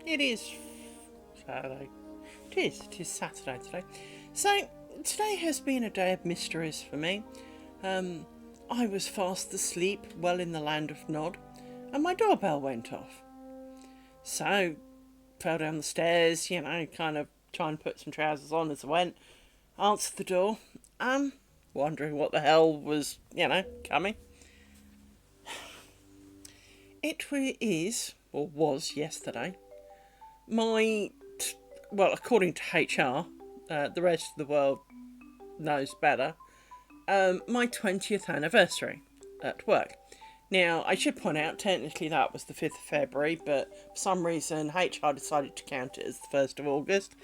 It is Saturday. It is Saturday today. So, today has been a day of mysteries for me. I was fast asleep, well in the land of Nod, and my doorbell went off. So, fell down the stairs, kind of trying to put some trousers on as I went. Answered the door, wondering what the hell was, coming. It is, or was yesterday, according to HR, the rest of the world knows better, my 20th anniversary at work. Now, I should point out, technically that was the 5th of February, but for some reason HR decided to count it as the 1st of August.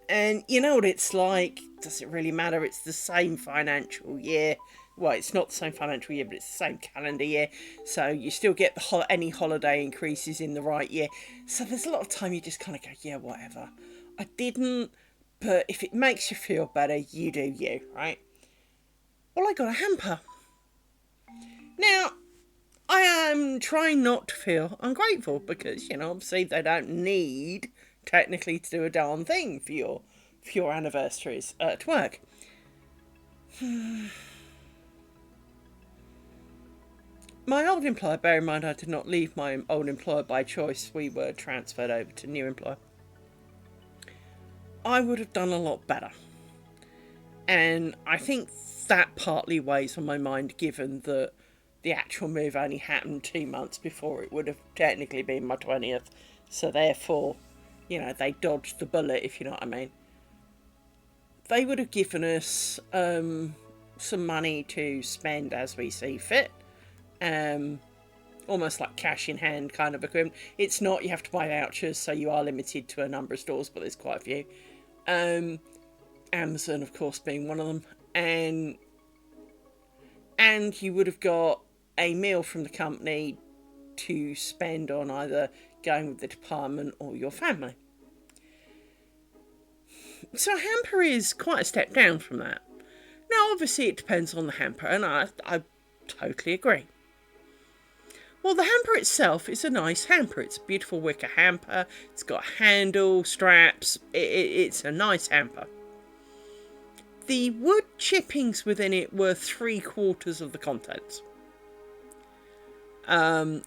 And you know what it's like, does it really matter? It's the same financial year. Well, it's not the same financial year, but it's the same calendar year. So you still get any holiday increases in the right year. So there's a lot of time you just kind of go, yeah, whatever. I didn't, but if it makes you feel better, you do you, right? Well, I got a hamper. Now, I am trying not to feel ungrateful because, obviously they don't need technically to do a darn thing for your anniversaries at work. My old employer, bear in mind I did not leave my old employer by choice, we were transferred over to new employer. I would have done a lot better. And I think that partly weighs on my mind given that the actual move only happened 2 months before it would have technically been my 20th. So therefore, they dodged the bullet, if you know what I mean. They would have given us some money to spend as we see fit. Almost like cash in hand kind of equipment. It's not, you have to buy vouchers, so you are limited to a number of stores, but there's quite a few. Amazon, of course, being one of them. And you would have got a meal from the company to spend on either going with the department or your family. So a hamper is quite a step down from that. Now, obviously, it depends on the hamper, and I totally agree. Well, the hamper itself is a nice hamper. It's a beautiful wicker hamper. It's got a handle, straps. It's a nice hamper. The wood chippings within it were 3/4 of the contents.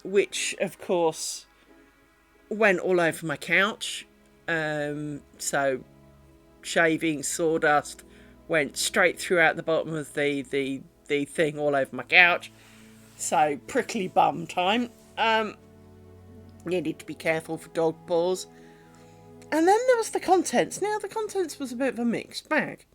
Which, of course, went all over my couch. So, shaving, sawdust went straight throughout the bottom of the thing all over my couch. So, prickly bum time. Needed to be careful for dog paws. And then there was the contents. Now, the contents was a bit of a mixed bag.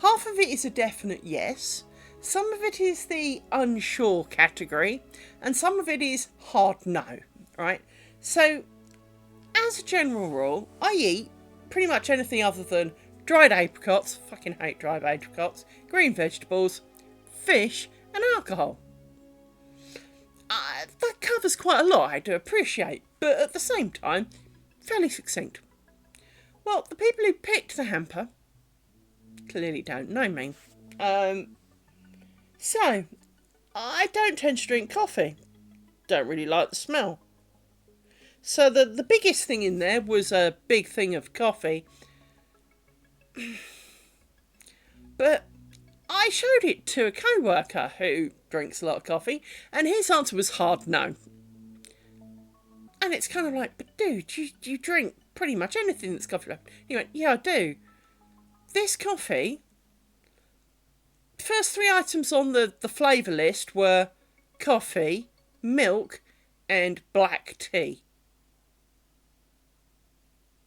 Half of it is a definite yes. Some of it is the unsure category. And some of it is hard no, right? So, as a general rule, I eat pretty much anything other than dried apricots. Fucking hate dried apricots. Green vegetables, fish, and alcohol. That covers quite a lot, I do appreciate, but at the same time, fairly succinct. Well, the people who picked the hamper clearly don't know me. So, I don't tend to drink coffee. Don't really like the smell. So the biggest thing in there was a big thing of coffee. But I showed it to a co-worker who drinks a lot of coffee, and his answer was hard no. And it's kind of like, but dude, you drink pretty much anything that's coffee. He went, yeah, I do. This coffee, first 3 items on the flavour list were coffee, milk, and black tea.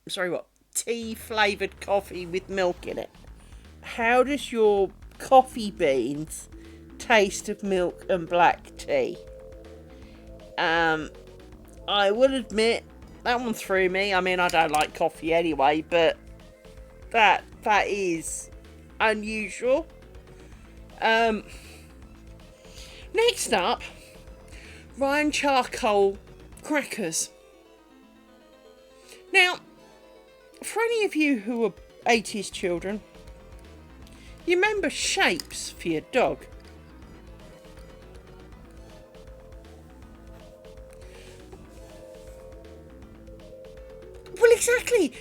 Sorry, what? Tea flavoured coffee with milk in it. How does your coffee beans taste of milk and black tea? I will admit that one threw me. I mean, I don't like coffee anyway, but that is unusual. Next up, Ryan charcoal crackers. Now, for any of you who are 80s children, you remember shapes for your dog. exactly.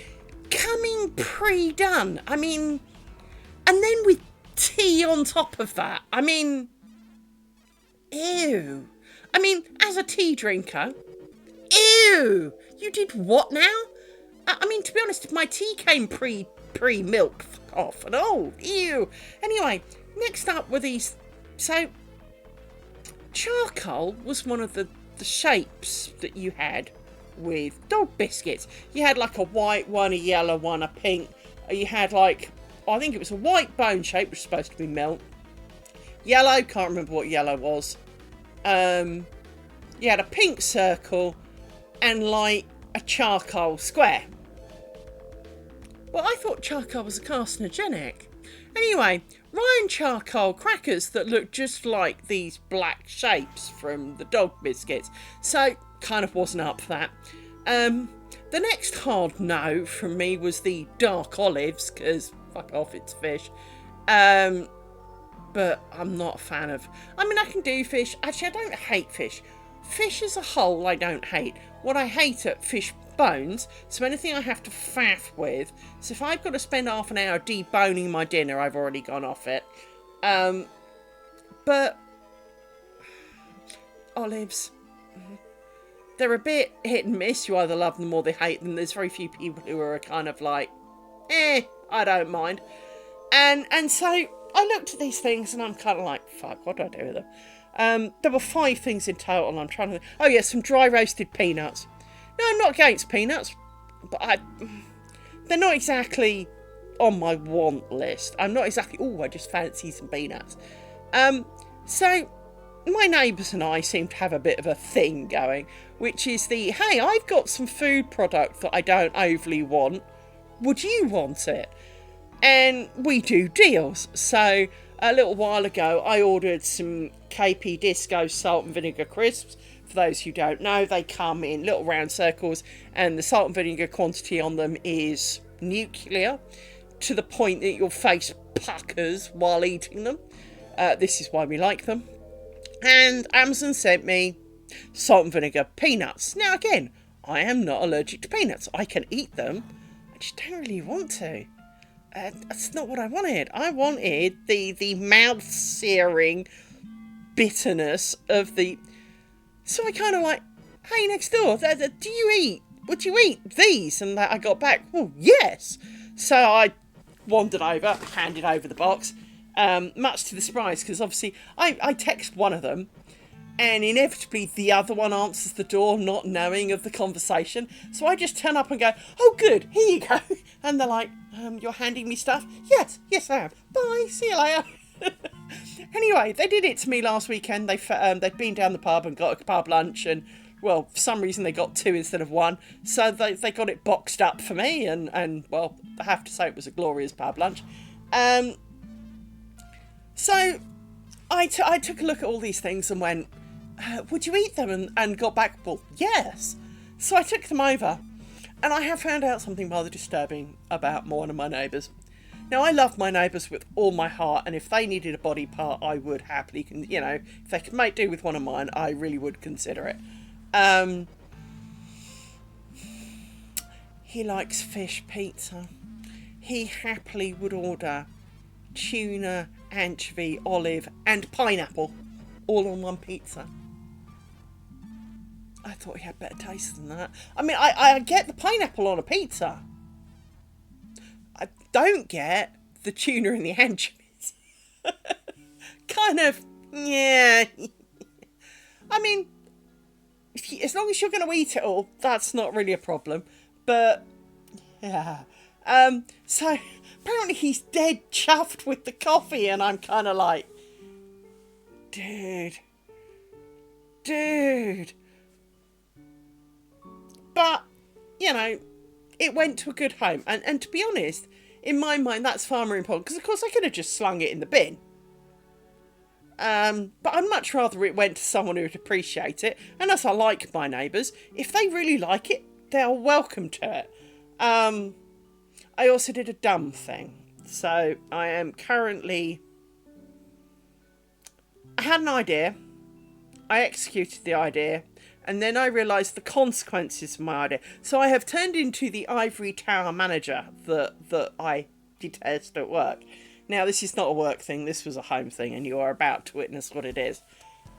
Coming pre-done. I mean, and then with tea on top of that. I mean, ew. I mean, as a tea drinker, ew. You did what now? I mean, to be honest, if my tea came pre-milk, fuck off. And oh, ew. Anyway, next up were these. So, charcoal was one of the shapes that you had with dog biscuits. You had like a white one, a yellow one, a pink. You had like, I think it was a white bone shape, which was supposed to be milk. Yellow, can't remember what yellow was. You had a pink circle and like a charcoal square. Well, I thought charcoal was a carcinogenic. Anyway, Ryan charcoal crackers that looked just like these black shapes from the dog biscuits. So, kind of wasn't up for that. The next hard no from me was the dark olives, because fuck off, it's fish. But I'm not a fan of... I mean, I can do fish. Actually, I don't hate fish. Fish as a whole, I don't hate. What I hate are fish bones. So anything I have to faff with. So if I've got to spend half an hour deboning my dinner, I've already gone off it. But olives, they're a bit hit and miss. You either love them or they hate them. There's very few people who are kind of like, I don't mind. And so I looked at these things and I'm kind of like, fuck, what do I do with them? There were 5 things in total, and I'm trying to... Oh, yeah, some dry roasted peanuts. No, I'm not against peanuts, but they're not exactly on my want list. I'm not exactly, I just fancy some peanuts. So my neighbours and I seem to have a bit of a thing going, which is hey, I've got some food product that I don't overly want. Would you want it? And we do deals. So a little while ago, I ordered some KP Disco salt and vinegar crisps. For those who don't know, they come in little round circles, and the salt and vinegar quantity on them is nuclear, to the point that your face puckers while eating them. This is why we like them. And Amazon sent me salt and vinegar peanuts. Now again, I am not allergic to peanuts. I can eat them. I just don't really want to. That's not what I wanted. I wanted the mouth-searing bitterness of the... So I kind of like, hey, next door, would you eat these? And I got back, well, yes. So I wandered over, handed over the box, much to the surprise, because obviously I text one of them, and inevitably the other one answers the door, not knowing of the conversation. So I just turn up and go, oh, good, here you go. And they're like, you're handing me stuff? Yes, I am. Bye, see you later. Anyway, they did it to me last weekend. They'd been down the pub and got a pub lunch, and, well, for some reason they got 2 instead of 1. So they got it boxed up for me, and well, I have to say it was a glorious pub lunch. So I took a look at all these things and went, would you eat them? And got back, well, yes. So I took them over, and I have found out something rather disturbing about one of my neighbours. Now, I love my neighbours with all my heart, and if they needed a body part, I would happily, if they could make do with one of mine, I really would consider it. He likes fish pizza. He happily would order tuna, anchovy, olive, and pineapple all on one pizza. I thought he had better taste than that. I mean, I get the pineapple on a pizza. I don't get the tuna and the anchovies. Kind of, yeah. I mean, as long as you're going to eat it all, that's not really a problem. But, yeah. So, apparently he's dead chuffed with the coffee, and I'm kind of like, dude. But, it went to a good home. And to be honest, in my mind, that's far more important. Because, of course, I could have just slung it in the bin. But I'd much rather it went to someone who would appreciate it. And as I like my neighbours, if they really like it, they're welcome to it. I also did a dumb thing. So, I am currently... I had an idea. I executed the idea. And then I realised the consequences of my idea. So I have turned into the ivory tower manager that I detest at work. Now, this is not a work thing, this was a home thing, and you are about to witness what it is.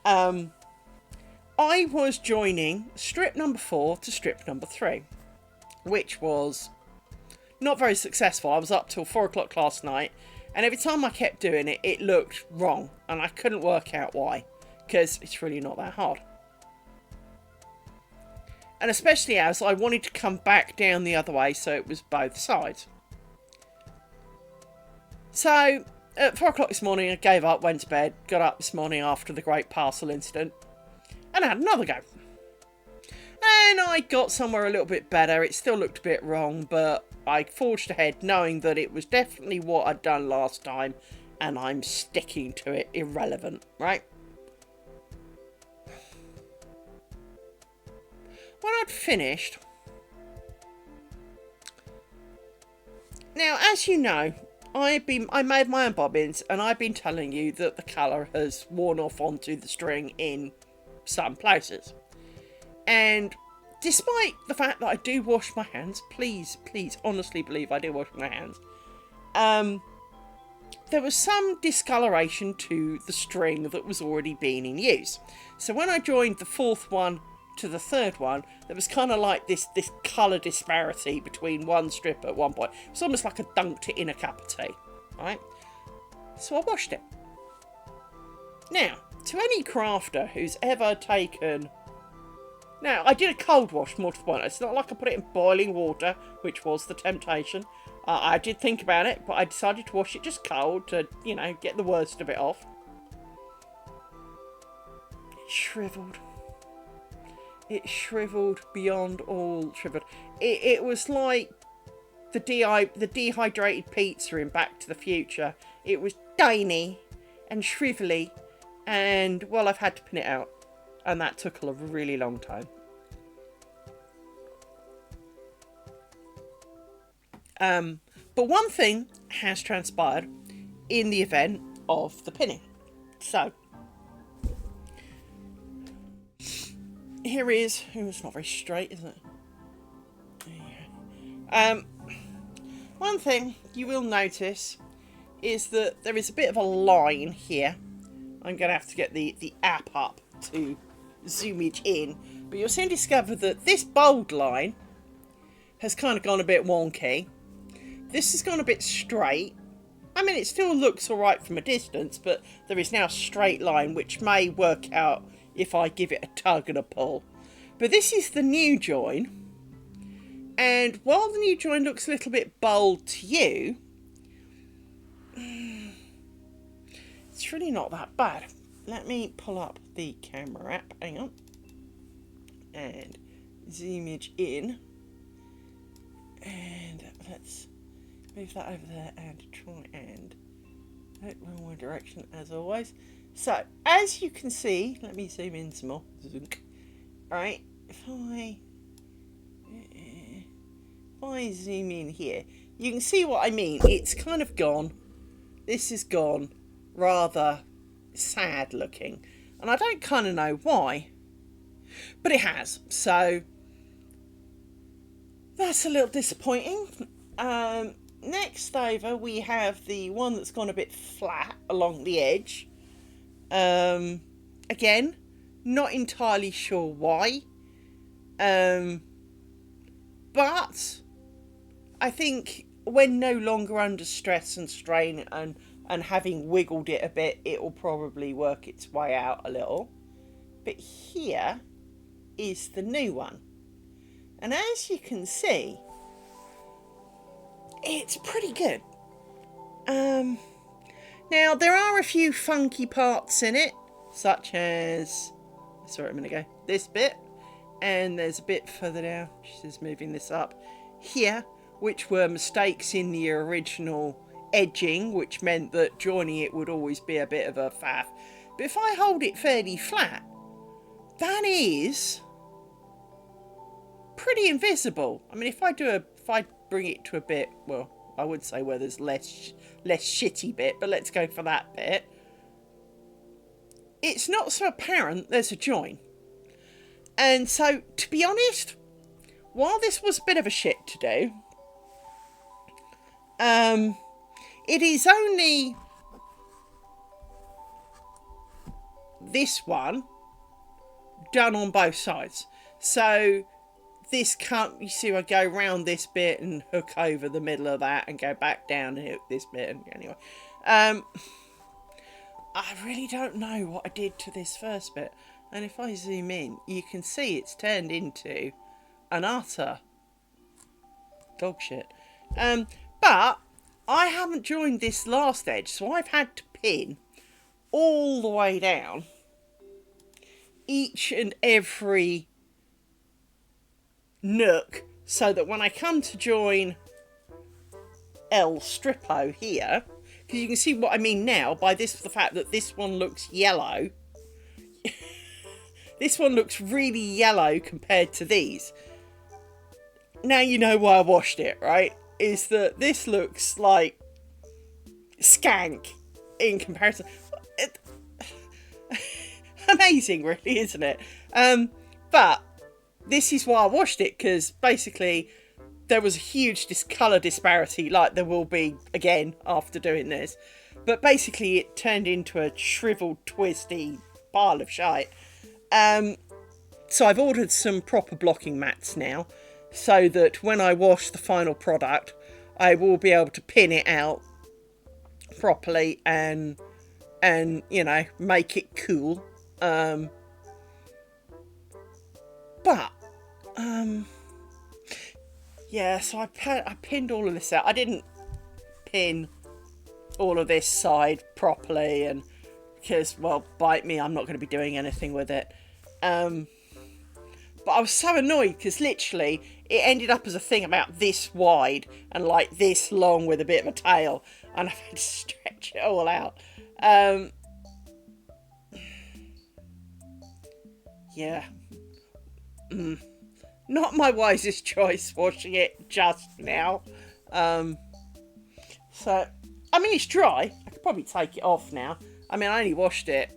I was joining strip number 4 to strip number 3, which was not very successful. I was up till 4 o'clock last night, and every time I kept doing it, it looked wrong, and I couldn't work out why, because it's really not that hard. And especially as I wanted to come back down the other way, so it was both sides. So, at 4 o'clock this morning, I gave up, went to bed, got up this morning after the great parcel incident, and I had another go. And I got somewhere a little bit better. It still looked a bit wrong, but I forged ahead knowing that it was definitely what I'd done last time, and I'm sticking to it, irrelevant, right? When I'd finished... Now, as you know, I made my own bobbins, and I've been telling you that the colour has worn off onto the string in some places. And despite the fact that I do wash my hands, please honestly believe I do wash my hands, there was some discoloration to the string that was already being in use. So when I joined the 4th one to the 3rd one, there was kind of like this colour disparity between one strip at one point. It was almost like I dunked it in a cup of tea, right? So I washed it. Now, to any crafter who's ever taken... Now, I did a cold wash, more to the point. It's not like I put it in boiling water, which was the temptation. I did think about it, but I decided to wash it just cold to, you know, get the worst of it off. It shrivelled. It shrivelled beyond all shrivelled. It was like the dehydrated pizza in Back to the Future. It was tiny and shrivelly, and, well, I've had to pin it out. And that took a really long time. But one thing has transpired in the event of the pinning. So, here is... Oh, it's not very straight, is it? Yeah. One thing you will notice is that there is a bit of a line here. I'm going to have to get the app up to zoomage in, but you'll soon discover that this bold line has kind of gone a bit wonky. This has gone a bit straight. I mean, it still looks alright from a distance, but there is now a straight line, which may work out if I give it a tug and a pull. But this is the new join, and while the new join looks a little bit bold to you, it's really not that bad. Let me pull up the camera app, hang on, and zoomage in, and let's move that over there and try and wrong way direction as always. So as you can see, let me zoom in some more. Alright, if I zoom in here, you can see what I mean. It's kind of gone. This is gone rather sad looking, and I don't kind of know why, but it has, so that's a little disappointing. Next over we have the one that's gone a bit flat along the edge. Again, not entirely sure why, but I think when no longer under stress and strain and having wiggled it a bit, it will probably work its way out a little. But here is the new one. And as you can see, it's pretty good. Now, there are a few funky parts in it, such as, sorry, a minute ago, this bit. And there's a bit further down, she's moving this up, here, which were mistakes in the original edging, which meant that joining it would always be a bit of a faff. But if I hold it fairly flat, that is pretty invisible. I mean, if I bring it to a bit, well, I would say where there's less shitty bit, but let's go for that bit. It's not so apparent there's a join. And so, to be honest, while this was a bit of a shit to do, it is only this one done on both sides. So this can't, you see, I go round this bit and hook over the middle of that and go back down and hook this bit. And anyway, I really don't know what I did to this first bit. And if I zoom in, you can see it's turned into an utter dog shit. But I haven't joined this last edge, so I've had to pin all the way down each and every nook, so that when I come to join L Strippo here, because you can see what I mean now by this, the fact that this one looks yellow. This one looks really yellow compared to these. Now you know why I washed it, right? Is that this looks like skank in comparison. Amazing, really, isn't it? But this is why I washed it, because basically there was a huge colour disparity, like there will be again after doing this. But basically it turned into a shrivelled, twisty pile of shite. So I've ordered some proper blocking mats now, so that when I wash the final product, I will be able to pin it out properly and you know, make it cool. Yeah, so I pinned all of this out. I didn't pin all of this side properly, and because, well, bite me, I'm not going to be doing anything with it. But I was so annoyed because literally it ended up as a thing about this wide and like this long with a bit of a tail, and I've had to stretch it all out. Yeah. Not my wisest choice washing it just now. So, I mean, it's dry. I could probably take it off now. I mean, I only washed it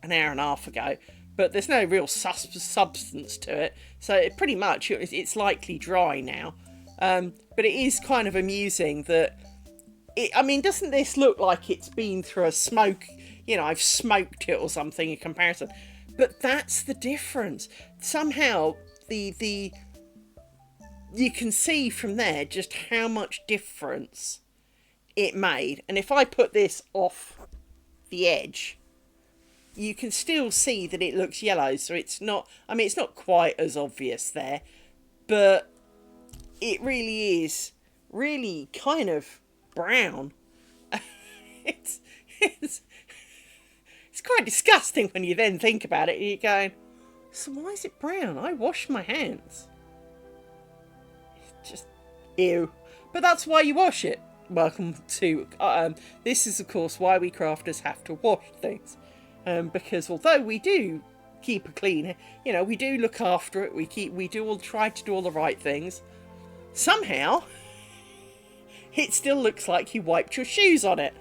an hour and a half ago, but there's no real substance to it. So it pretty much, it's likely dry now. But it is kind of amusing that, I mean, doesn't this look like it's been through a smoke, you know, I've smoked it or something in comparison. But that's the difference. Somehow, you can see from there just how much difference it made. And if I put this off the edge, you can still see that it looks yellow. So it's not, I mean, it's not quite as obvious there, but it really is really kind of brown. It's quite disgusting when you then think about it. You're going, so why is it brown? I wash my hands. It's just, ew. But that's why you wash it. Welcome to, this is of course why we crafters have to wash things. Because although we do keep a clean, you know, we do look after it, we do all try to do all the right things, somehow it still looks like you wiped your shoes on it.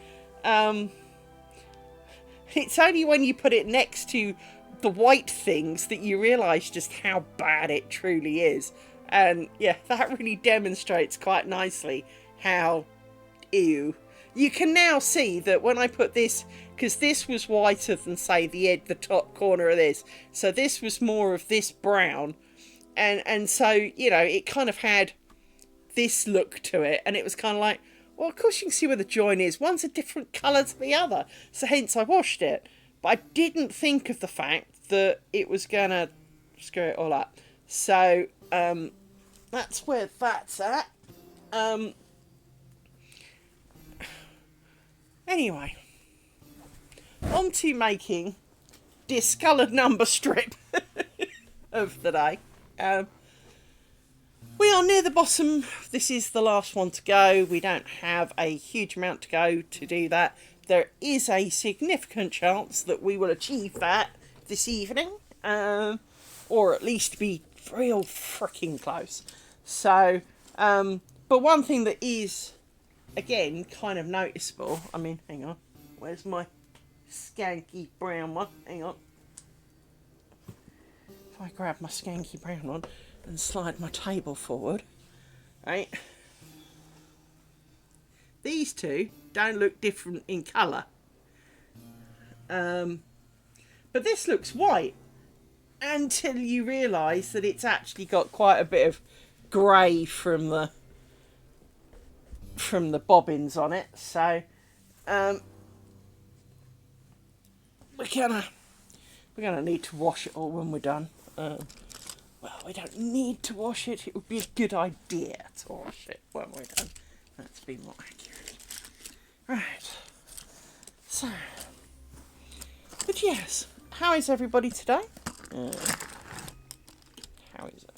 It's only when you put it next to the white things that you realise just how bad it truly is. And yeah, that really demonstrates quite nicely how ew. You can now see that when I put this, because this was whiter than, say, the top corner of this, so this was more of this brown, and so, you know, it kind of had this look to it, and it was kind of like, well, of course you can see where the join is. One's a different colour to the other, so hence I washed it. But I didn't think of the fact that it was going to screw it all up. So, that's where that's at. Anyway, on to making discoloured number strip of the day. We are near the bottom. This is the last one to go. We don't have a huge amount to go to do that. There is a significant chance that we will achieve that this evening, or at least be real freaking close. So, but one thing that is, again, kind of noticeable, I mean, hang on, where's my skanky brown one? Hang on. If I grab my skanky brown one and slide my table forward, right, these two don't look different in colour. But this looks white until you realise that it's actually got quite a bit of grey from the bobbins on it. So we're gonna need to wash it all when we're done. Well, we don't need to wash it. It would be a good idea to wash it when we're done. Let's be more accurate. Right. So, but yes, how is everybody today? How is it?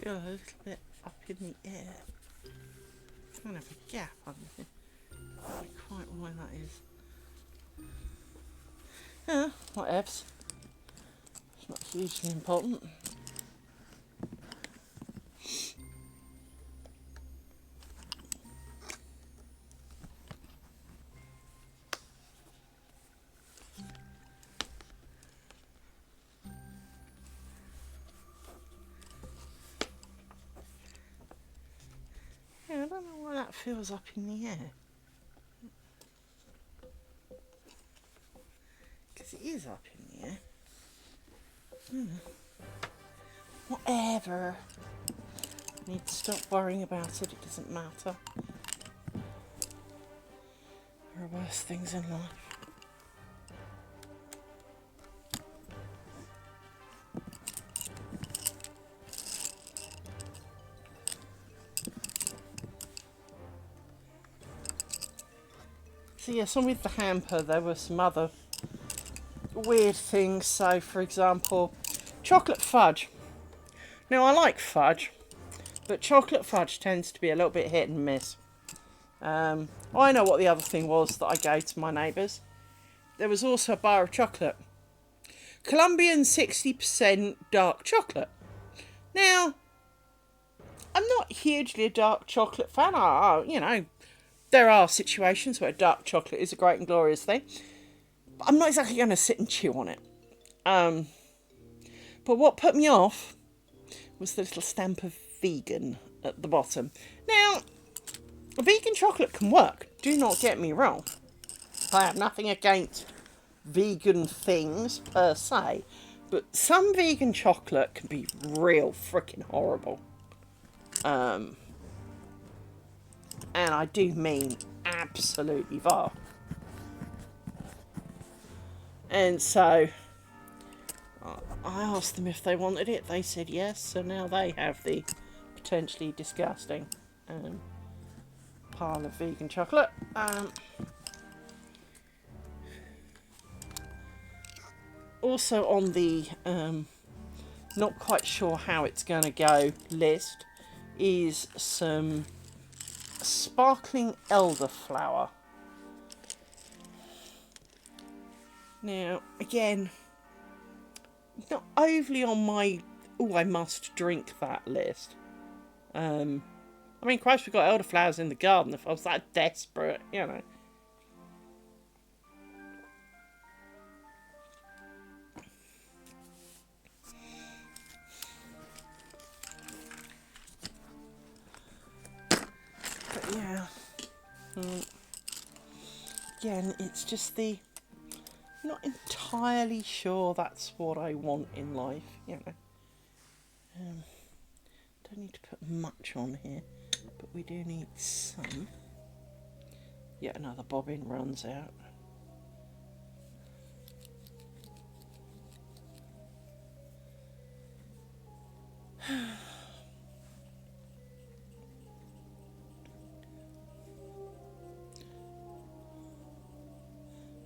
Feel a little bit up in the air. Kind of a gap on here. I don't know quite why that is. Yeah, whatevs. It's not hugely important. I don't know why that feels up in the air. Because it is up in the air. Whatever. I need to stop worrying about it. It doesn't matter. There are worse things in life. So yes, on with the hamper there were some other weird things. So for example, chocolate fudge. Now I like fudge, but chocolate fudge tends to be a little bit hit and miss. I know what the other thing was that I gave to my neighbours. There was also a bar of chocolate. Colombian 60% dark chocolate. Now, I'm not hugely a dark chocolate fan. You know, there are situations where dark chocolate is a great and glorious thing. But I'm not exactly going to sit and chew on it. But what put me off was the little stamp of vegan at the bottom. Now, vegan chocolate can work. Do not get me wrong. I have nothing against vegan things per se. But some vegan chocolate can be real freaking horrible. And I do mean absolutely vile. And so I asked them if they wanted it. They said yes. So now they have the potentially disgusting pile of vegan chocolate. Also on the not quite sure how it's going to go list is some sparkling elderflower. Now, again, not overly on my, oh, I must drink that list. I mean, Christ, we've got elderflowers in the garden. If I was that desperate, you know. But yeah. Again, it's just the... not entirely sure that's what I want in life, you know. Don't need to put much on here, but we do need some. Yet another bobbin runs out.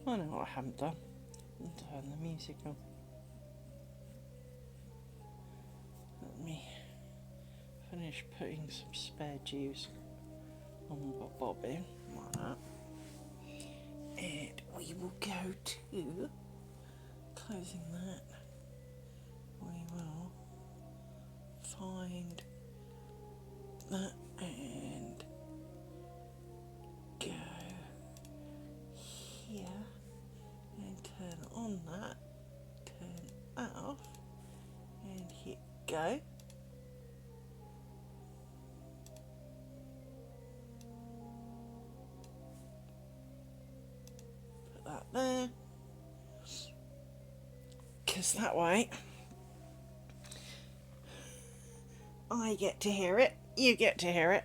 I know what I haven't done. Turn the music on. Let me finish putting some spare juice on my bobbin, like that. And we will go to closing that. We will find that and go here and turn on that, turn that off and hit go. Put that there, because that way I get to hear it, you get to hear it.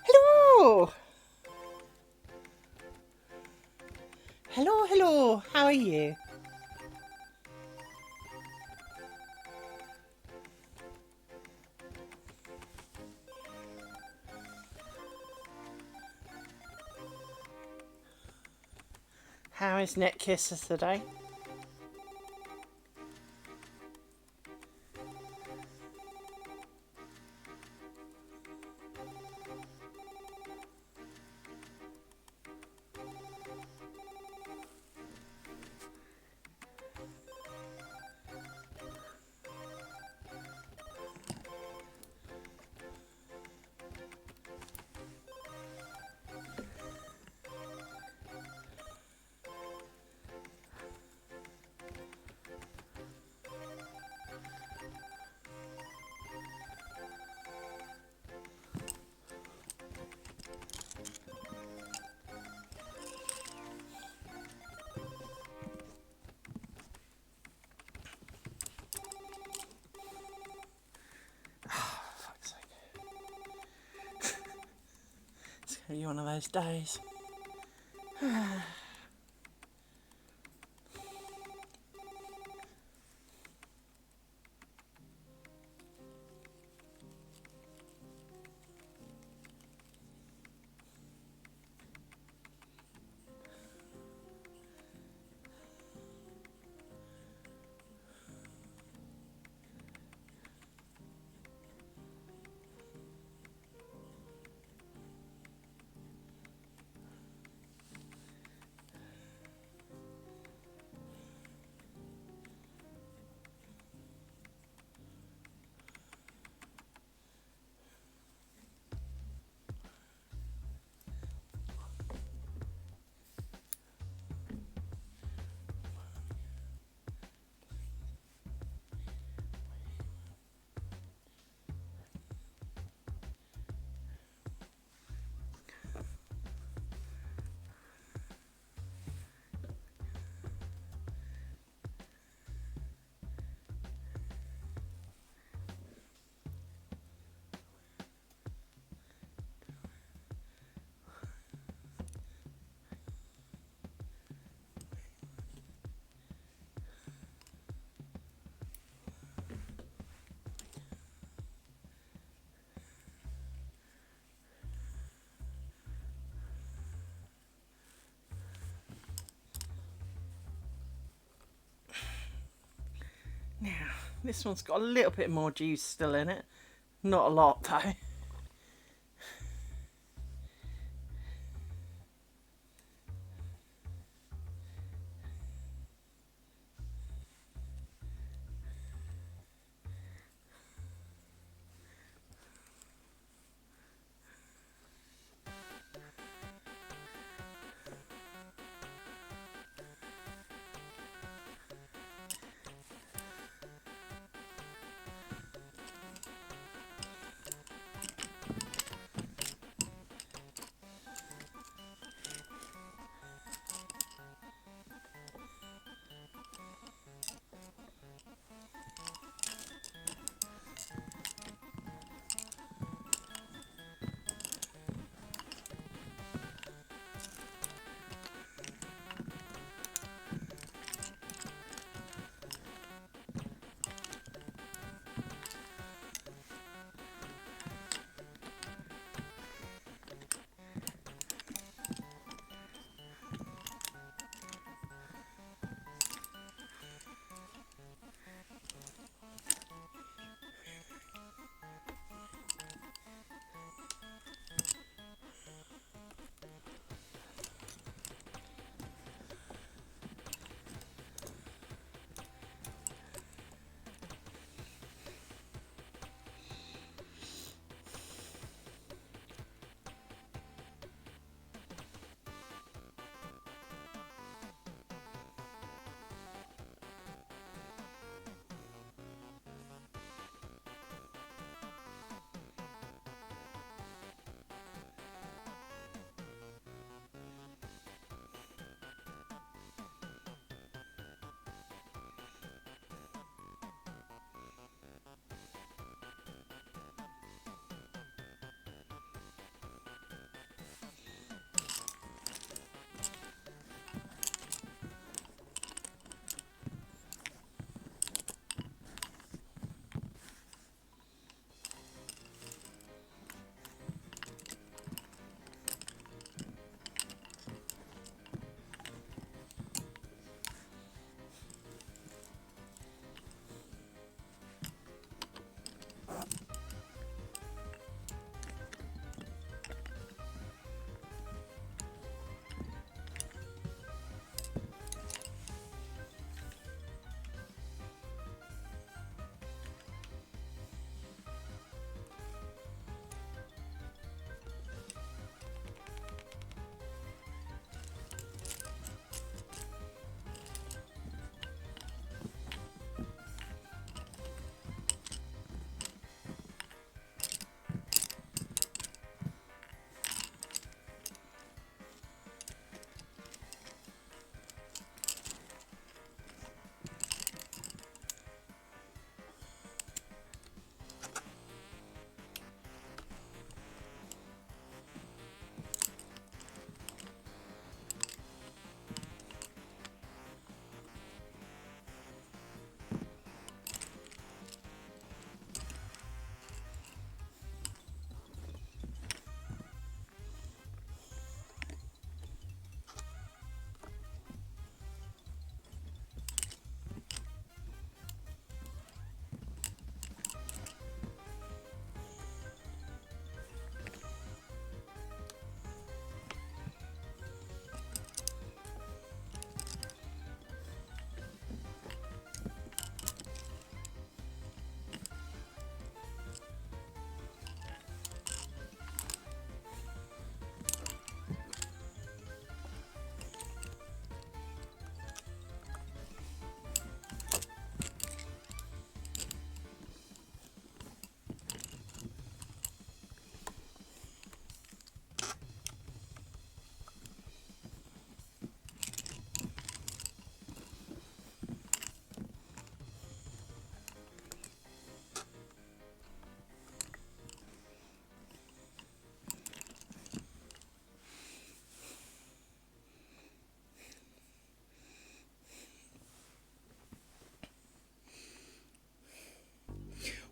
Hello! Hello, hello, how are you? How is Net Kisses today? It's going to be one of those days. Now, this one's got a little bit more juice still in it. Not a lot though.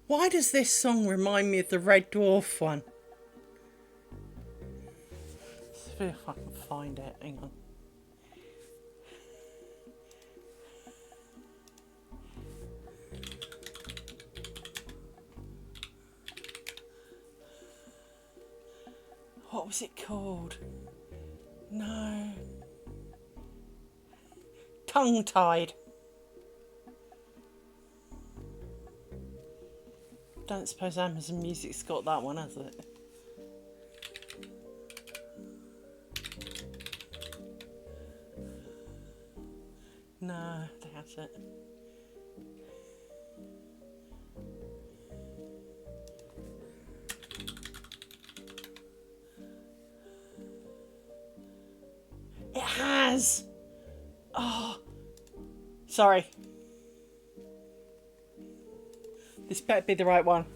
Why does this song remind me of the Red Dwarf one? Let's see if I can find it. Hang on. What was it called? No. Tongue-tied. Don't suppose Amazon Music's got that one, has it? No, that's it. It has! Oh, sorry. This better be the right one.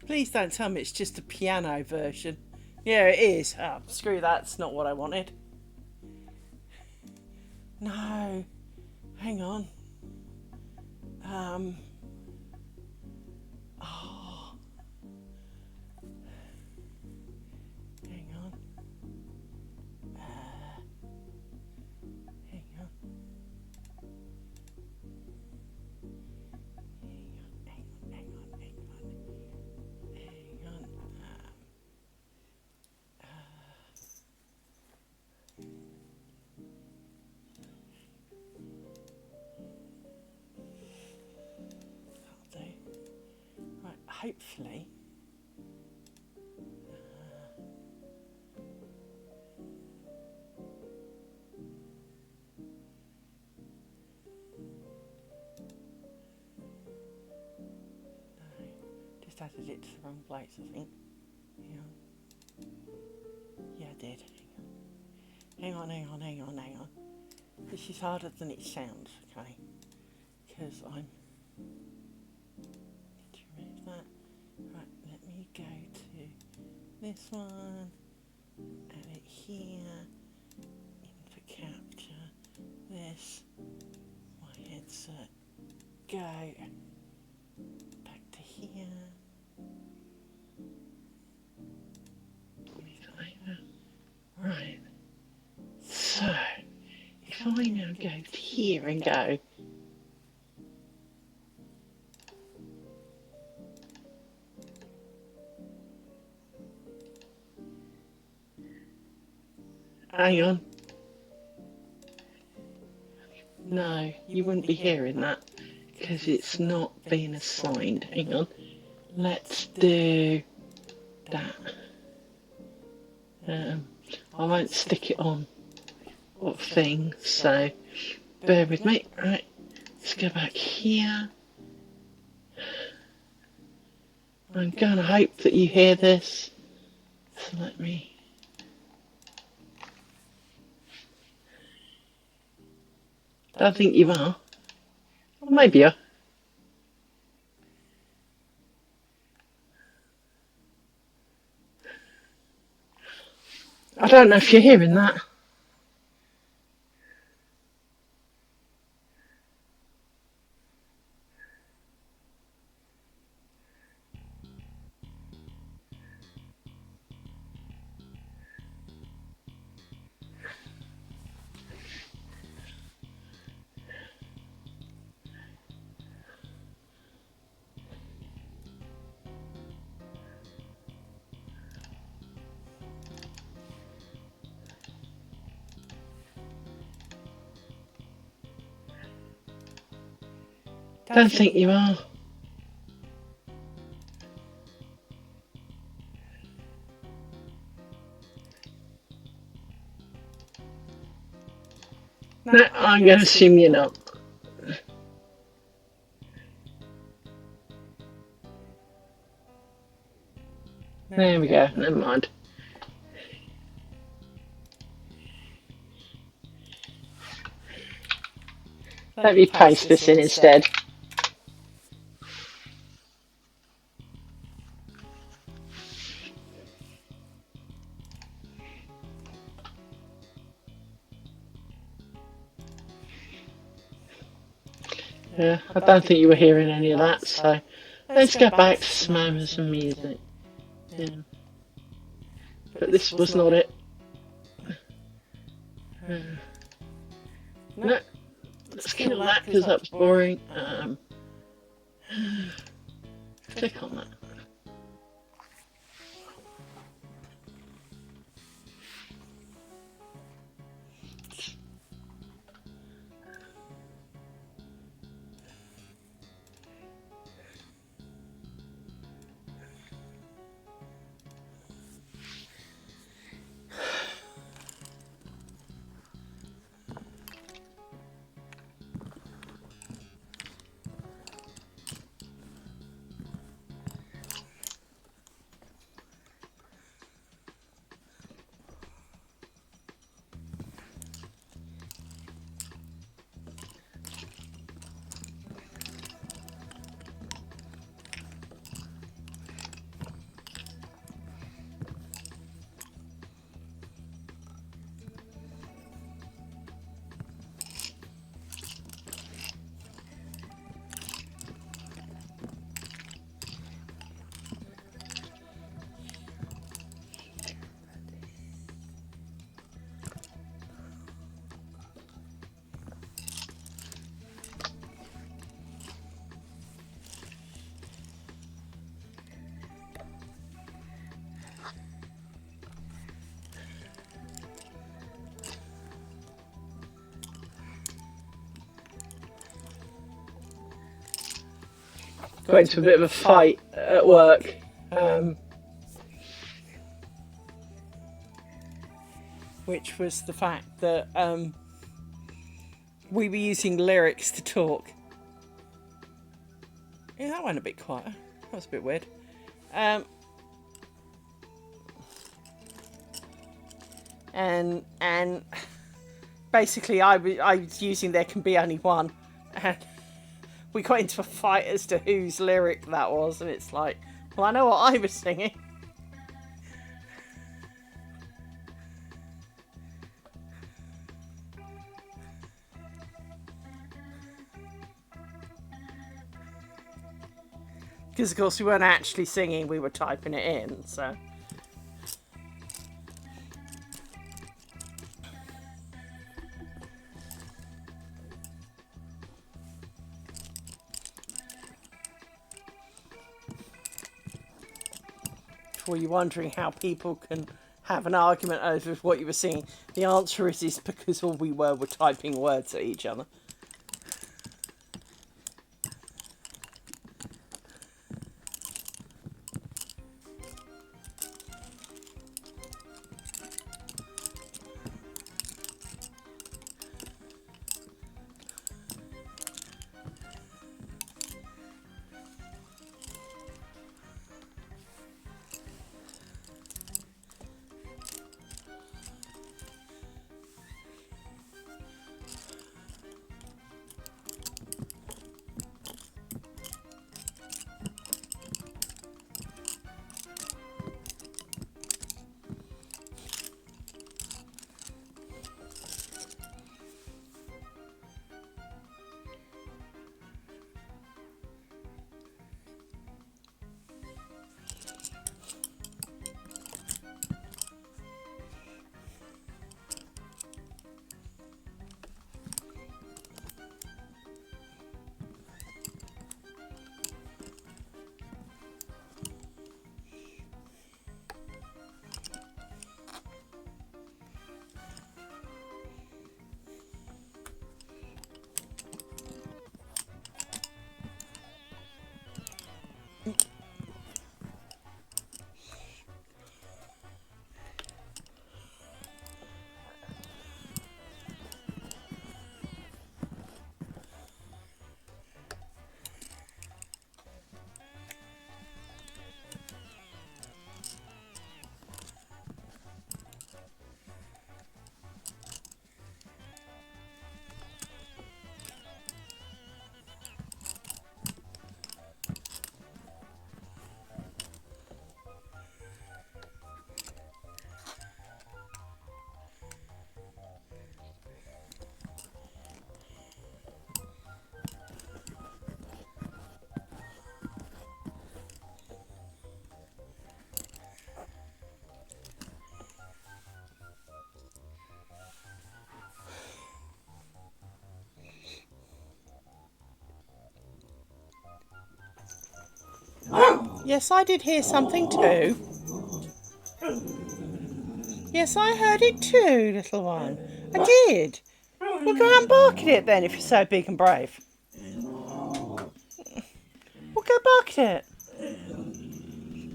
Please don't tell me it's just a piano version. Yeah, it is. Oh, screw that. It's not what I wanted. No. Hang on. Oh. Hang on. Hang on. Right, hopefully. No, just added it to the wrong place, I think. Hang on. Yeah, I did. Hang on. This is harder than it sounds, okay? Because I'm... Did you remove that? Right, let me go to this one. Add it here. Input capture. This. My headset. Go. Back to here. Right. So, if I now go to here and go, hang on. No, you wouldn't be hearing that because it's not being assigned. Hang on. Let's do that. I won't stick it on what thing, so bear with me. Right, let's go back here. I'm gonna hope that you hear this. So let me... Don't think you are. Or maybe you are. I don't know if you're hearing that. Don't think you are. No, I'm going to assume you're not. There we go, never mind. Let me paste this in instead. Yeah, I don't think you were hearing any of that, so let's go back to some moments of music. Yeah. But this was not it. No, let's kill that because that was boring. Click on that. Got into a bit of a fight at work. Which was the fact that we were using lyrics to talk. Yeah, that went a bit quiet. That was a bit weird. And basically I was using "There Can Be Only One," and we got into a fight as to whose lyric that was, and it's like, well, I know what I was singing. Because, of course, we weren't actually singing, we were typing it in, so... Were you wondering how people can have an argument over what you were singing? The answer is because all we were typing words at each other. Yes, I did hear something too. Yes, I heard it too, little one. I did. Well, go out and bark at it then if you're so big and brave. Well, go bark at it.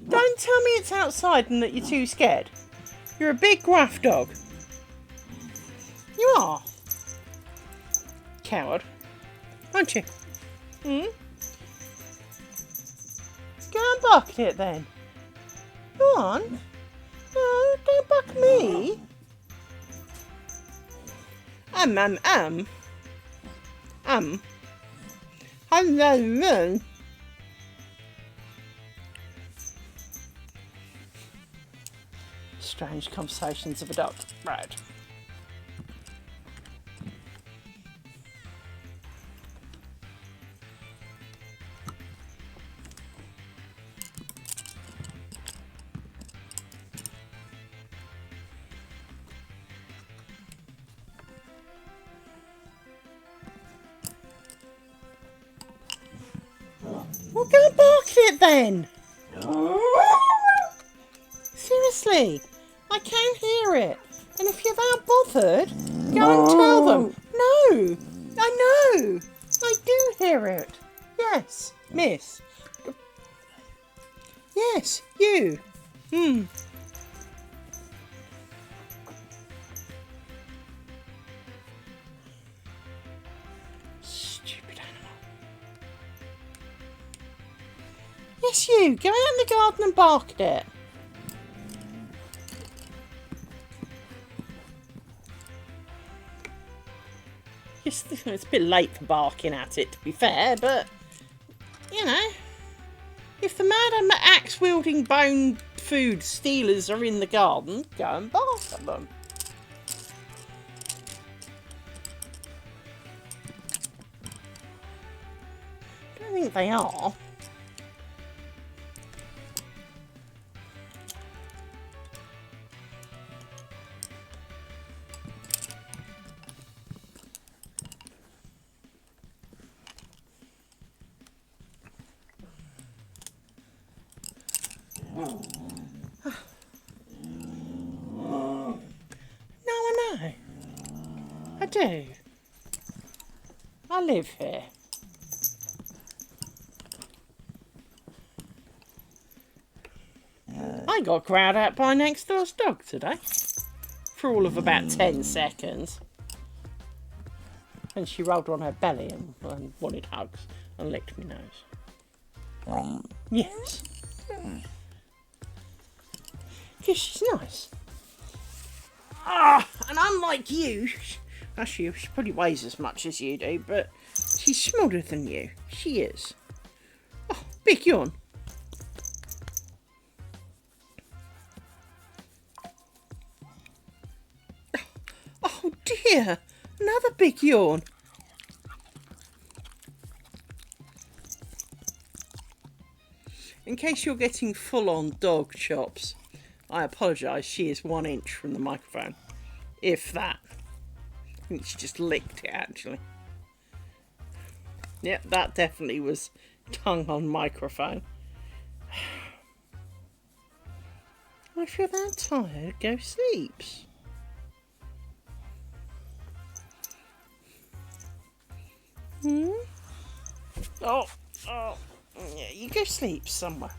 Don't tell me it's outside and that you're too scared. You're a big gruff dog. You are. Coward. Aren't you? Hmm? Go and bark at it then. Go on. No, don't bark at me. Hello. Strange conversations of a dog. Right. Well, go and bark at it then. Seriously, I can hear it. And if you're that bothered, go and tell them. No, I know. I do hear it. Yes, miss. Yes, you. Stupid animal. Yes, you. Go out in the garden and bark at it. It's a bit late for barking at it, to be fair, but, you know, if the mad axe-wielding bone food stealers are in the garden, go and bark at them. I don't think they are. I do. I live here. I got growled at by next door's dog today. For all of about 10 seconds. And she rolled on her belly and wanted hugs and licked my nose. Yes. Because she's nice. And unlike you, actually she probably weighs as much as you do, but she's smaller than you. She is. Oh, big yawn. Oh dear, another big yawn. In case you're getting full-on dog chops, I apologise, she is 1 inch from the microphone. If that. I think she just licked it, actually. Yep, that definitely was tongue on microphone. Well, if you're that tired, go sleep. Oh, yeah, you go sleep somewhere.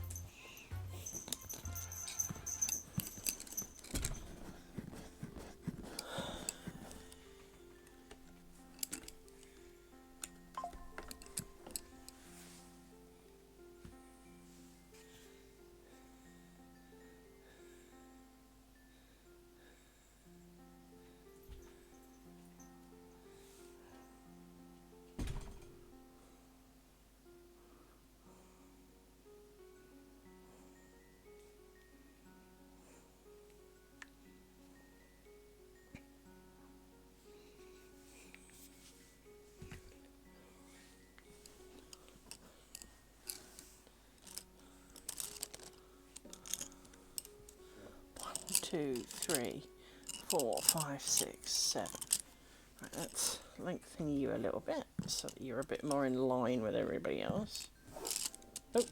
Two, 3, 4, 5, 6, 7. Right, let's lengthen you a little bit so that you're a bit more in line with everybody else. Oh,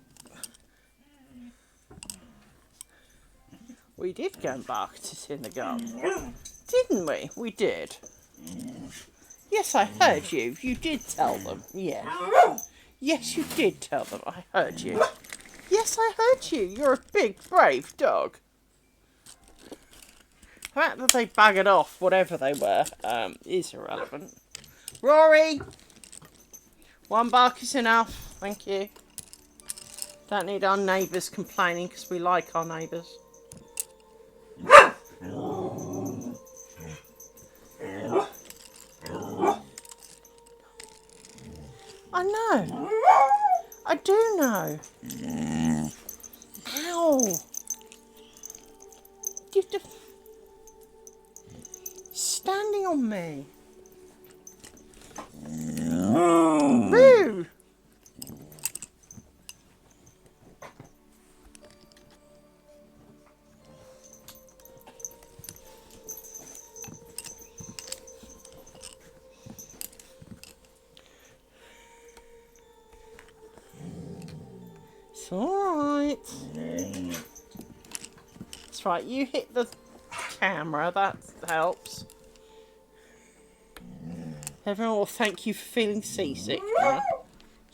We did go and bark it in the garden, didn't we? We did. Yes, I heard you. You did tell them. Yeah. Yes, you did tell them. I heard you. Yes, I heard you. You're a big, brave dog. The fact that they buggered off, whatever they were, is irrelevant. Rory! One bark is enough. Thank you. Don't need our neighbours complaining because we like our neighbours. I know. I do know. Ow. Standing on me. Boo! It's alright. That's right, you hit the camera, that helps. Everyone will thank you for feeling seasick now.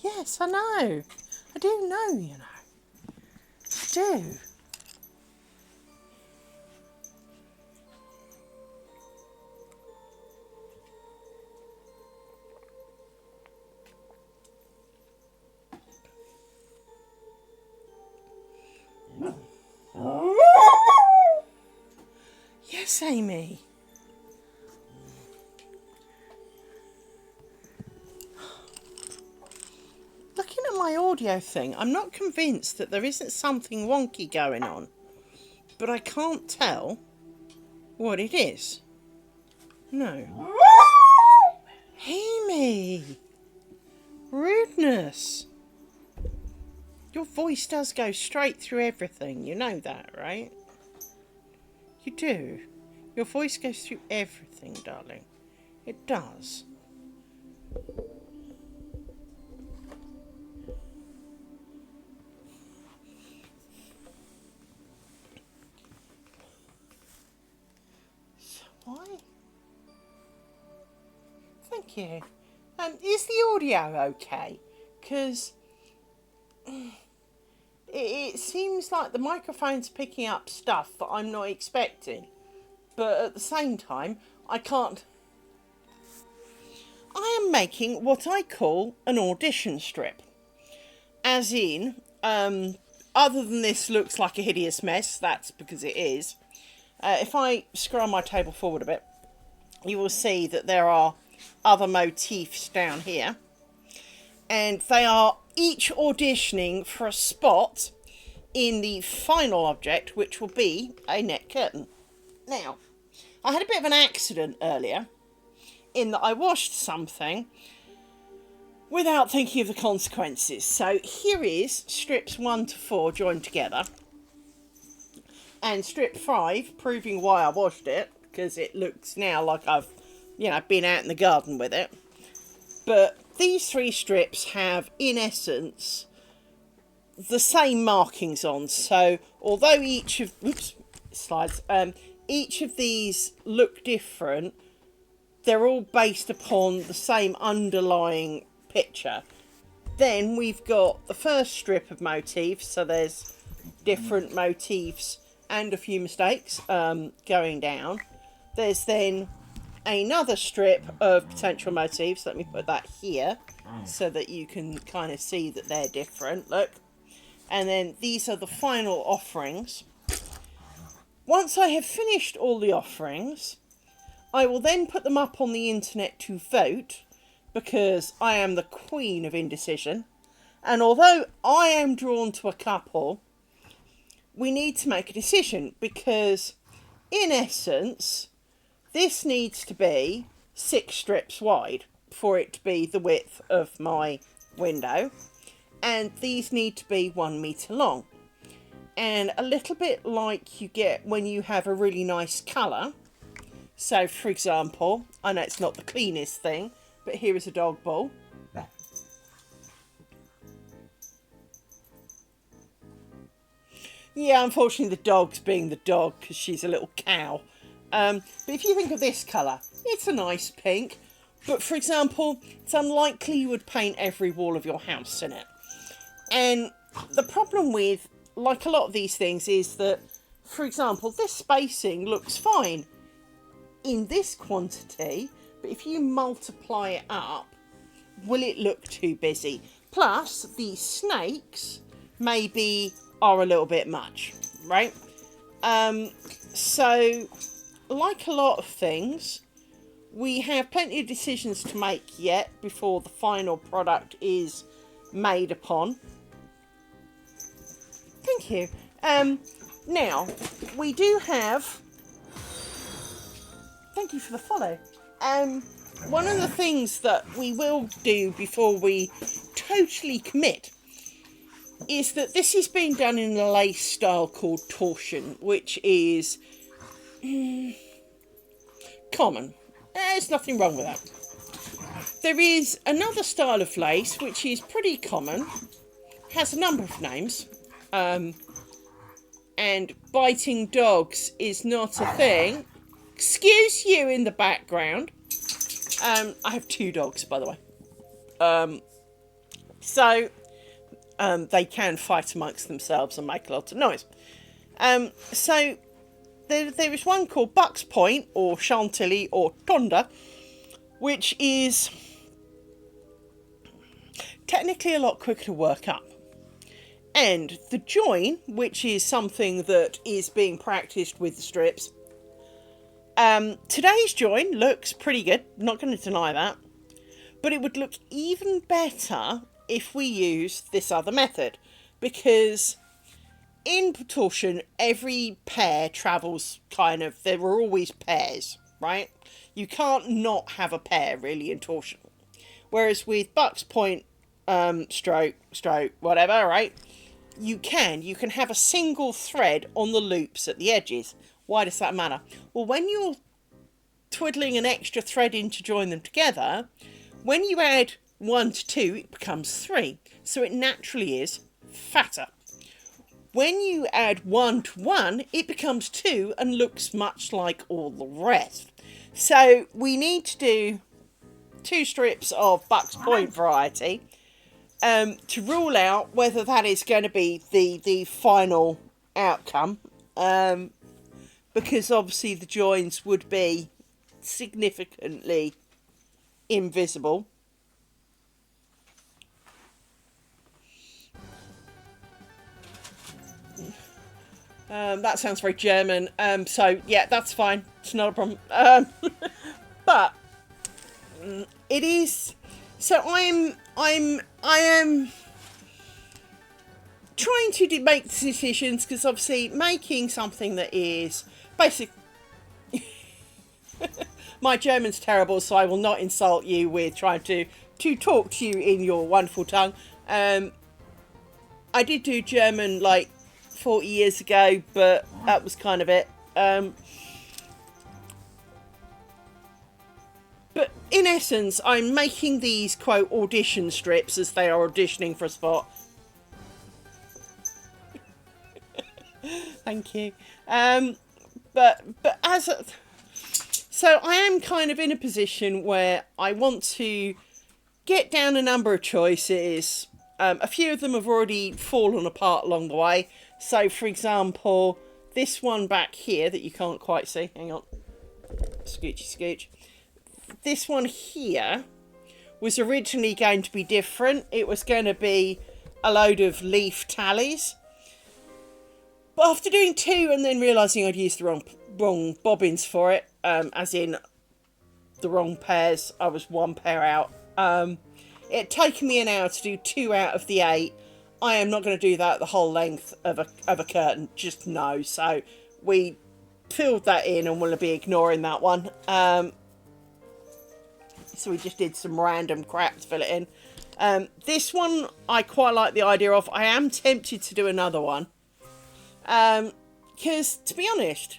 Yes, I know. I do know, you know. I do. Yes, Amy. Looking at my audio thing, I'm not convinced that there isn't something wonky going on, but I can't tell what it is. No. Amy! Rudeness! Your voice does go straight through everything, you know that, right? You do. Your voice goes through everything, darling. It does. So why? Thank you. Is the audio okay? Because it seems like the microphone's picking up stuff that I'm not expecting. But at the same time, I can't. I am making what I call an audition strip. As in, other than this looks like a hideous mess, that's because it is. If I scroll my table forward a bit, you will see that there are other motifs down here. And they are each auditioning for a spot in the final object, which will be a net curtain. Now, I had a bit of an accident earlier in that I washed something without thinking of the consequences. So here is strips 1 to 4 joined together, and strip 5 proving why I washed it, because it looks now like I've, been out in the garden with it. But these 3 strips have, in essence, the same markings on. So although each of each of these look different, they're all based upon the same underlying picture. Then we've got the first strip of motifs, so there's different motifs and a few mistakes going down. There's then another strip of potential motifs. Let me put that here so that you can kind of see that they're different. Look. And then these are the final offerings. Once I have finished all the offerings, I will then put them up on the internet to vote, because I am the queen of indecision. And although I am drawn to a couple, we need to make a decision, because in essence, this needs to be 6 strips wide for it to be the width of my window. And these need to be 1 metre long. And a little bit like you get when you have a really nice colour. So, for example, I know it's not the cleanest thing, but here is a dog ball. Yeah, unfortunately the dog's being the dog because she's a little cow. But if you think of this colour, it's a nice pink. But for example, it's unlikely you would paint every wall of your house in it. And the problem with, like a lot of these things, is that, for example, this spacing looks fine in this quantity, but if you multiply it up, will it look too busy? Plus, these snakes maybe are a little bit much, right? So, like a lot of things, we have plenty of decisions to make yet before the final product is made upon. Thank you. Now, we do have... Thank you for the follow. One of the things that we will do before we totally commit is that this is being done in a lace style called torsion, which is common. There's nothing wrong with that. There is another style of lace which is pretty common, has a number of names, and biting dogs is not a thing. Excuse you in the background. I have 2 dogs, by the way. So they can fight amongst themselves and make a lot of noise. So there is one called Buck's Point, or Chantilly, or Tonda, which is technically a lot quicker to work up. And the join, which is something that is being practiced with the strips, today's join looks pretty good, not going to deny that, but it would look even better if we use this other method, because in torsion every pair travels kind of, there are always pairs, right? You can't not have a pair really in torsion, whereas with Buck's Point, stroke, whatever, right, you can have a single thread on the loops at the edges. Why does that matter? Well, when you're twiddling an extra thread in to join them together, when you add 1 to 2, it becomes 3. So it naturally is fatter. When you add 1 to 1, it becomes 2 and looks much like all the rest. So we need to do 2 strips of Buck's Point variety to rule out whether that is going to be the final outcome. Because obviously the joins would be significantly invisible. That sounds very German. So yeah, that's fine. It's not a problem. But it is. So I am trying to make decisions, because obviously making something that is basic. My German's terrible, so I will not insult you with trying to talk to you in your wonderful tongue. I did do German like 40 years ago, but that was kind of it. But in essence, I'm making these, quote, audition strips as they are auditioning for a spot. Thank you. But as a... So I am kind of in a position where I want to get down a number of choices. A few of them have already fallen apart along the way. So, for example, this one back here that you can't quite see. Hang on. Scoochy scooch. This one here was originally going to be different. It was going to be a load of leaf tallies. But after doing 2 and then realising I'd used the wrong bobbins for it, as in the wrong pairs, I was 1 pair out. It had taken me an hour to do 2 out of the 8. I am not going to do that the whole length of a curtain, just no. So we filled that in and we'll be ignoring that one. So we just did some random crap to fill it in. This one I quite like the idea of. I am tempted to do another one. Because, to be honest,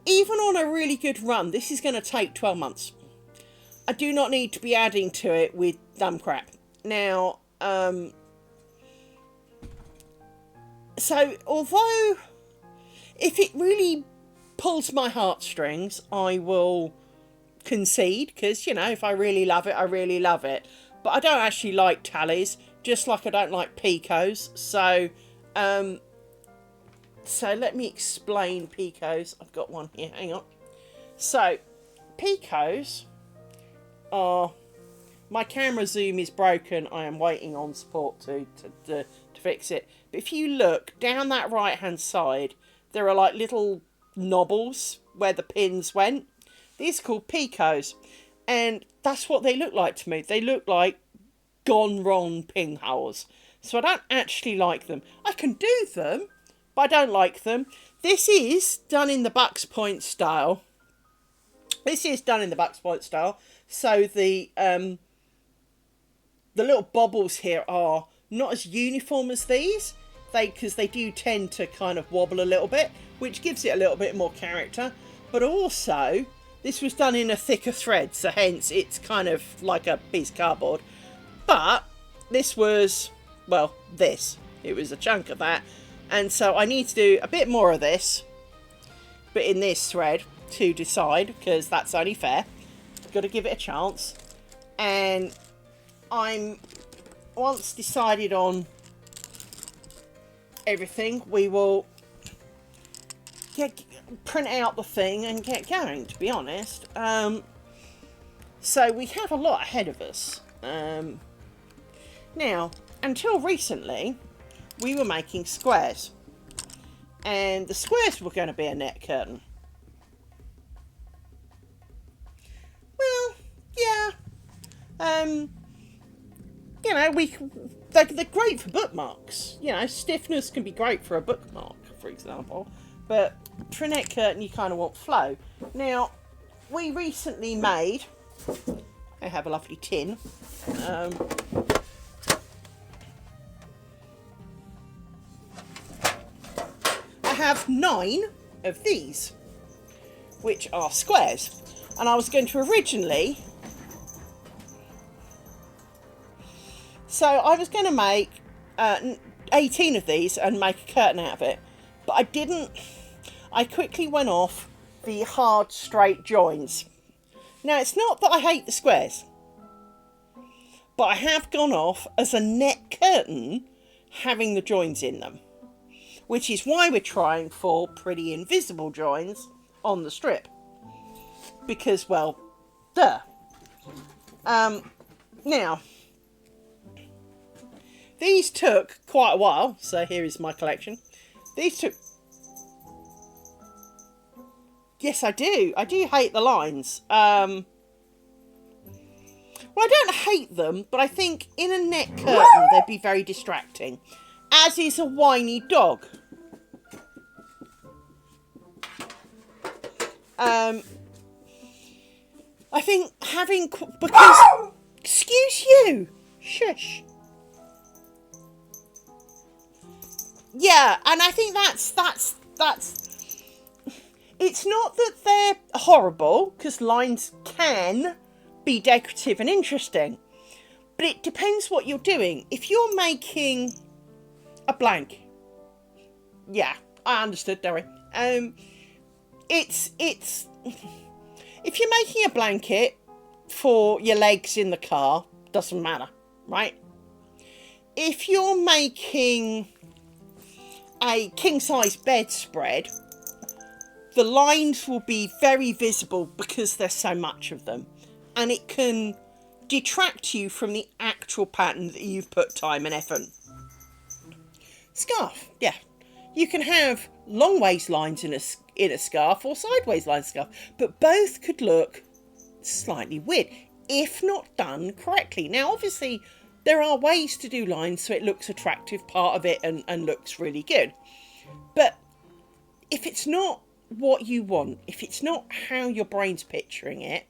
even on a really good run, this is going to take 12 months. I do not need to be adding to it with dumb crap. Now, so although If it really pulls my heartstrings, I will concede, because, you know, if I really love it, I really love it. But I don't actually like tallies, just like I don't like picos. So let me explain picos. I've got one here, hang on. So picos are, my camera zoom is broken. I am waiting on support to fix it. But if you look down that right hand side, there are like little knobbles where the pins went. These are called picos, and that's what they look like to me. They look like gone wrong pinholes. So I don't actually like them. I can do them, but I don't like them. This is done in the Bucks Point style. So the little bobbles here are not as uniform as these. Because they do tend to kind of wobble a little bit, which gives it a little bit more character. But also, this was done in a thicker thread, so hence it's kind of like a piece of cardboard. But this was, well, this. It was a chunk of that. And so I need to do a bit more of this, but in this thread to decide, because that's only fair. Got to give it a chance. And I'm once decided on everything, we will print out the thing and get going, to be honest. So we have a lot ahead of us. Now, until recently, we were making squares. And the squares were going to be a net curtain. Well, yeah. You know, they're great for bookmarks. You know, stiffness can be great for a bookmark, for example. But for a net curtain, you kind of want flow. Now, we recently made, I have a lovely tin. I have 9 of these, which are squares. And I was going to originally, so I was going to make 18 of these and make a curtain out of it. But I didn't. I quickly went off the hard straight joins. Now, it's not that I hate the squares, but I have gone off as a net curtain having the joins in them, which is why we're trying for pretty invisible joins on the strip. Because, well, duh. Now, these took quite a while, so here is my collection. These took... Yes, I do. I do hate the lines. Well, I don't hate them, but I think in a net curtain they'd be very distracting. As is a whiny dog. I think having... Because... Excuse you! Shush. Yeah, and I think that's... It's not that they're horrible, because lines can be decorative and interesting. But it depends what you're doing. If you're making a blank... Yeah, I understood, don't worry. It's... If you're making a blanket for your legs in the car, doesn't matter, right? If you're making a king-size bedspread, the lines will be very visible because there's so much of them. And it can detract you from the actual pattern that you've put time and effort. Scarf, yeah. You can have long waist lines in a scarf or sideways lines scarf, but both could look slightly weird if not done correctly. Now, obviously, there are ways to do lines so it looks attractive, part of it, and looks really good. But if it's not what you want, if it's not how your brain's picturing it,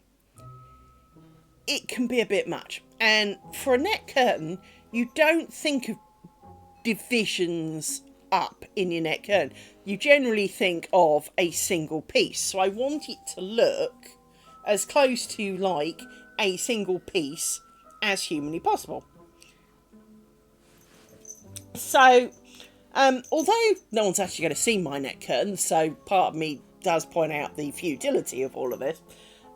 it can be a bit much. And for a net curtain, you don't think of divisions up in your net curtain. You generally think of a single piece. So I want it to look as close to like a single piece as humanly possible. So Although no one's actually going to see my net curtains, so part of me does point out the futility of all of this.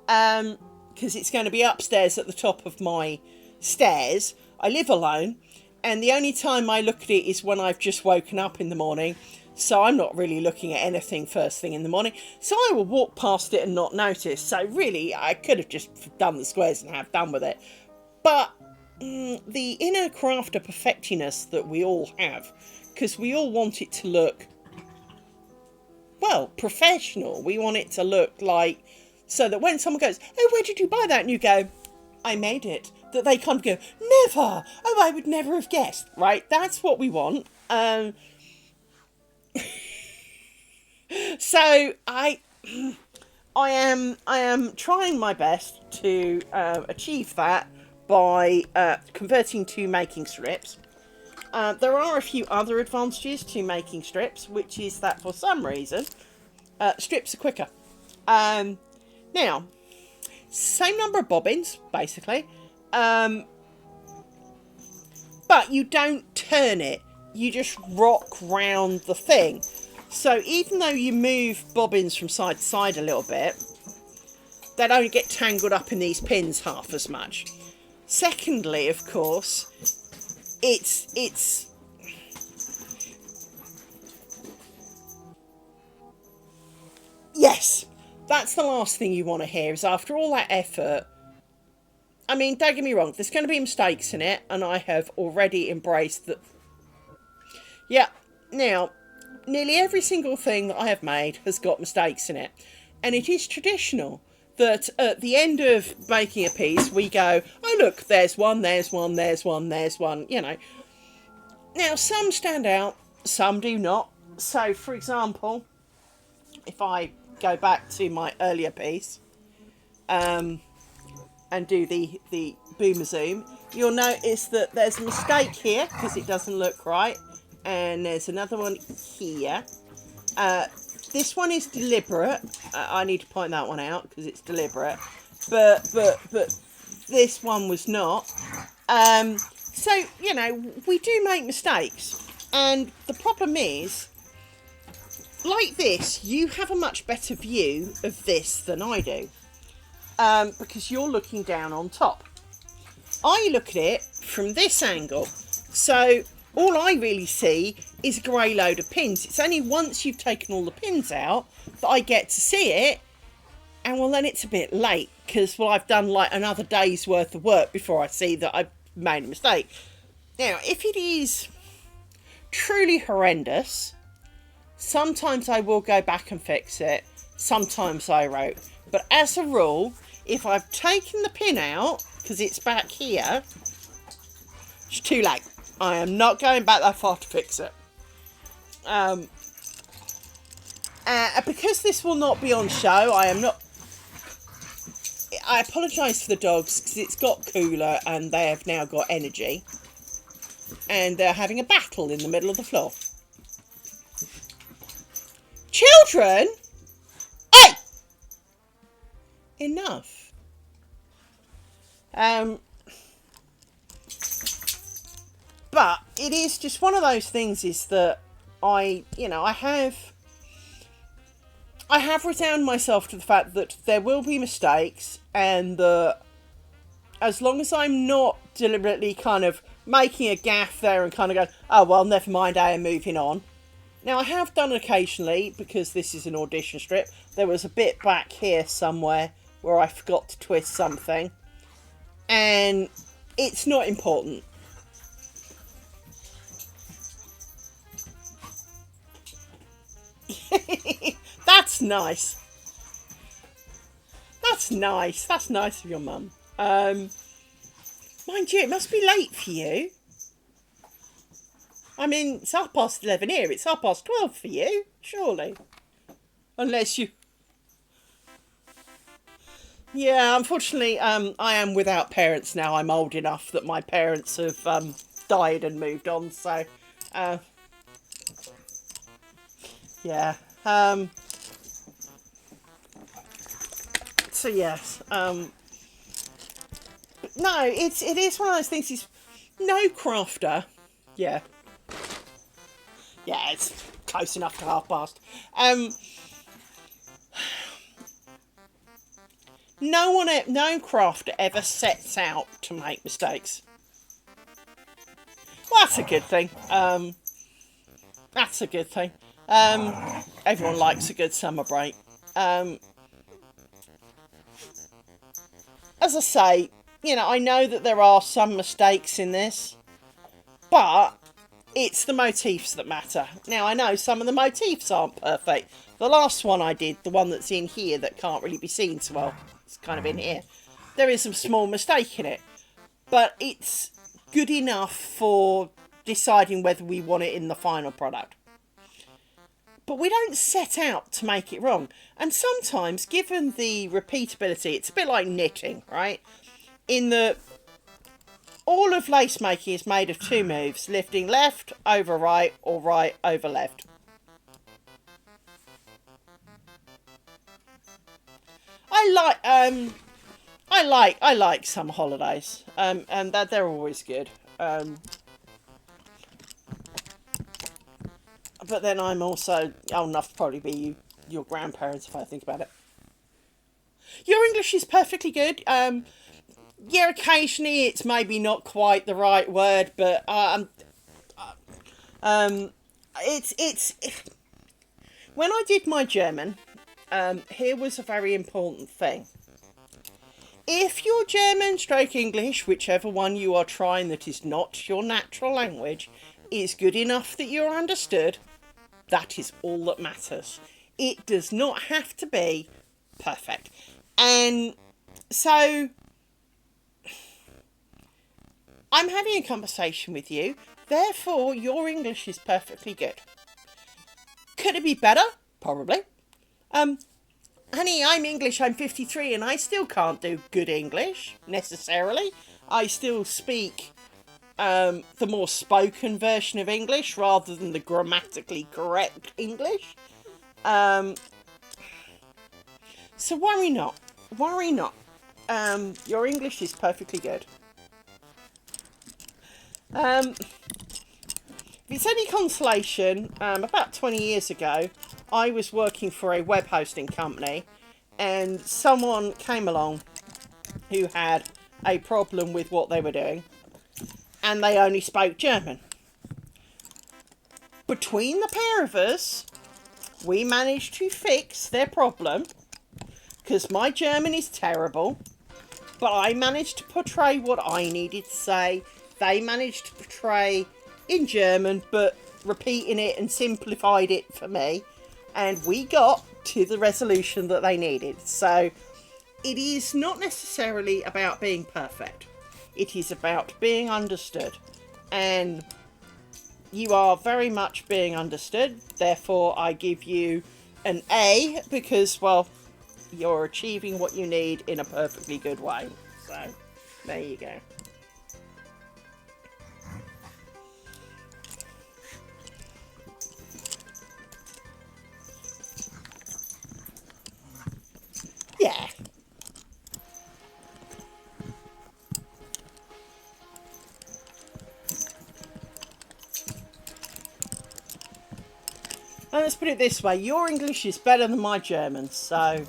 Because it's going to be upstairs at the top of my stairs. I live alone, and the only time I look at it is when I've just woken up in the morning. So I'm not really looking at anything first thing in the morning. So I will walk past it and not notice. So really, I could have just done the squares and have done with it. But the inner crafter perfectiness that we all have, because we all want it to look, well, professional. We want it to look like, so that when someone goes, oh, where did you buy that? And you go, I made it. That they kind of go, never. Oh, I would never have guessed. Right? That's what we want. So I am trying my best to achieve that by converting to making strips. There are a few other advantages to making strips, which is that for some reason strips are quicker. Now, same number of bobbins basically, but you don't turn it. You just rock round the thing. So even though you move bobbins from side to side a little bit, they don't get tangled up in these pins half as much. Secondly, of course, it's yes, that's the last thing you want to hear, is after all that effort. I mean, don't get me wrong, there's going to be mistakes in it, and I have already embraced that. Yeah, now, nearly every single thing that I have made has got mistakes in it. And it is traditional that at the end of making a piece, we go, oh, look, there's one, there's one, there's one, there's one, you know. Now, some stand out, some do not. So, for example, if I go back to my earlier piece, and do the boomer zoom, you'll notice that there's a mistake here because it doesn't look right. And there's another one here. This one is deliberate. I need to point that one out because it's deliberate. But this one was not. So, you know, we do make mistakes. And the problem is, like this, you have a much better view of this than I do. Because you're looking down on top. I look at it from this angle. So all I really see is a grey load of pins. It's only once you've taken all the pins out that I get to see it. And well, then it's a bit late because, well, I've done like another day's worth of work before I see that I've made a mistake. Now, if it is truly horrendous, sometimes I will go back and fix it. Sometimes I won't. But as a rule, if I've taken the pin out, because it's back here, it's too late. I am not going back that far to fix it. Because this will not be on show, I apologise for the dogs, because it's got cooler and they have now got energy. And they're having a battle in the middle of the floor. Children! Hey! Enough. But it is just one of those things, is that I have resigned myself to the fact that there will be mistakes, and that as long as I'm not deliberately kind of making a gaff there and kind of going, oh, well, never mind, I am moving on. Now, I have done occasionally, because this is an audition strip, there was a bit back here somewhere where I forgot to twist something. And it's not important. That's nice. That's nice. That's nice of your mum. Mind you, it must be late for you. I mean, it's 11:30 here. It's 12:30 for you, surely. Unless you... Yeah, unfortunately, I am without parents now. I'm old enough that my parents have died and moved on, so... yeah. So yes, no, it is one of those things. Is no crafter, yeah, Yeah, it's close enough to past. No crafter ever sets out to make mistakes. Well, that's a good thing. That's a good thing. Everyone likes a good summer break. As I say, I know that there are some mistakes in this, but it's the motifs that matter. Now, I know some of the motifs aren't perfect. The last one I did, the one that's in here that can't really be seen so well, it's kind of in here. There is some small mistake in it, but it's good enough for deciding whether we want it in the final product. But we don't set out to make it wrong. And sometimes, given the repeatability, it's a bit like knitting, right? In the all of lace making is made of 2 moves, lifting left over right or right over left. I like summer holidays, and that they're always good. But then I'm also old enough to probably be your grandparents if I think about it. Your English is perfectly good. Yeah, occasionally it's maybe not quite the right word, but it's when I did my German, here was a very important thing. If your German stroke English, whichever one you are trying that is not your natural language, is good enough that you're understood, that is all that matters. It does not have to be perfect. And so I'm having a conversation with you, therefore your English is perfectly good. Could it be better? Probably. Honey, I'm English, I'm 53 and I still can't do good English, necessarily. I still speak the more spoken version of English rather than the grammatically correct English. So worry not. Worry not. Your English is perfectly good. If it's any consolation, about 20 years ago, I was working for a web hosting company and someone came along who had a problem with what they were doing and they only spoke German. Between the pair of us, we managed to fix their problem because my German is terrible, but I managed to portray what I needed to say. They managed to portray in German, but repeating it and simplified it for me. And we got to the resolution that they needed. So it is not necessarily about being perfect. It is about being understood. And you are very much being understood. Therefore, I give you an A because, well, you're achieving what you need in a perfectly good way. So there you go. Yeah. And let's put it this way, your English is better than my German, so...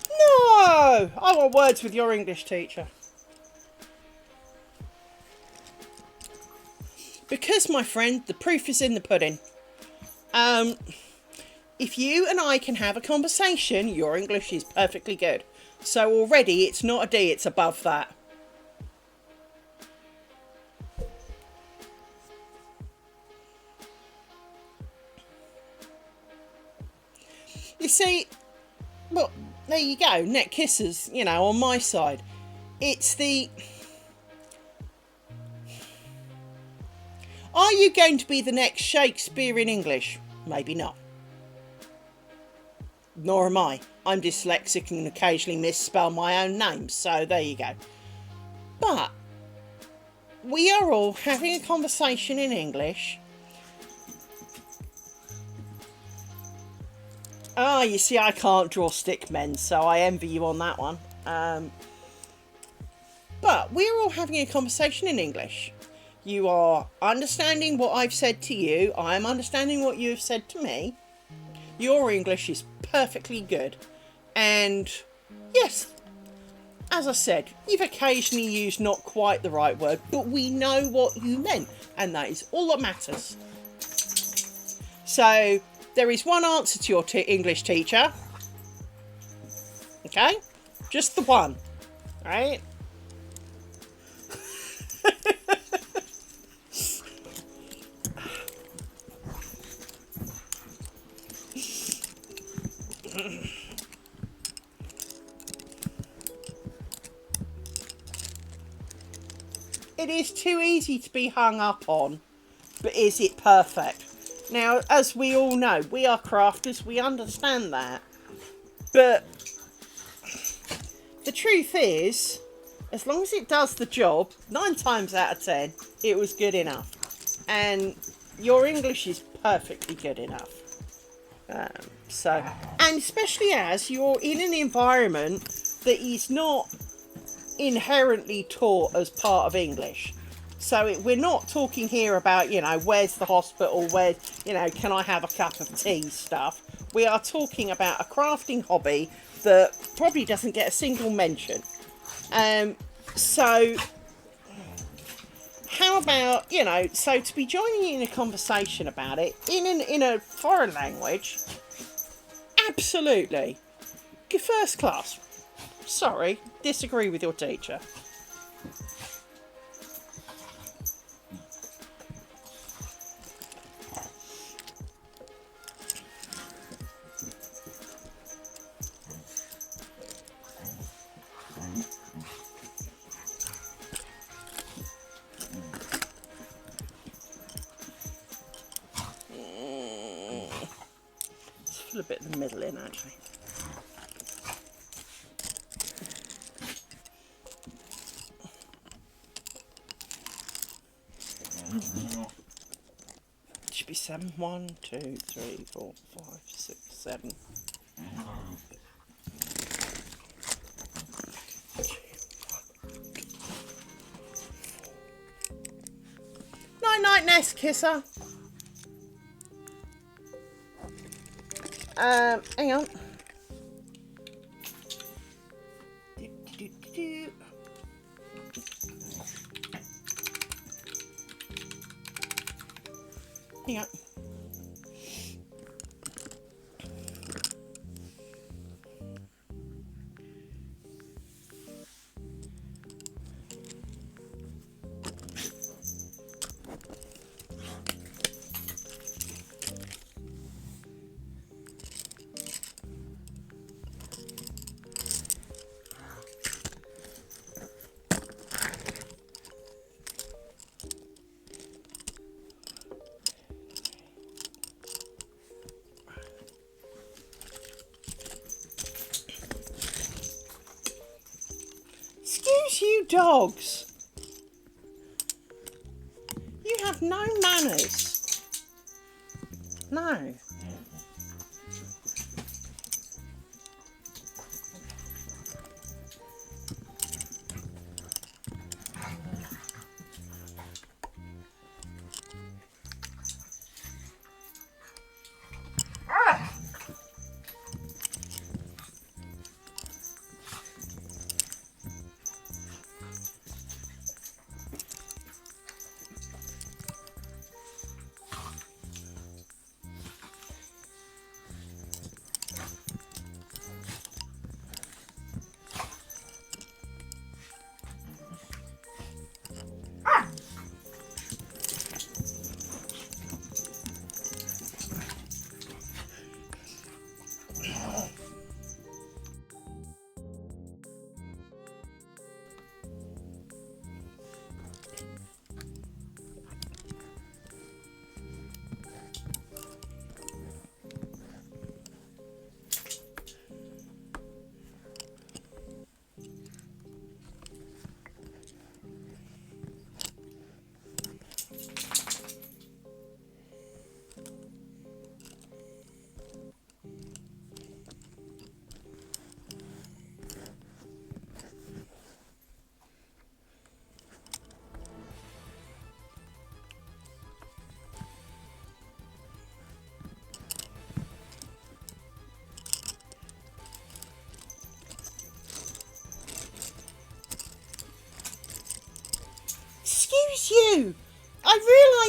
No! I want words with your English teacher. Because, my friend, the proof is in the pudding. If you and I can have a conversation, your English is perfectly good. So already it's not a D, it's above that. You see, well, there you go, neck kisses, on my side. It's the... Are you going to be the next Shakespeare in English? Maybe not. Nor am I. I'm dyslexic and occasionally misspell my own name, so there you go. But we are all having a conversation in English. You see, I can't draw stick men, so I envy you on that one. But But we're all having a conversation in English. You are understanding what I've said to you. I'm understanding what you've said to me. Your English is perfectly good. And yes, as I said, you've occasionally used not quite the right word, but we know what you meant. And that is all that matters. So there is one answer to your English teacher. Okay? Just the one. Right? It is too easy to be hung up on, but is it perfect? Now, as we all know, we are crafters, we understand that. But the truth is, as long as it does the job, 9 times out of 10, it was good enough. And your English is perfectly good enough. And especially as you're in an environment that is not inherently taught as part of English. So we're not talking here about, where's the hospital, where, can I have a cup of tea stuff. We are talking about a crafting hobby that probably doesn't get a single mention. So how about, so to be joining in a conversation about it in a foreign language, absolutely. First class. Sorry, disagree with your teacher. Let's fill a bit of the middle in, actually. Should be 7. 1, 2, 3, 4, 5, 6, 7. Night night, nest kisser. Hang on. Hang on. Excuse you, dogs. You have no manners. No.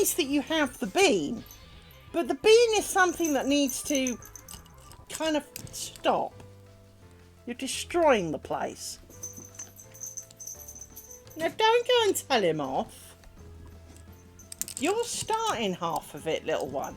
nice that you have the bean, but the bean is something that needs to kind of stop. You're destroying the place. Now don't go and tell him off. You're starting half of it, little one.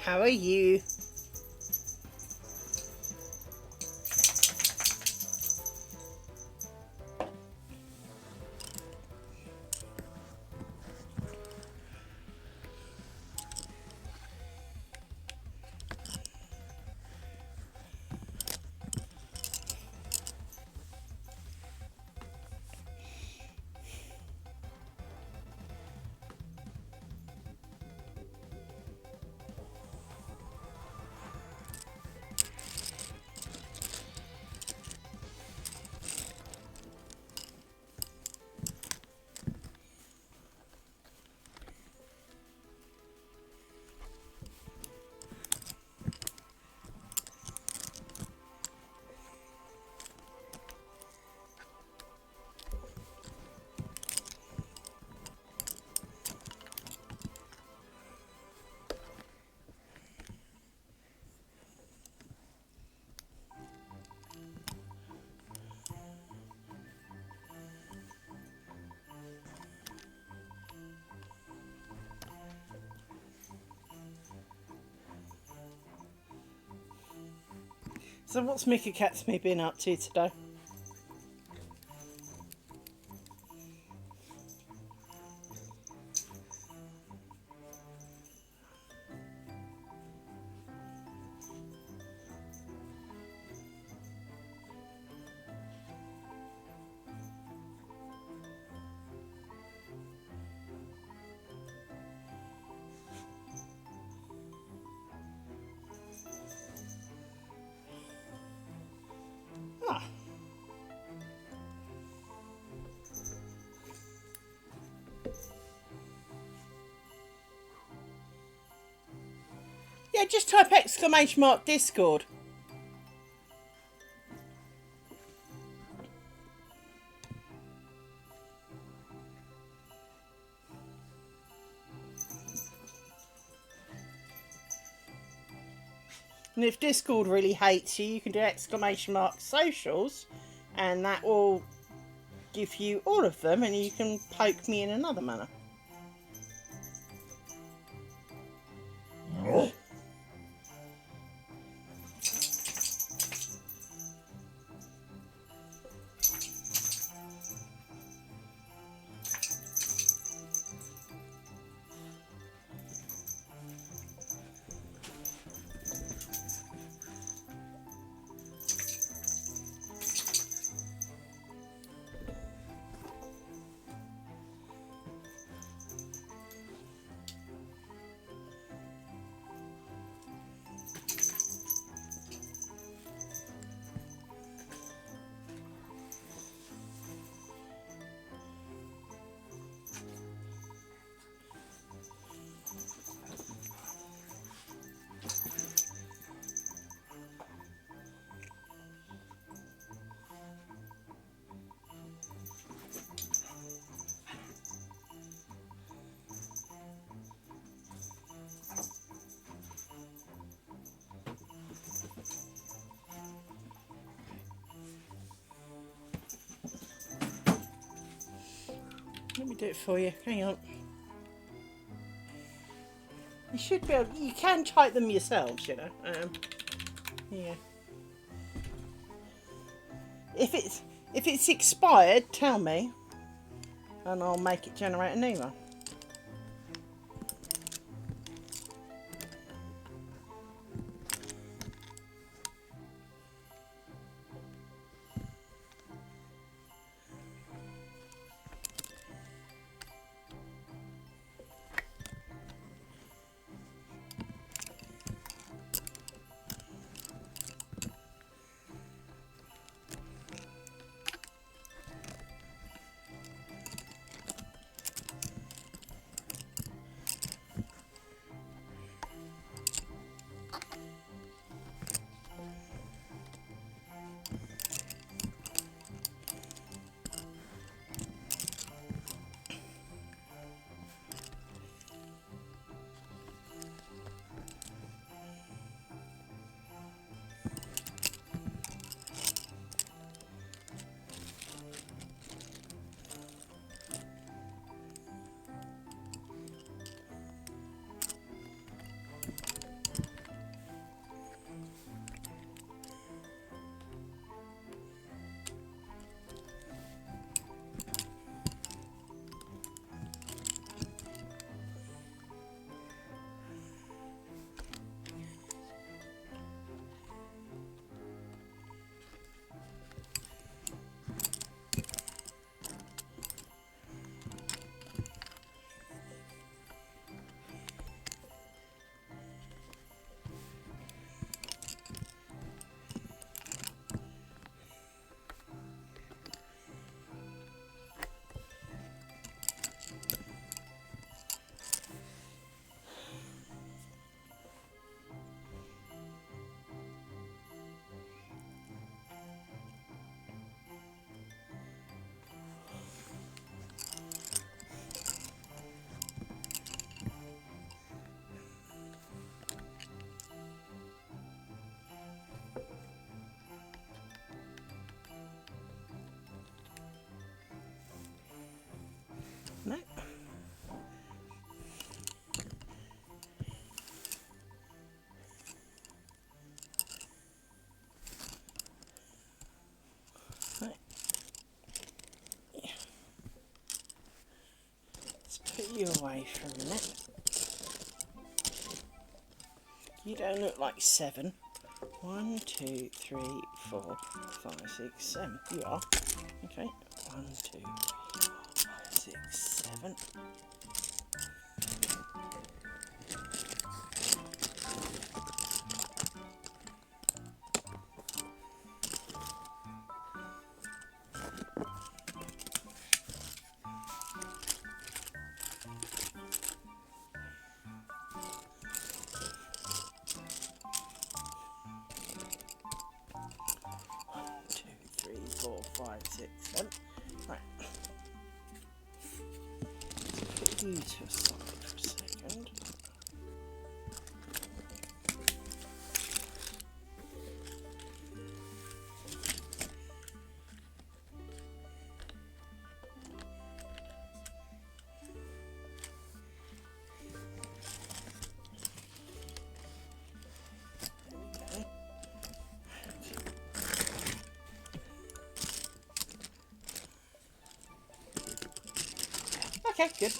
How are you? So what's Mickey Catsme been up to today? Ah. Yeah, just type !! Discord. And if Discord really hates you, you can do ! socials, and that will give you all of them, and you can poke me in another manner. Let me do it for you. Hang on. You should be able. You can type them yourselves, you know. Yeah. If it's expired, tell me, and I'll make it generate a new one. No. Right. Yeah. Let's put you away for a minute. You don't look like 7. 1, 2, 3, 4, 5, 6, 7. You are. Okay. 1, 2, 3, 4, 5, 6, 7. Four, 5, 6, 7. Right. Put you to a side for a second. Okay, good.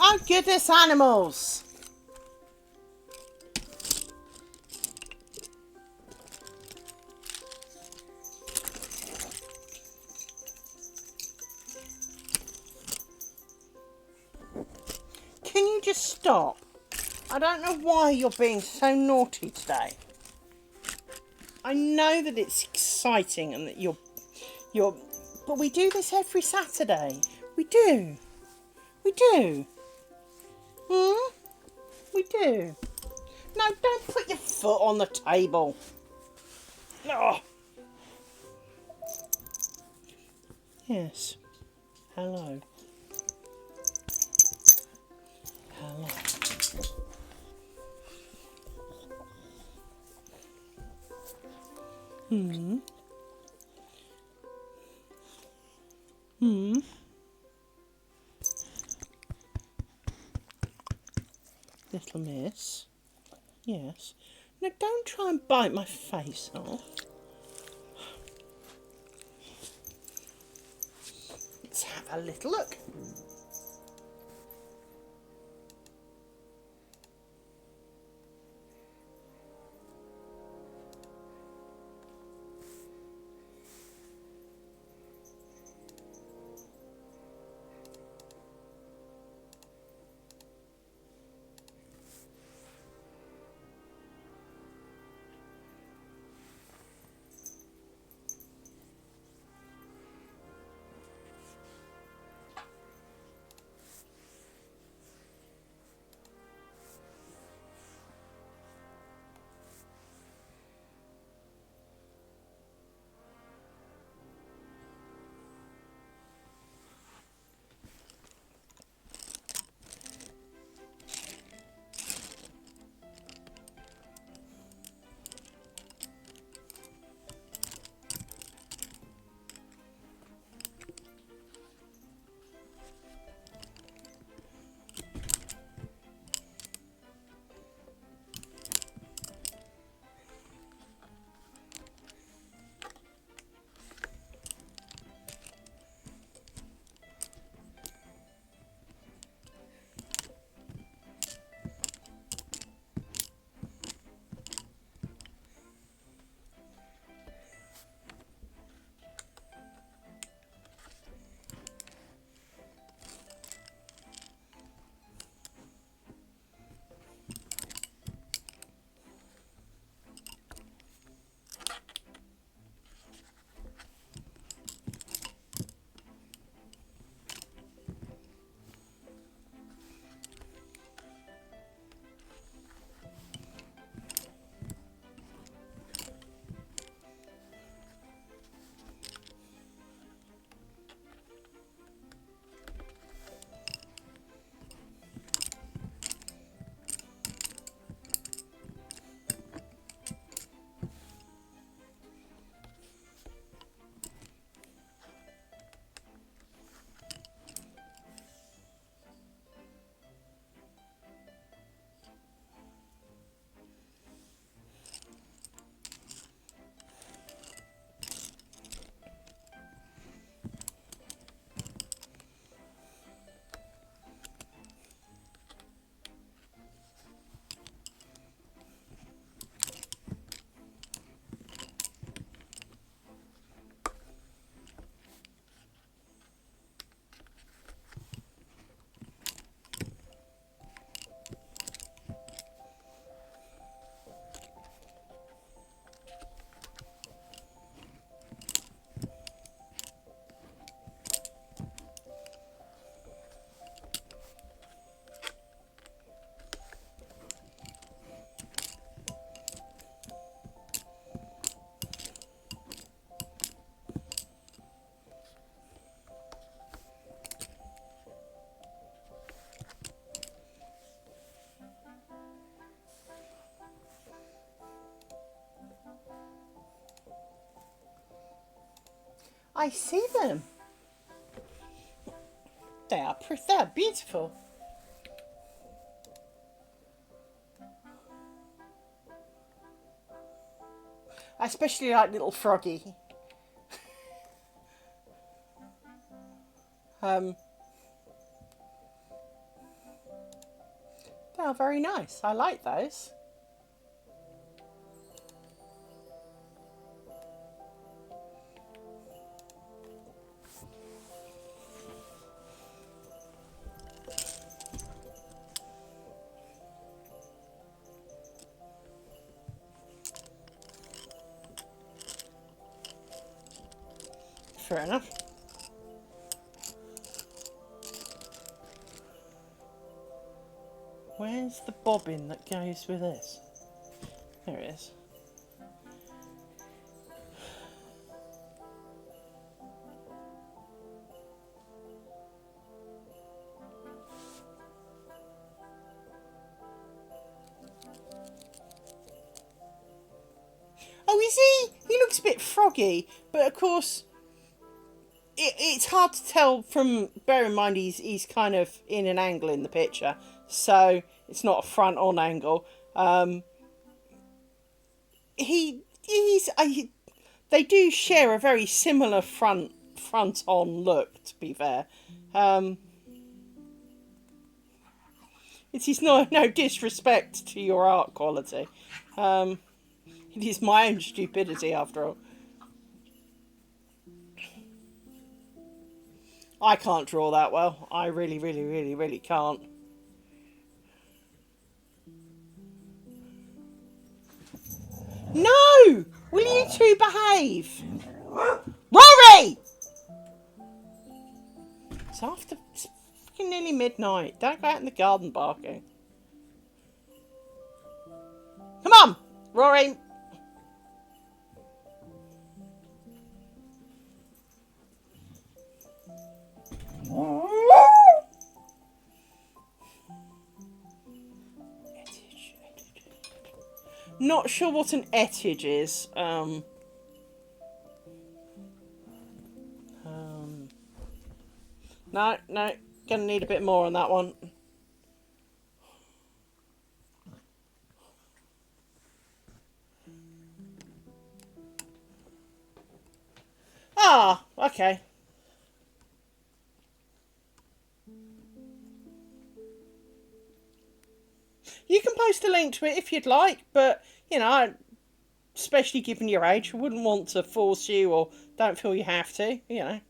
Oh goodness, animals! Can you just stop? I don't know why you're being so naughty today. I know that it's exciting and that you're, but we do this every Saturday. We do. We do. We do. No, don't put your foot on the table. Oh. Yes. Hello. Hello. Little miss. Yes. Now don't try and bite my face off. Let's have a little look. I see them. They are beautiful. I especially like little Froggy. They are very nice. I like those. fair enough. Where's the bobbin that goes with this? There it is. Oh, is he? He looks a bit froggy, but of course, it's hard to tell from. Bear in mind, he's kind of in an angle in the picture, so it's not a front-on angle. They do share a very similar front-on look. To be fair, it is no disrespect to your art quality. It is my own stupidity, after all. I can't draw that well. I really can't. No! Will you two behave? Rory! It's fucking nearly midnight. Don't go out in the garden barking. Come on, Rory. Not sure what an ettage is. No, gonna need a bit more on that one. Ah, okay. You can post a link to it if you'd like, but, you know, especially given your age, I wouldn't want to force you, or don't feel you have to, you know.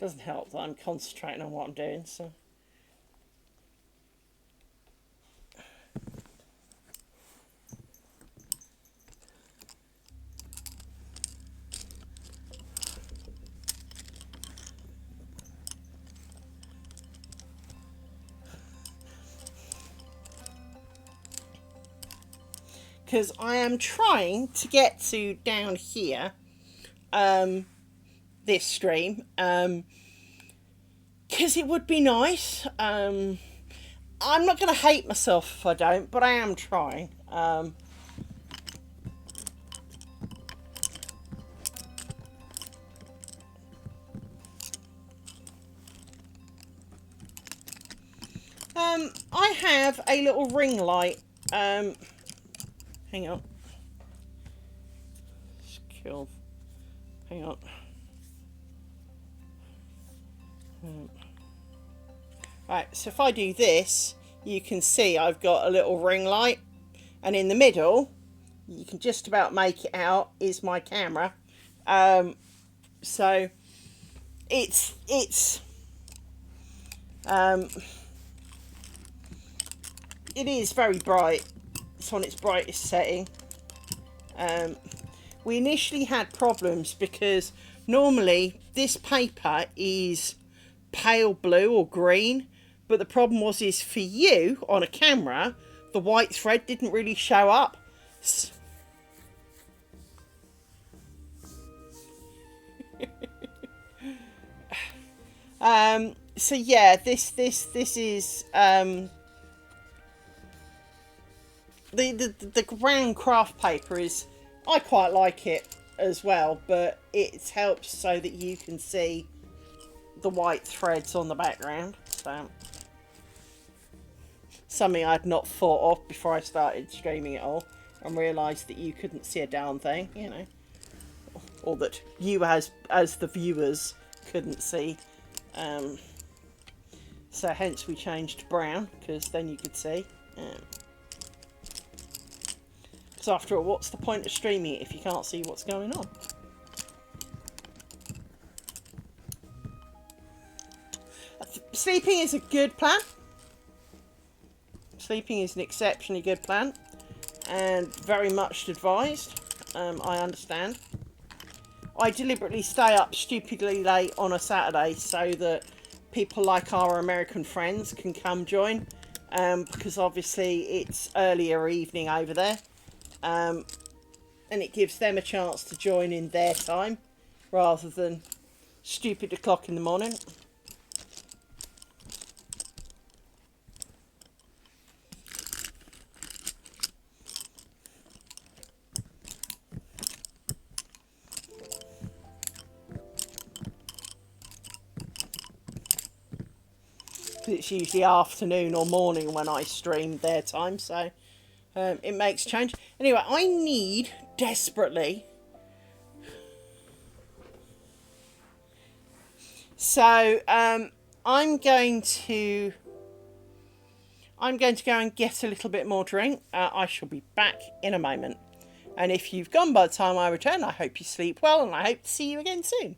Doesn't help that I'm concentrating on what I'm doing, so. Because I am trying to get to down here, this stream, because it would be nice. I'm not going to hate myself if I don't, but I am trying. I have a little ring light. Hang on. Skill. Hang on. Right, so if I do this, you can see I've got a little ring light, and in the middle, you can just about make it out, is my camera. So it's it is very bright. It's on its brightest setting. We initially had problems because normally this paper is pale blue or green, but the problem was for you on a camera, the white thread didn't really show up. So yeah, this is the ground craft paper is, I quite like it as well, but it helps so that you can see the white threads on the background. So something I'd not thought of before I started streaming it all, and realised that you couldn't see a darn thing, you know, or that you as the viewers couldn't see. So hence we changed to brown, because then you could see. So after all, what's the point of streaming it if you can't see what's going on? Sleeping is a good plan. Sleeping is an exceptionally good plan, and very much advised. I understand. I deliberately stay up stupidly late on a Saturday so that people like our American friends can come join, because obviously it's earlier evening over there, and it gives them a chance to join in their time rather than stupid o'clock in the morning. It's usually afternoon or morning when I stream their time, so it makes change. Anyway, I need desperately. So I'm going to go and get a little bit more drink. I shall be back in a moment. And if you've gone by the time I return, I hope you sleep well, and I hope to see you again soon.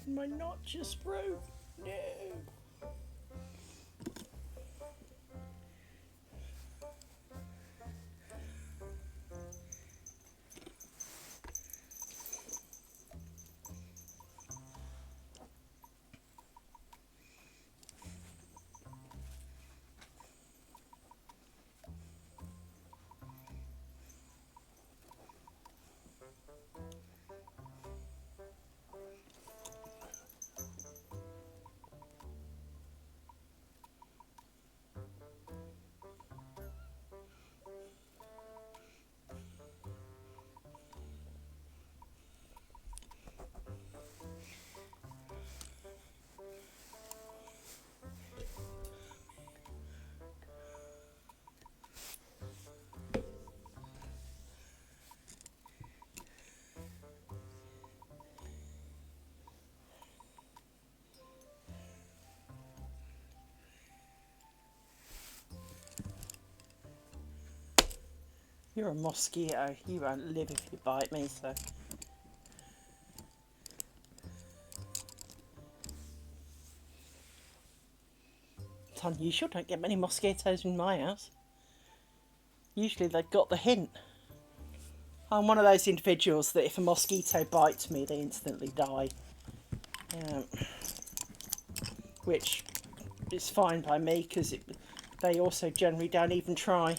My knot just broke. No. You're a mosquito. You won't live if you bite me, so. It's unusual. Don't get many mosquitoes in my house. Usually they've got the hint. I'm one of those individuals that if a mosquito bites me, they instantly die. Which is fine by me because they also generally don't even try.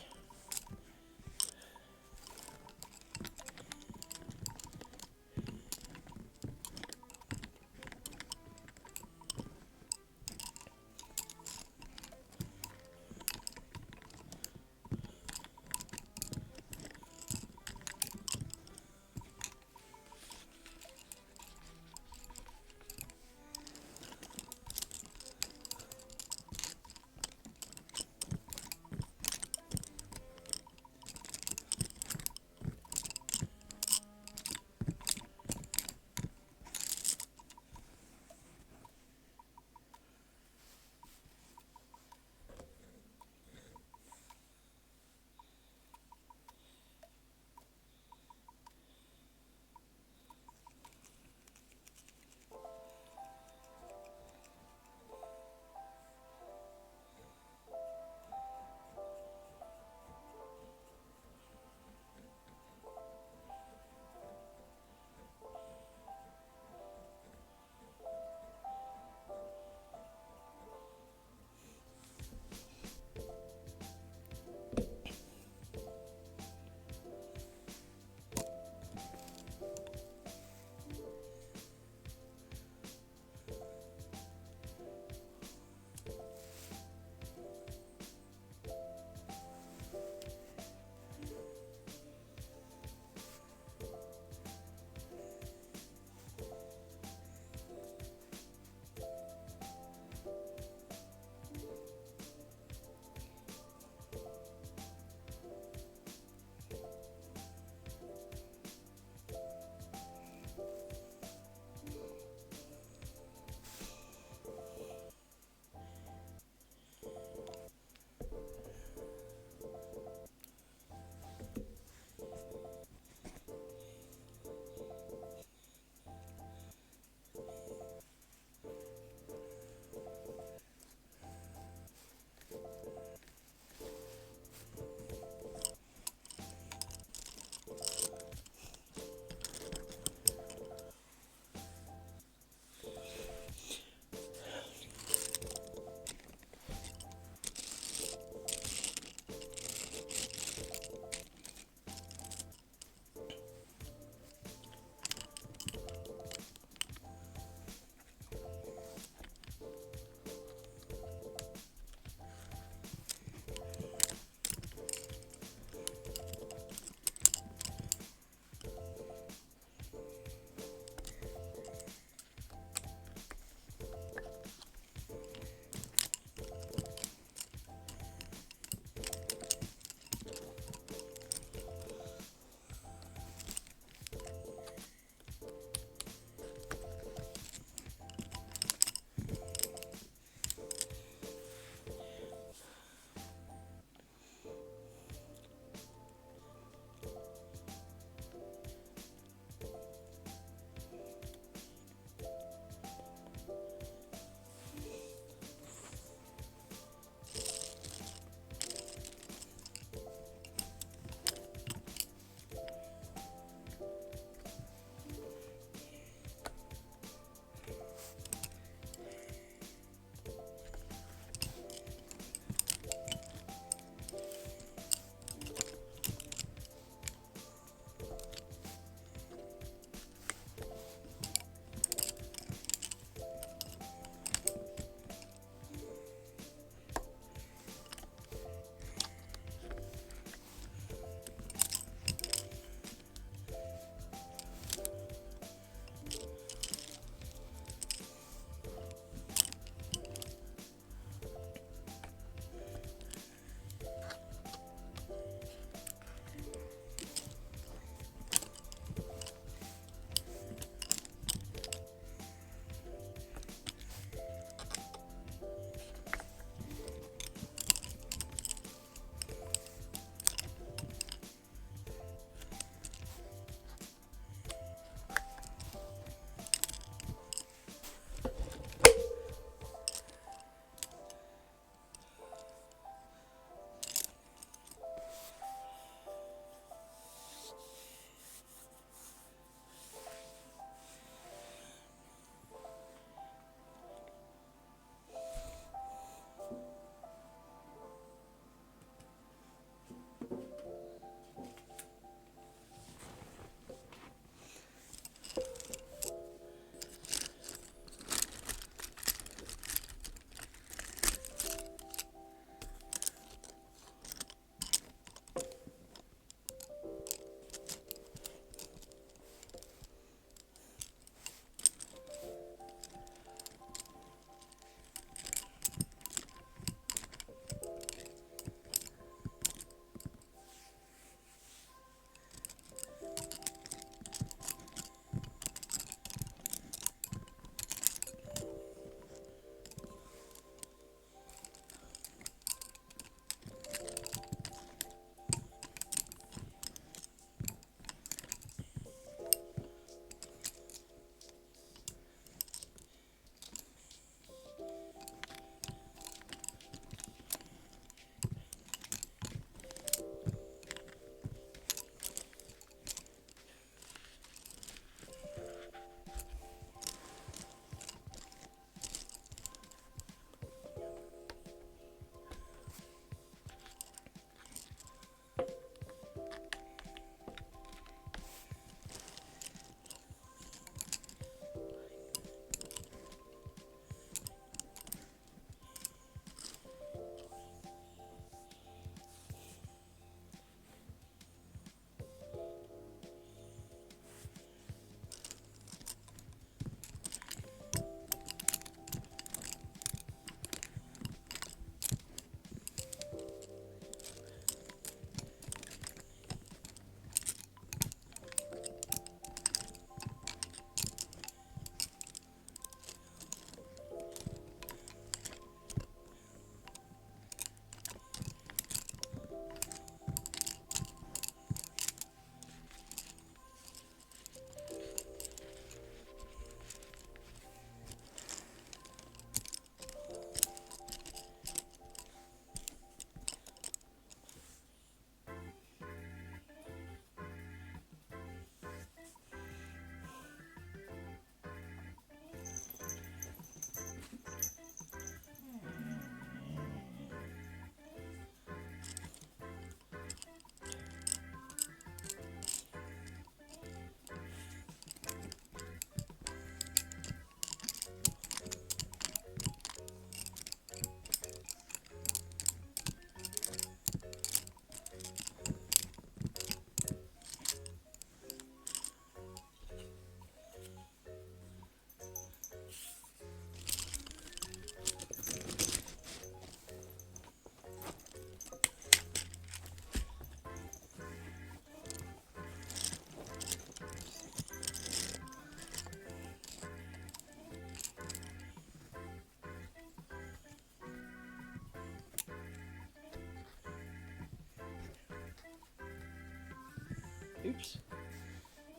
Oops.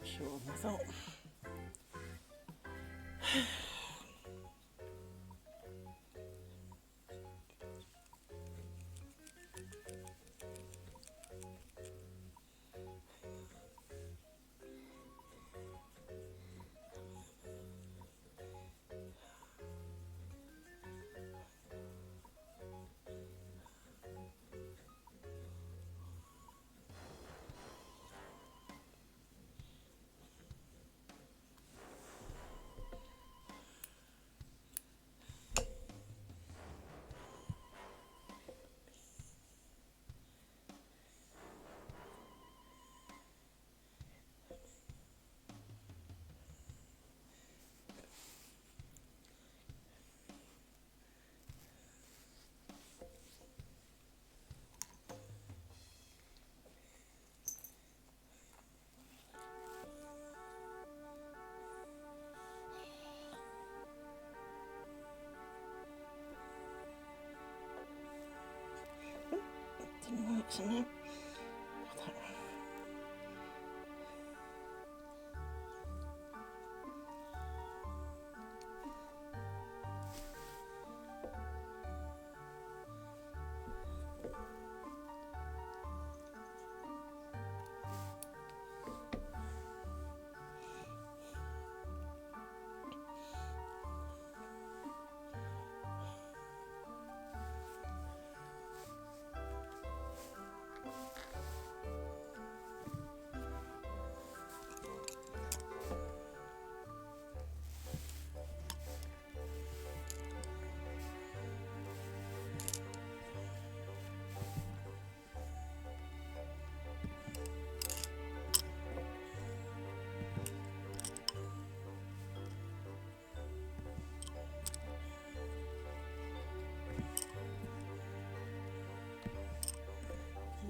Sure, I thought. Didn't work somehow.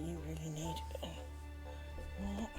You really need more.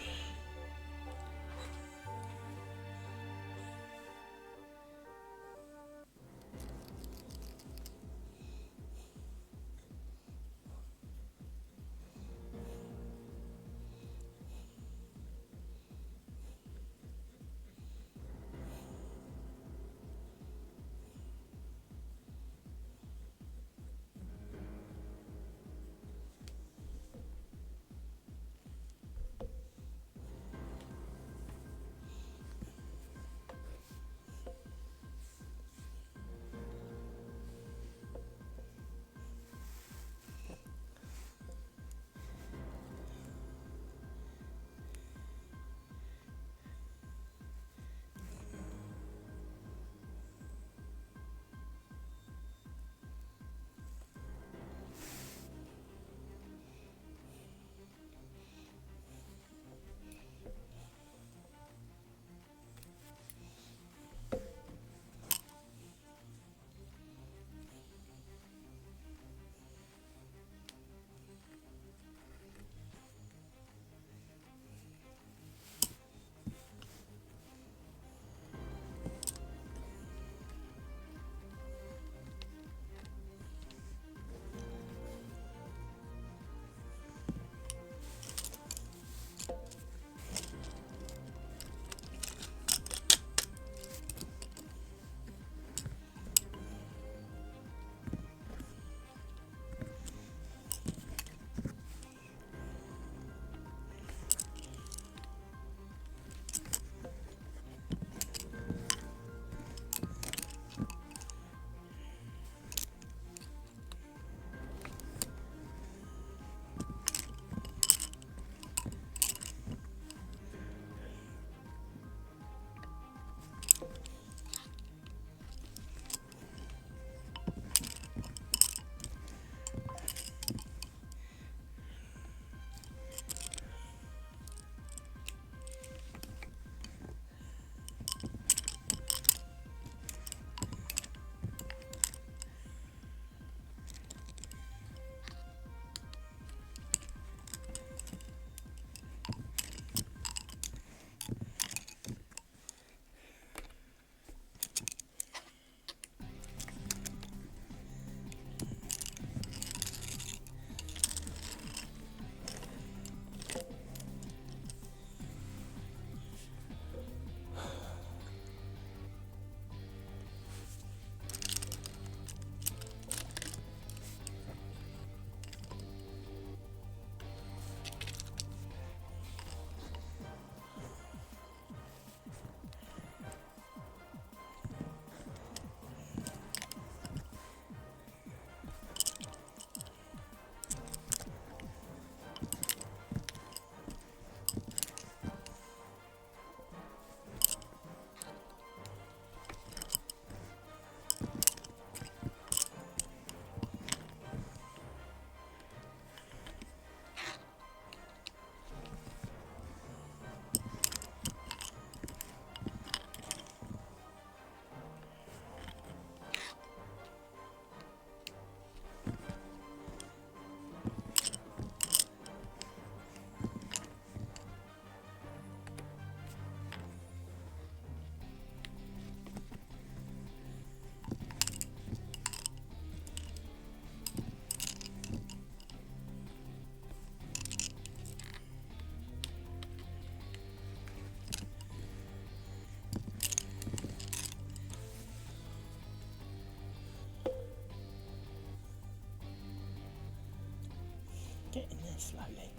Get in there slowly.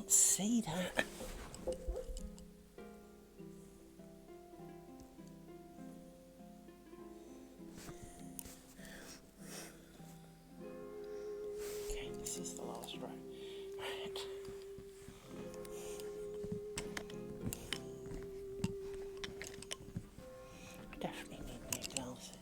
See that? Okay, this is the last row. Right. I definitely need new glasses.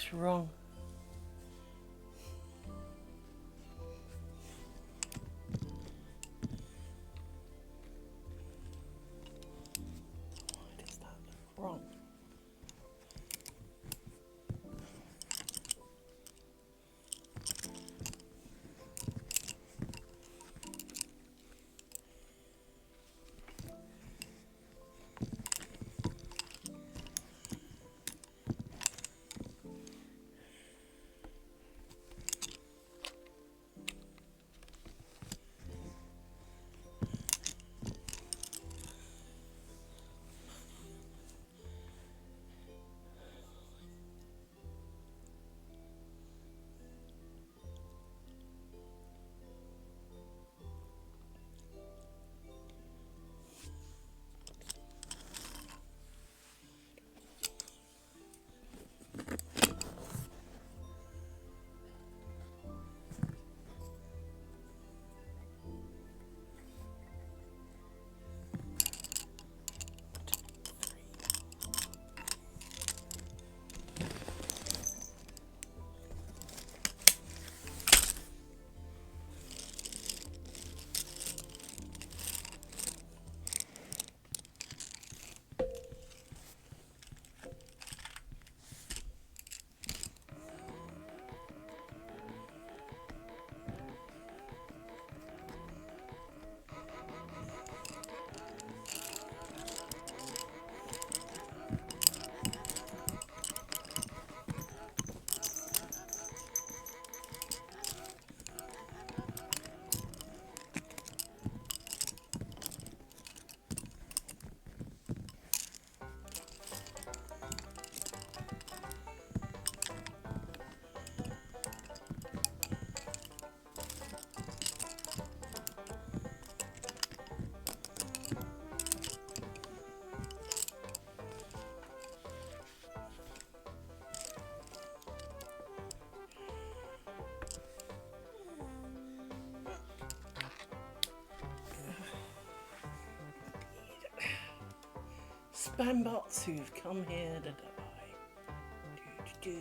looks wrong. Why does that look wrong? Spambots who've come here to die. Do.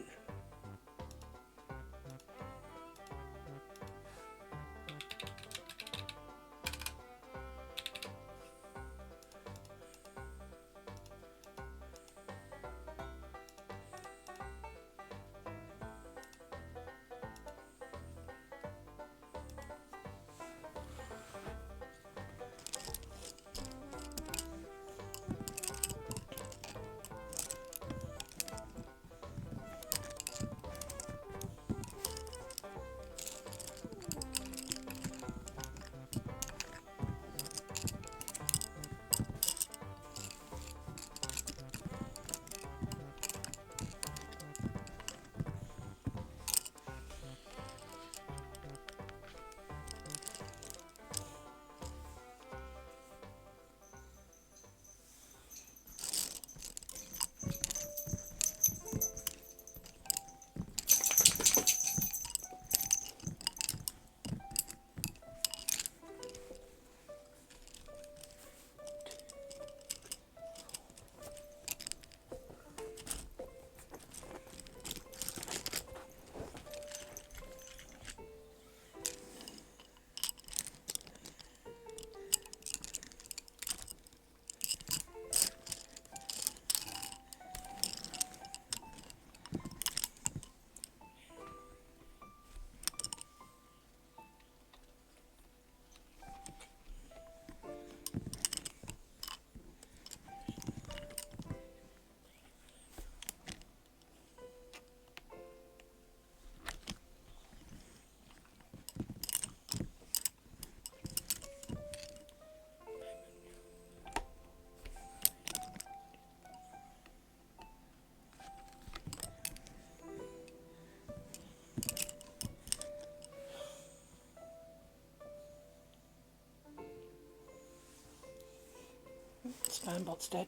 Spambot's dead.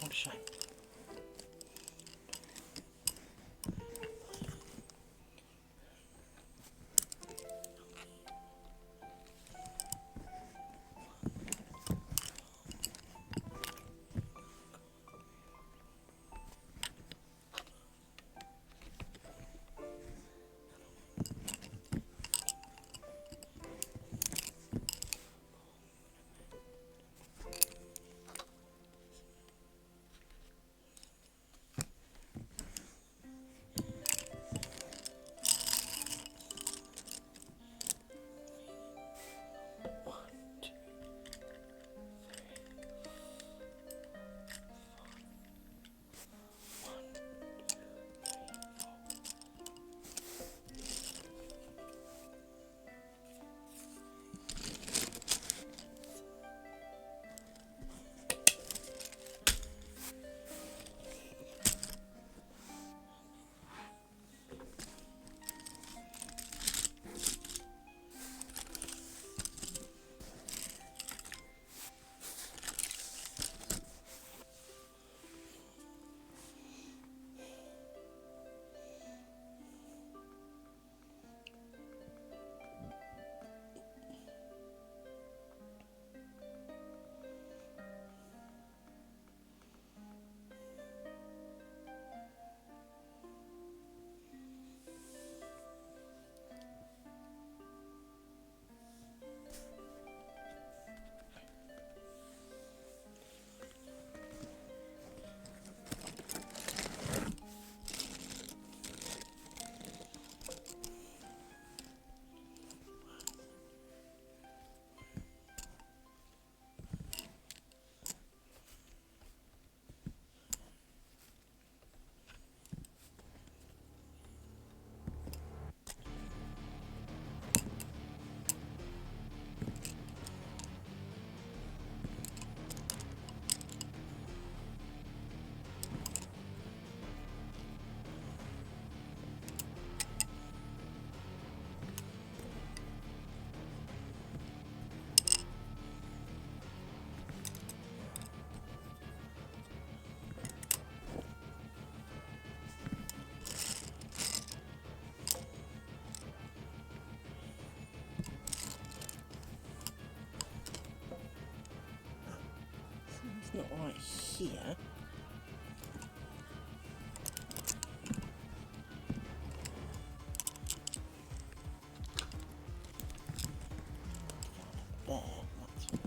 What a shame. not right here. There, that's good.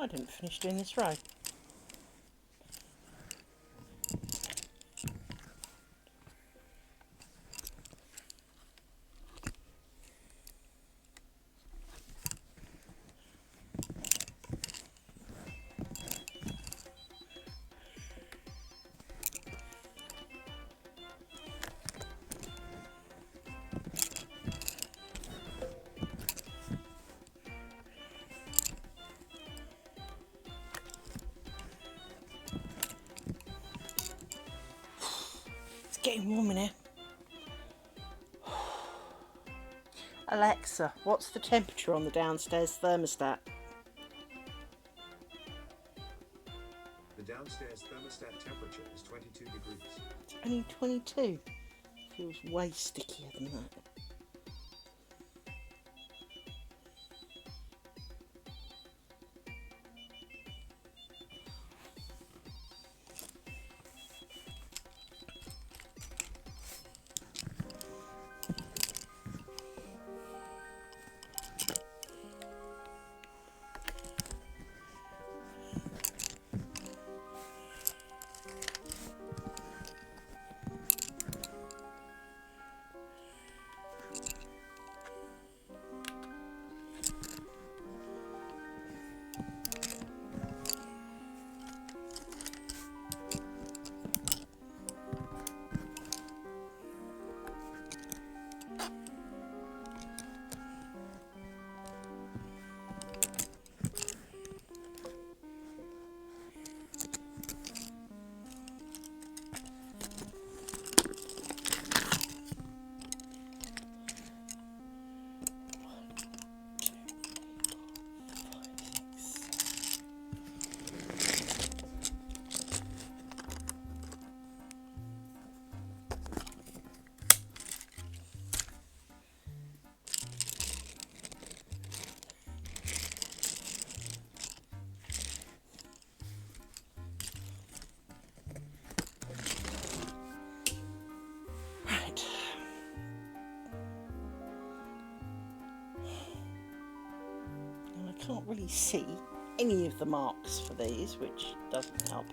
I didn't finish doing this row. It's getting warm in here. Alexa, what's the temperature on the downstairs thermostat? The downstairs thermostat temperature is 22 degrees. It's only 22. Feels way stickier than that. Right. Now I can't really see any of the marks for these, which doesn't help.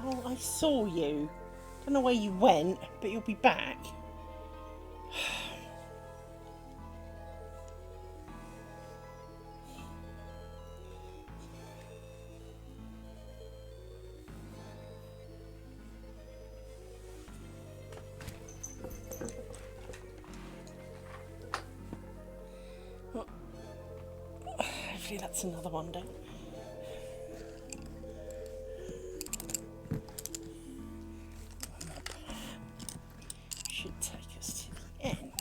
Oh, I saw you. Don't know where you went, but you'll be back. Hopefully that's another one done. Should take us to the end.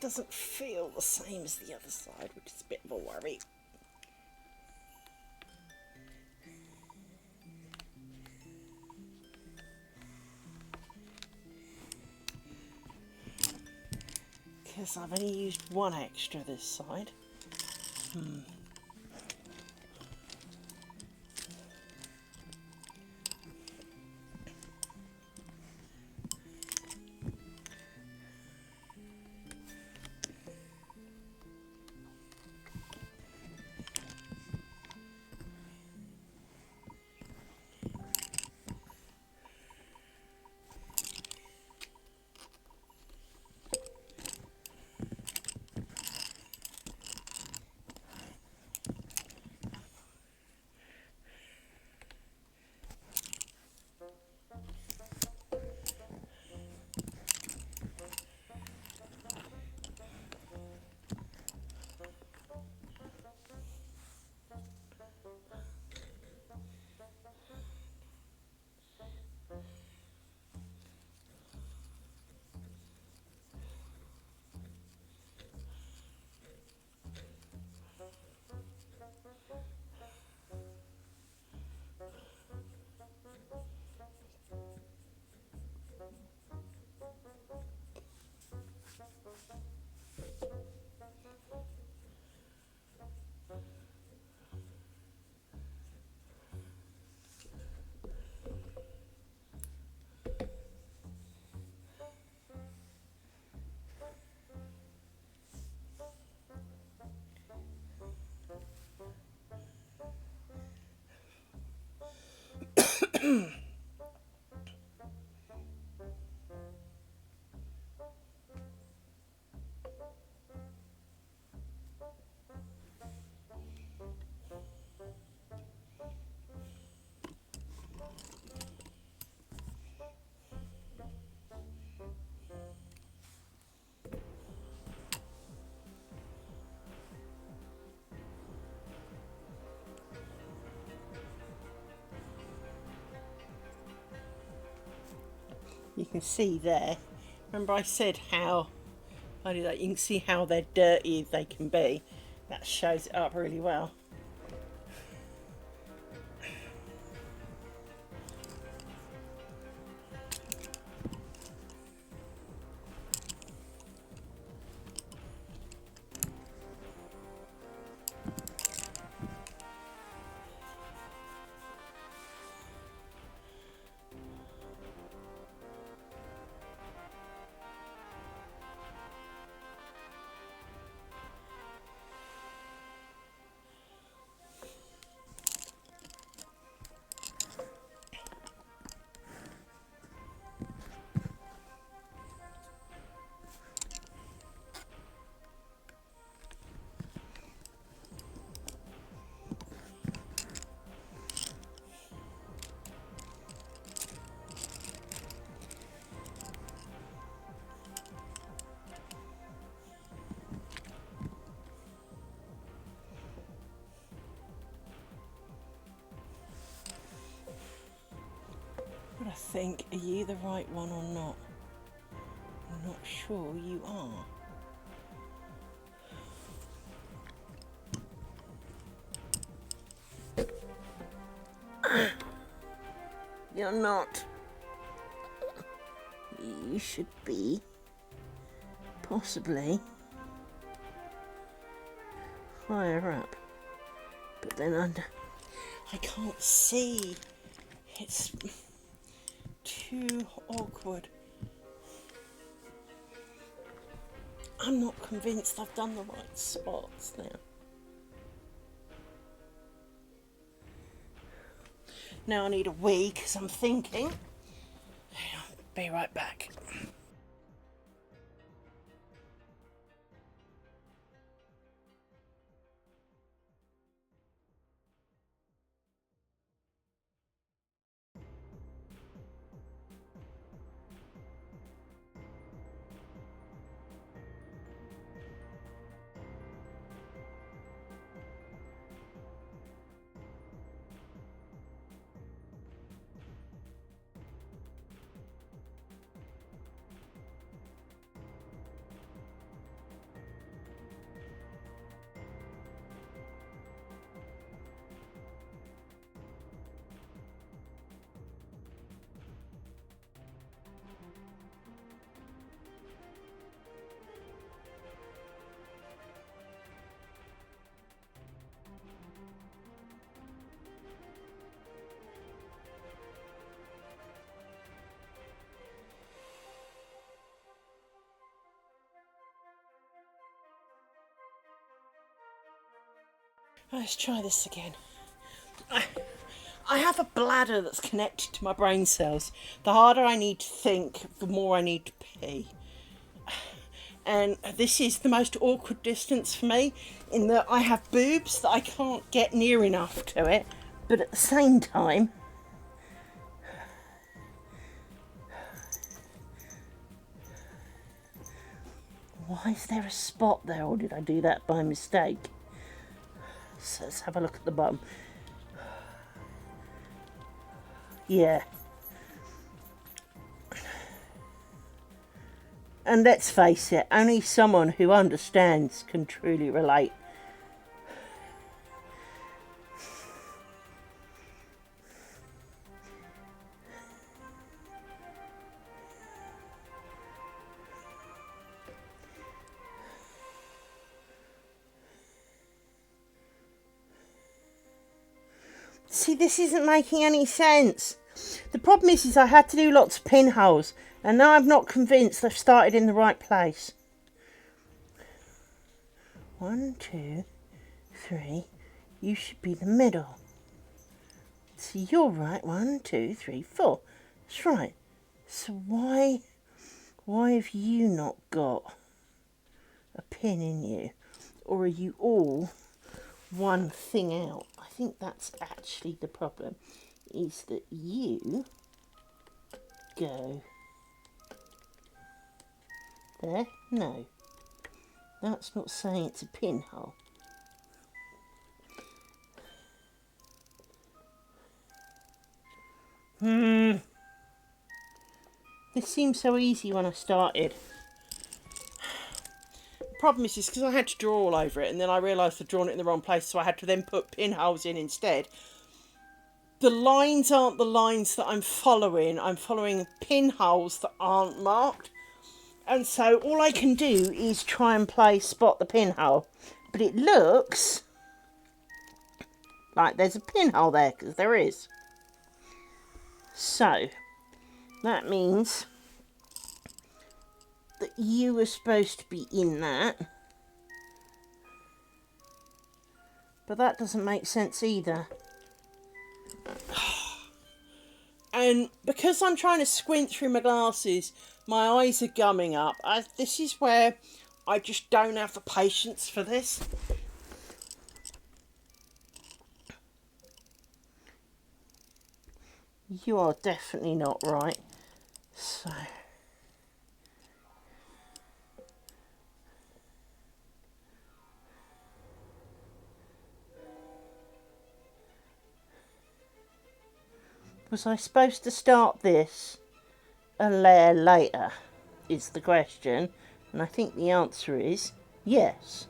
just doesn't feel the same as the other side, which is a bit of a worry. Because I've only used one extra this side. You can see there, remember I said how I do that, you can see how they're dirty they can be. That shows it up really well. But I think, are you the right one or not? I'm not sure you are. You're not. You should be. Possibly. Higher up. But then I can't see. It's too awkward. I'm not convinced I've done the right spots now. Now I need a wee because I'm thinking. Be right back. Let's try this again. I have a bladder that's connected to my brain cells. The harder I need to think, the more I need to pee. And this is the most awkward distance for me, in that I have boobs that I can't get near enough to it, but at the same time, why is there a spot there, or did I do that by mistake? So let's have a look at the bum. Yeah. And let's face it, only someone who understands can truly relate. See, this isn't making any sense. The problem is I had to do lots of pinholes, and now I'm not convinced I've started in the right place. 1, 2, 3. You should be the middle. So you're right. 1, 2, 3, 4. That's right. So why have you not got a pin in you? Or are you all one thing out? I think that's actually the problem, is that you go there. No, that's not saying it's a pinhole. This seemed so easy when I started. The problem is because I had to draw all over it, and then I realised I'd drawn it in the wrong place, so I had to then put pinholes in instead. The lines aren't the lines that I'm following. I'm following pinholes that aren't marked. And so all I can do is try and spot the pinhole. But it looks like there's a pinhole there, because there is. So that means that you were supposed to be in that. But that doesn't make sense either. And because I'm trying to squint through my glasses, my eyes are gumming up. This is where I just don't have the patience for this. You are definitely not right. So was I supposed to start this a layer later, is the question. And I think the answer is yes.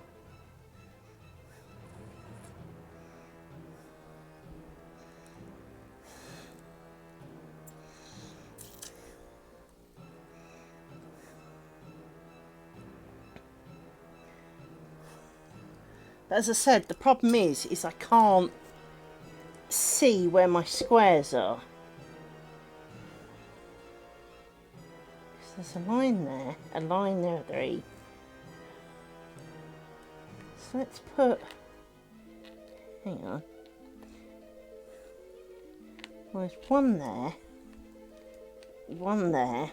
But as I said, the problem is I can't see where my squares are. There's a line there, 3. So let's put, hang on, well, there's one there,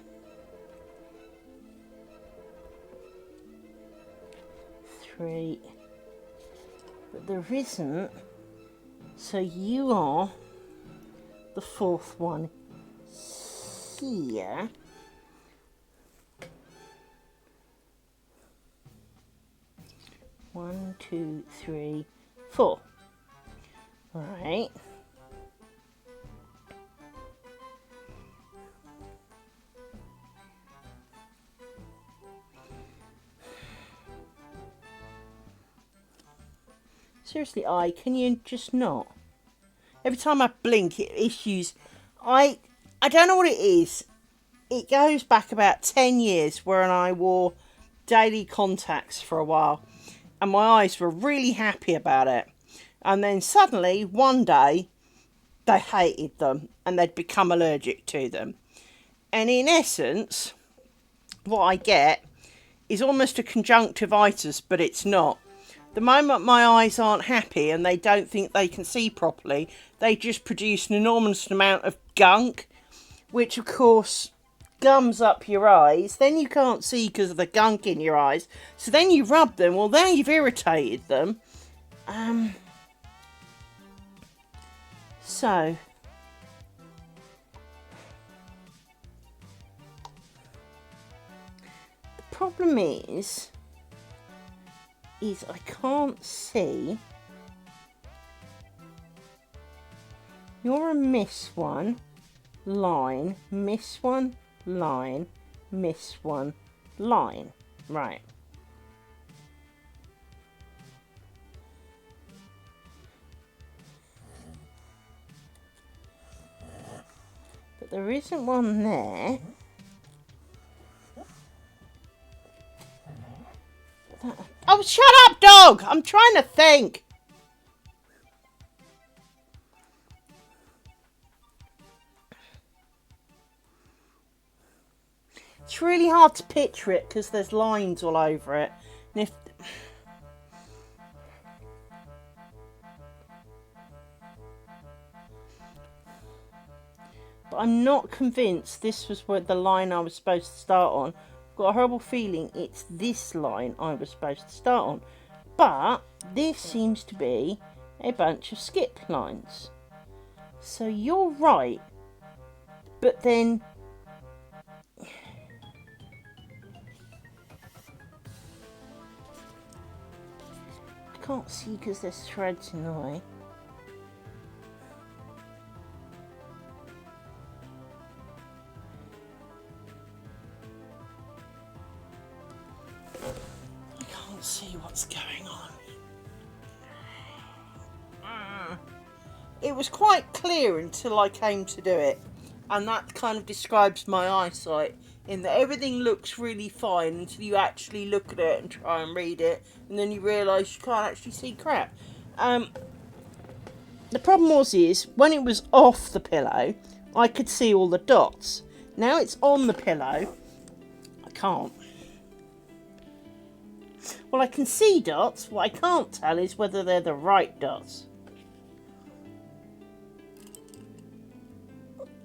3, but there isn't, so you are the 4th one here. One, 2, 3, 4. Right. Seriously, can you just not? Every time I blink, it issues. I don't know what it is. It goes back about 10 years when I wore daily contacts for a while. And my eyes were really happy about it. And then suddenly, one day, they hated them and they'd become allergic to them. And in essence, what I get is almost a conjunctivitis, but it's not. The moment my eyes aren't happy and they don't think they can see properly, they just produce an enormous amount of gunk, which of course gums up your eyes. Then you can't see because of the gunk in your eyes. So then you rub them. Well, there you've irritated them. So the problem is I can't see. You're a miss one line, miss one line, miss one line. Right. But there isn't one there. Oh, shut up, dog! I'm trying to think. It's really hard to picture it because there's lines all over it. And if but I'm not convinced this was where the line I was supposed to start on. I've got a horrible feeling it's this line I was supposed to start on. But this seems to be a bunch of skip lines. So you're right. But then I can't see because there's threads in the way. I can't see what's going on. It was quite clear until I came to do it, and that kind of describes my eyesight, in that everything looks really fine until you actually look at it and try and read it, and then you realise you can't actually see crap. The problem is when it was off the pillow, I could see all the dots. Now it's on the pillow, I can't. Well, I can see dots. What I can't tell is whether they're the right dots.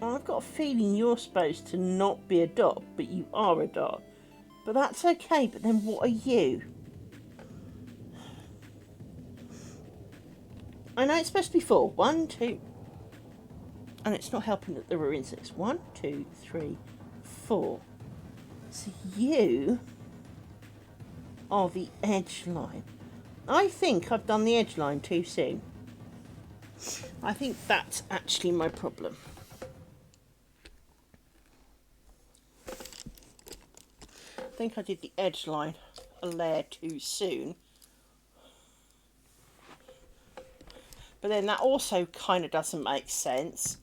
I've got a feeling you're supposed to not be a dot, but you are a dot. But that's okay, but then what are you? I know it's supposed to be 4. 1, 2. And it's not helping that there are insects. 1, 2, 3, 4. So you are the edge line. I think I've done the edge line too soon. I think that's actually my problem. I think I did the edge line a layer too soon. But then that also kind of doesn't make sense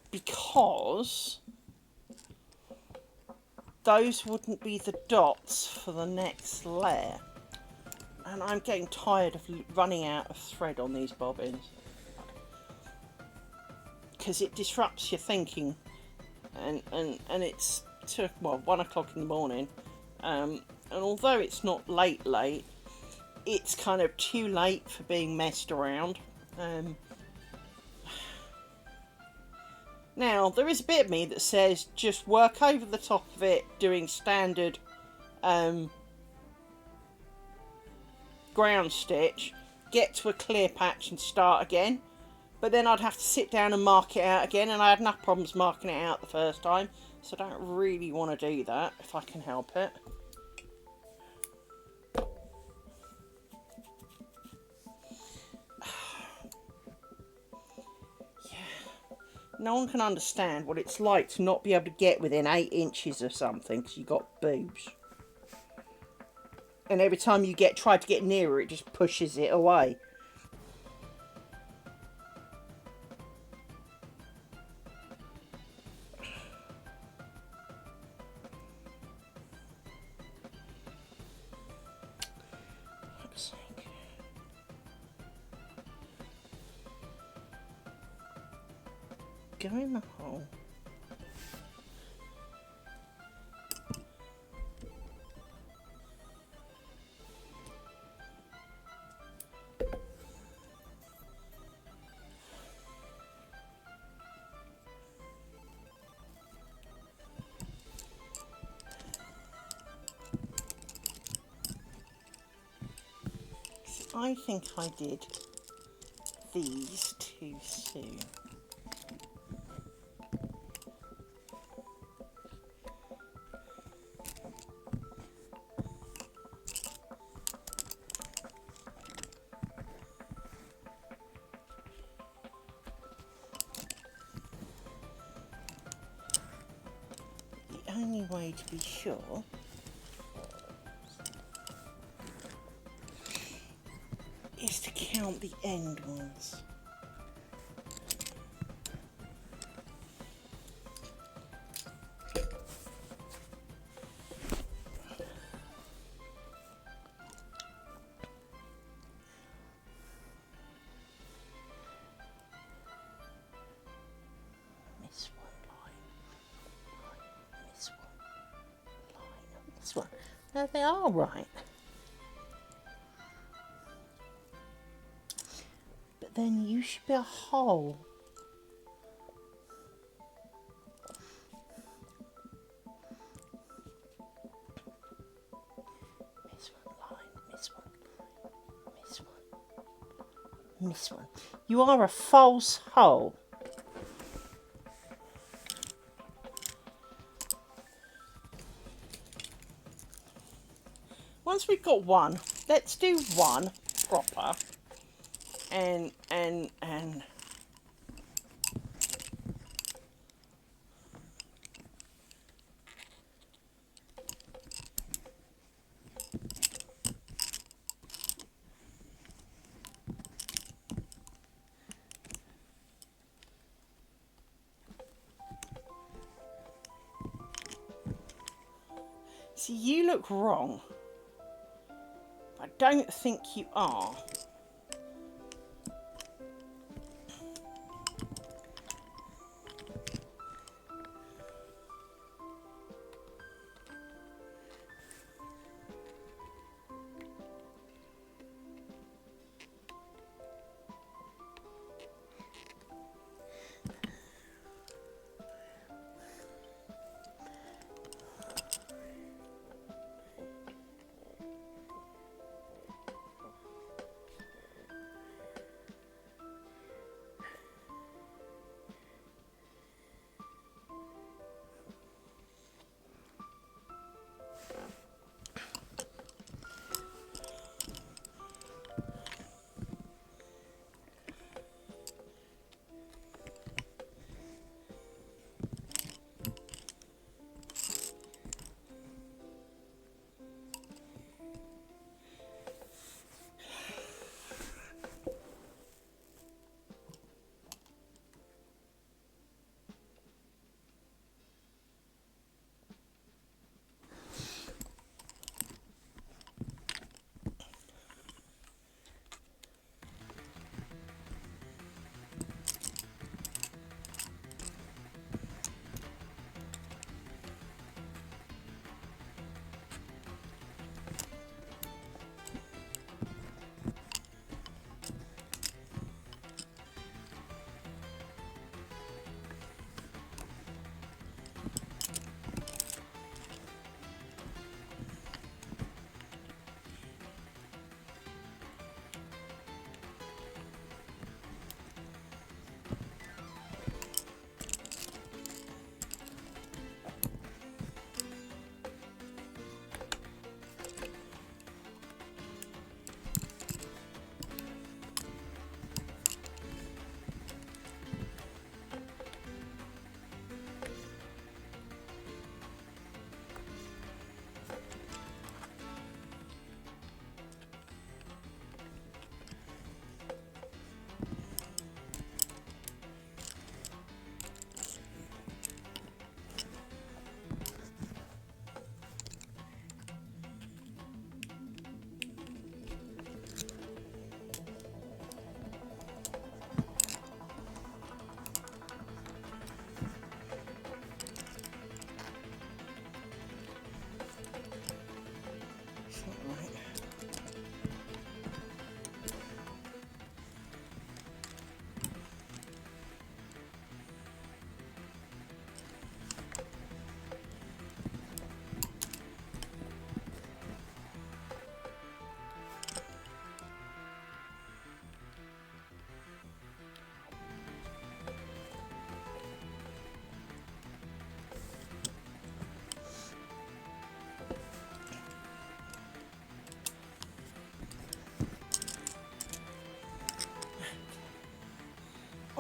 because those wouldn't be the dots for the next layer. And I'm getting tired of running out of thread on these bobbins, because it disrupts your thinking, and it's 1 o'clock in the morning, and although it's not late, it's kind of too late for being messed around. Now there is a bit of me that says just work over the top of it doing standard ground stitch, get to a clear patch and start again. But then I'd have to sit down and mark it out again, and I had enough problems marking it out the first time, so I don't really want to do that if I can help it. No one can understand what it's like to not be able to get within 8 inches of something because you've got boobs. And every time you try to get nearer, it just pushes it away. Go in the hole. I think I did these too soon. The only way to be sure is to count the end ones. Miss one line, miss one line, miss one. No, they are right. But then you should be a hole. Miss one line, miss one line, miss one, miss one. You are a false hole. Once we've got one, let's do one proper and see, you look wrong. I don't think you are.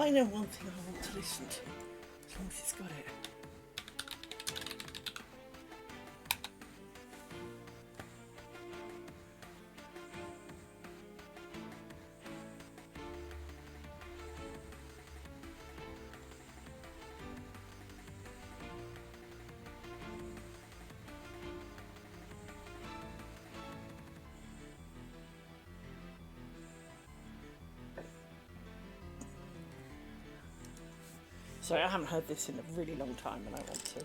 I know one thing I want to listen to, as long as it's got it. Sorry, I haven't heard this in a really long time and I want to.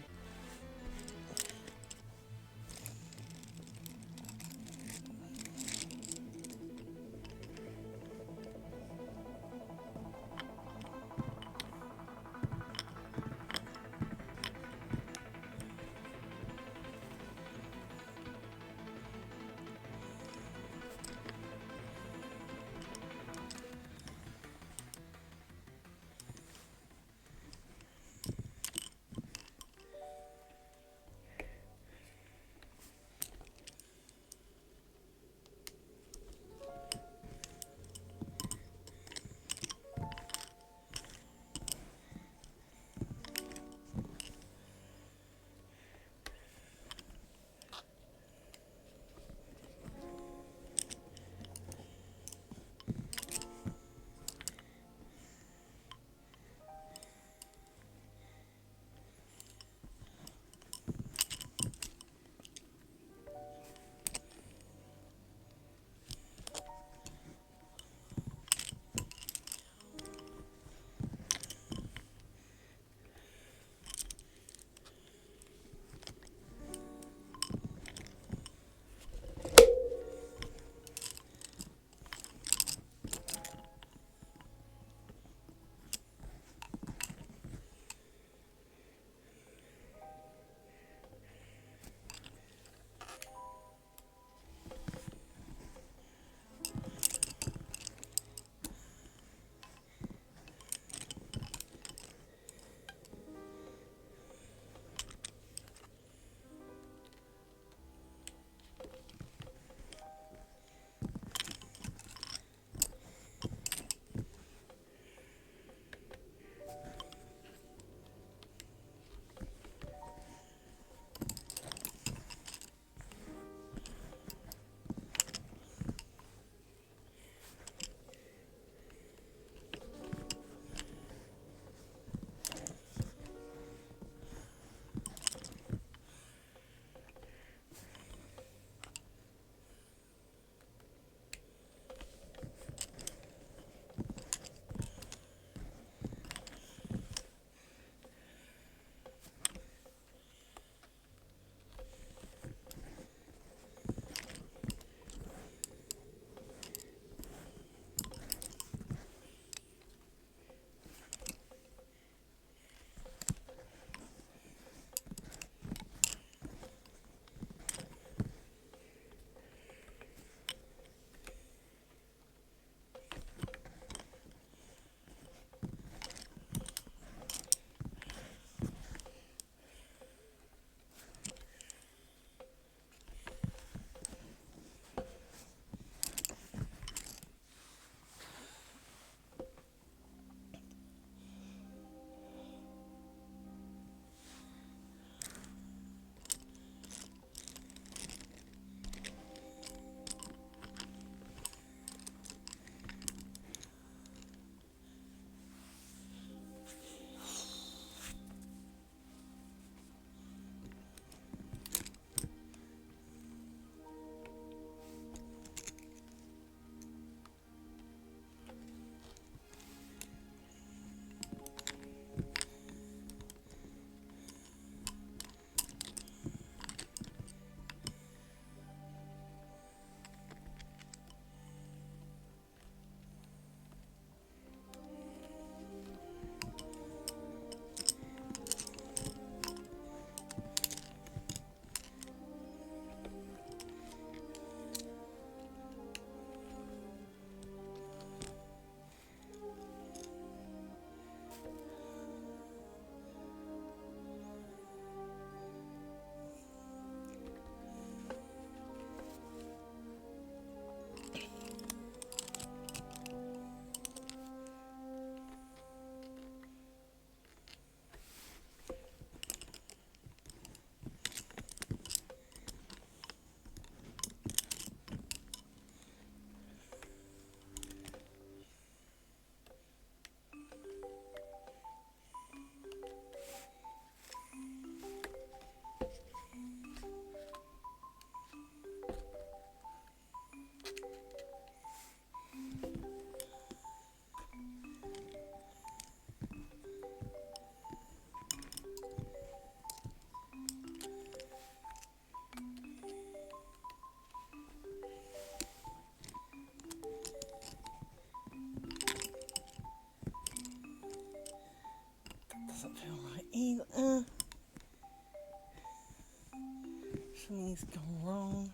Something's gone wrong.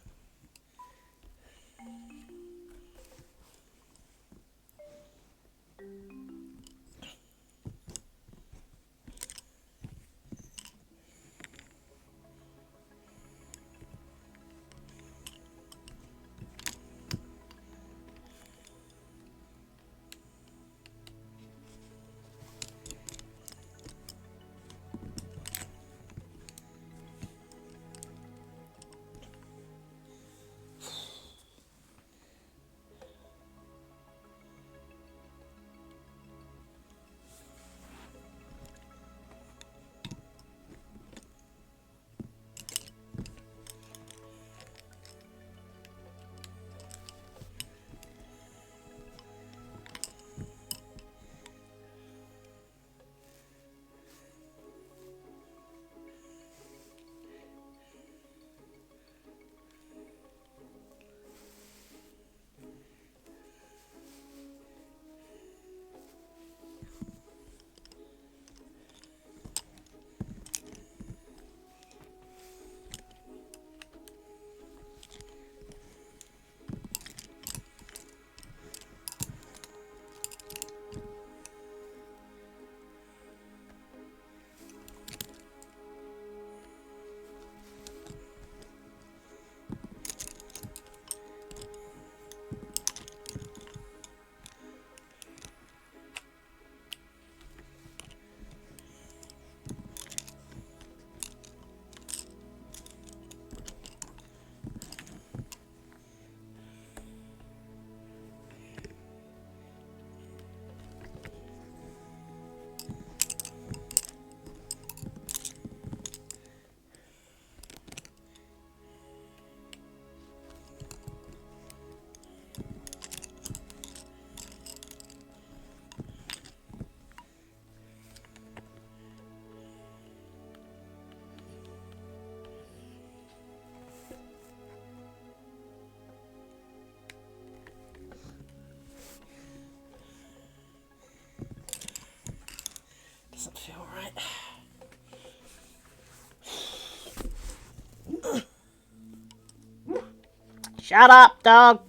Doesn't feel right. Shut up, dog.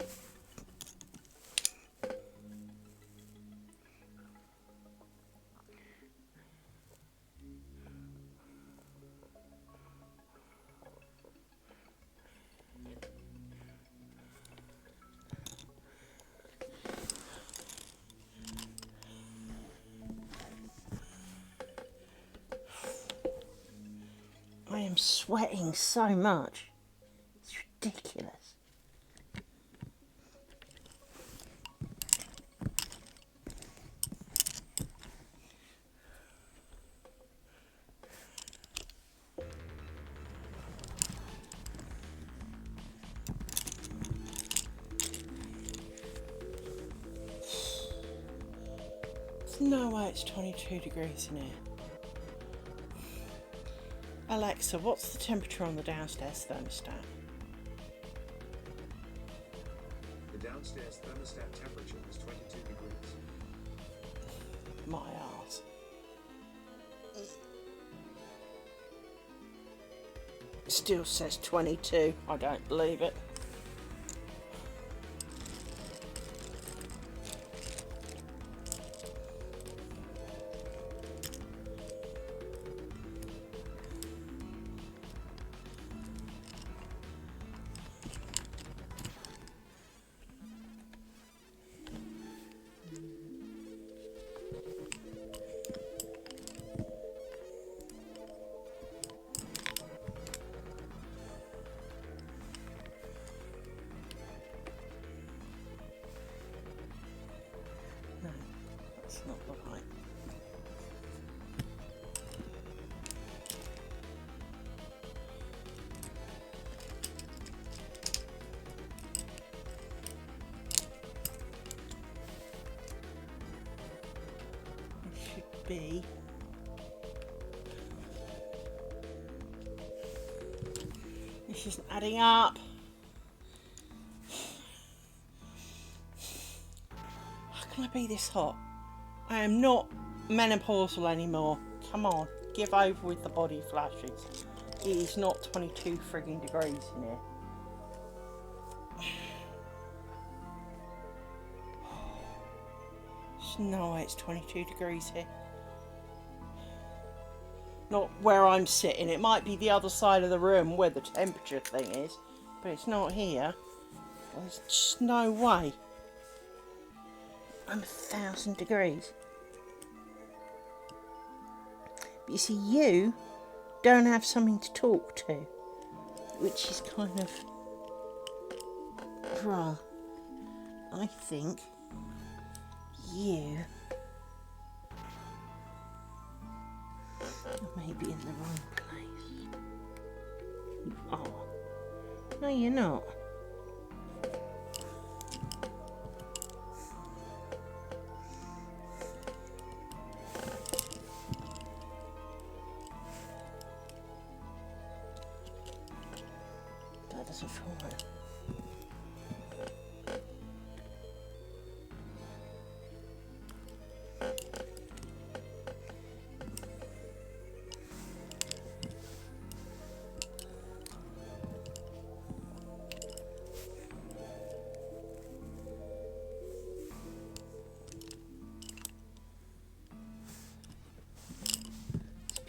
I am sweating so much. It's ridiculous. There's no way it's 22 degrees in here. Alexa, what's the temperature on the downstairs thermostat? The downstairs thermostat temperature is 22 degrees. My arse. It still says 22. I don't believe it. No, that's not right. It should be. This isn't adding up. How can I be this hot? I am not menopausal anymore. Come on, give over with the body flashes. It is not 22 frigging degrees in here. There's no way it's 22 degrees here. Not where I'm sitting. It might be the other side of the room where the temperature thing is, but it's not here. There's just no way. I'm 1,000 degrees. But you see, you don't have something to talk to, which is kind of wrong. I think you are maybe in the wrong place. You are. No, you're not. That doesn't feel right.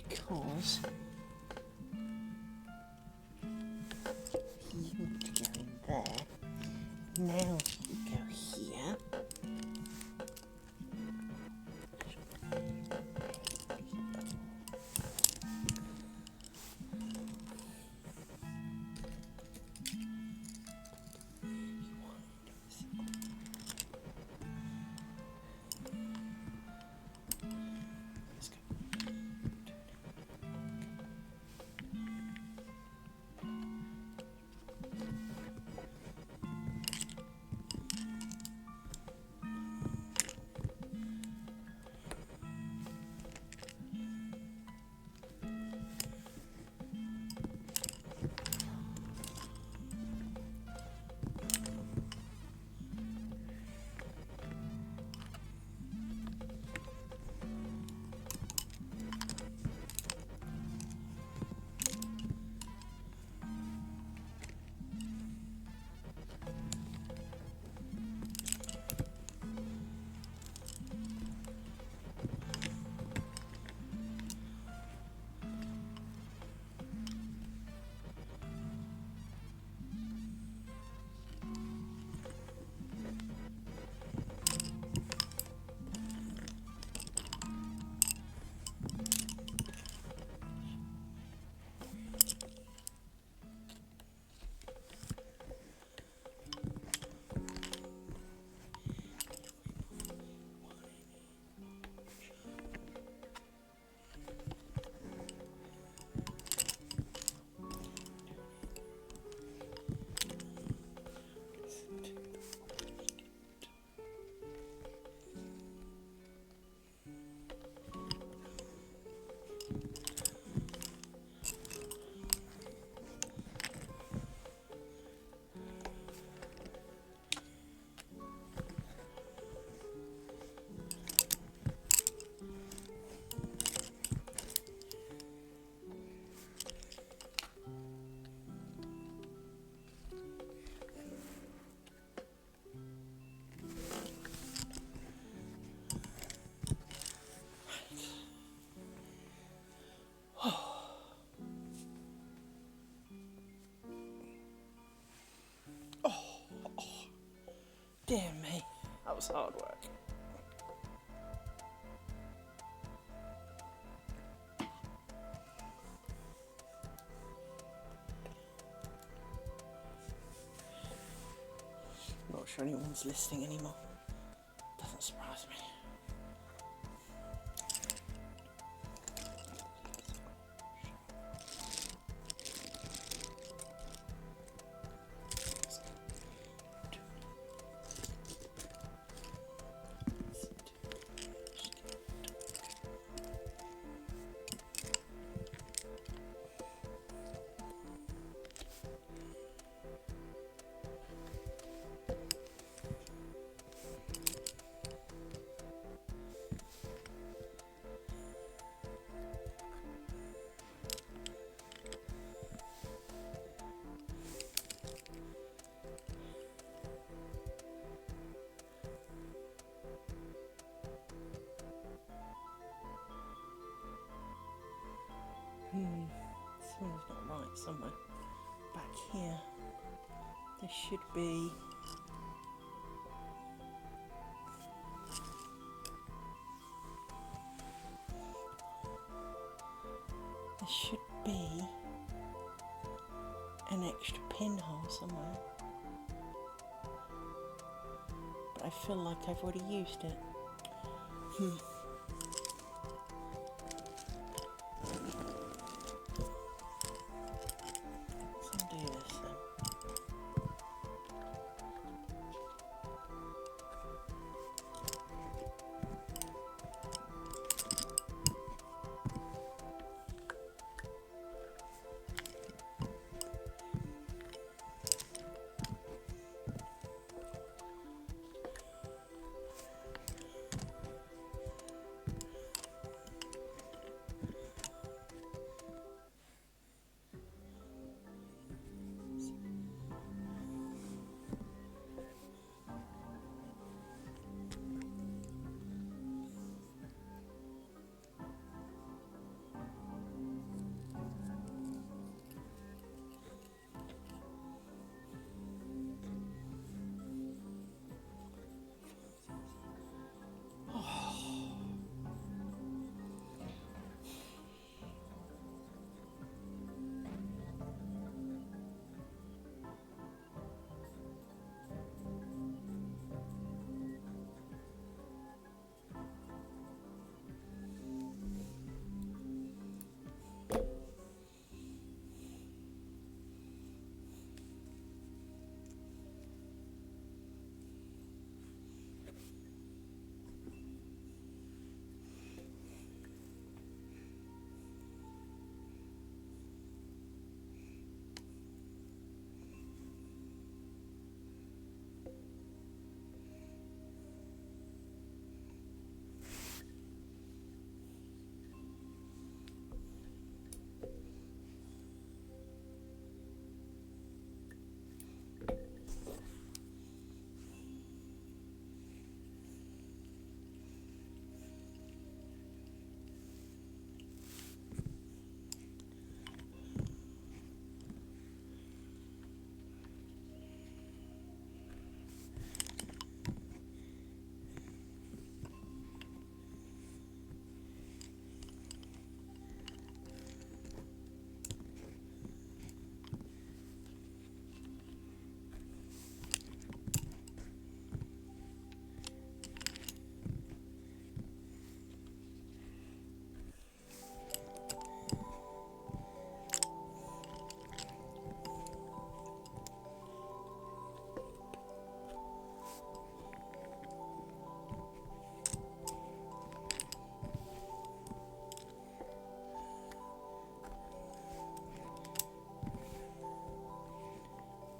Because you need to go in there. Now you go here. Let's go. Dear me, that was hard work. Not sure anyone's listening anymore. Doesn't surprise me. There should be an extra pinhole somewhere, but I feel like I've already used it. Let's undo this then.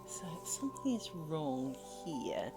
So something is wrong here.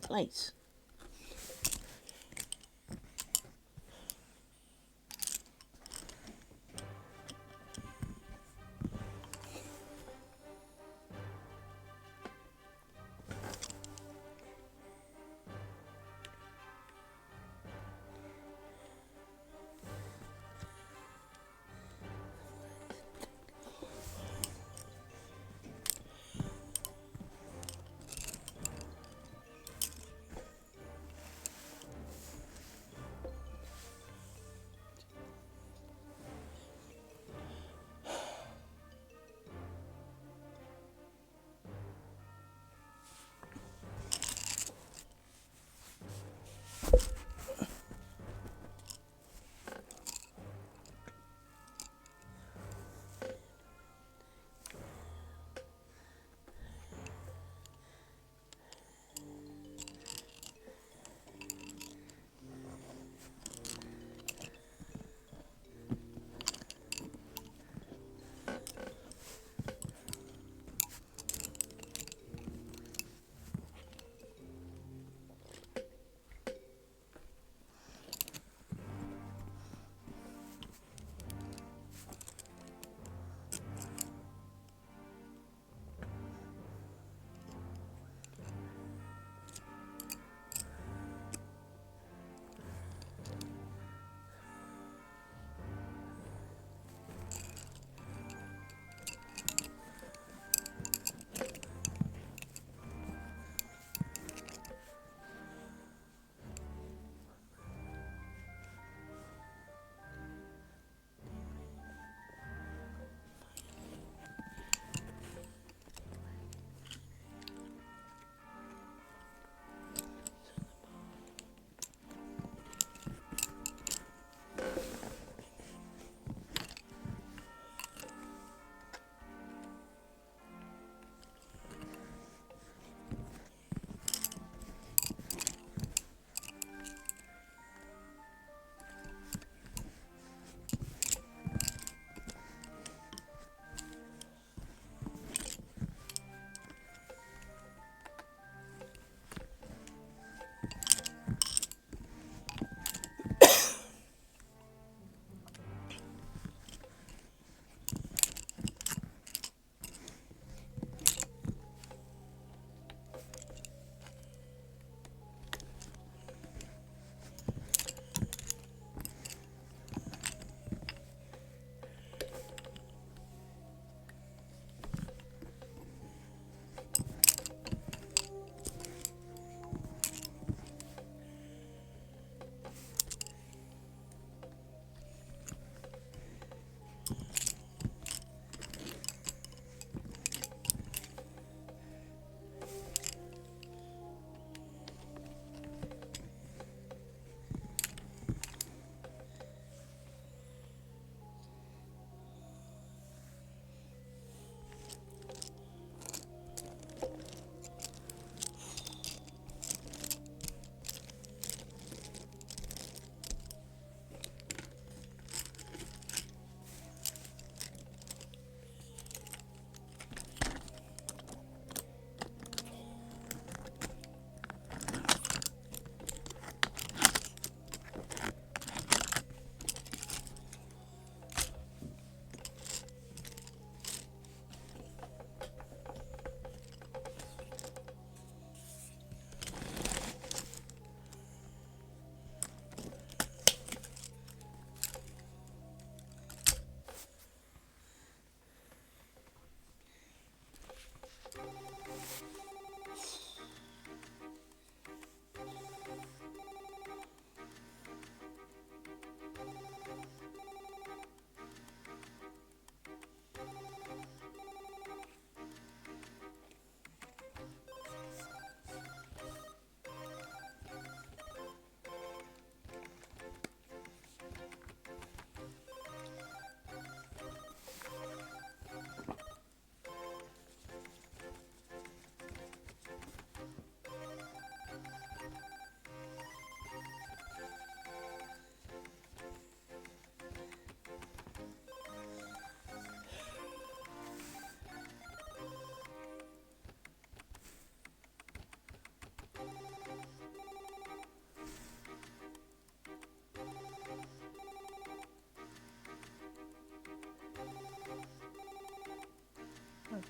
in place.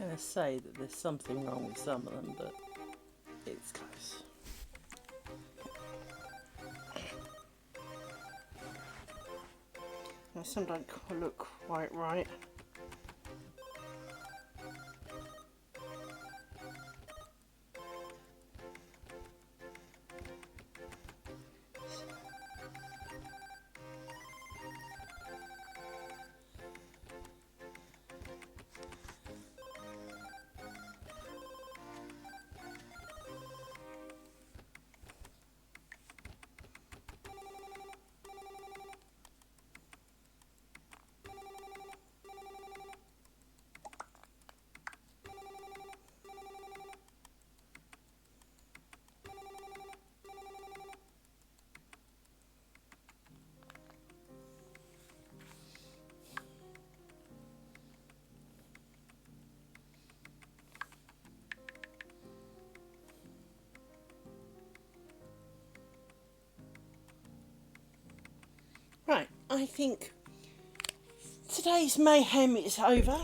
going to say that there's something wrong with some of them, but it's close. Now, some don't look quite right. Right, I think today's mayhem is over.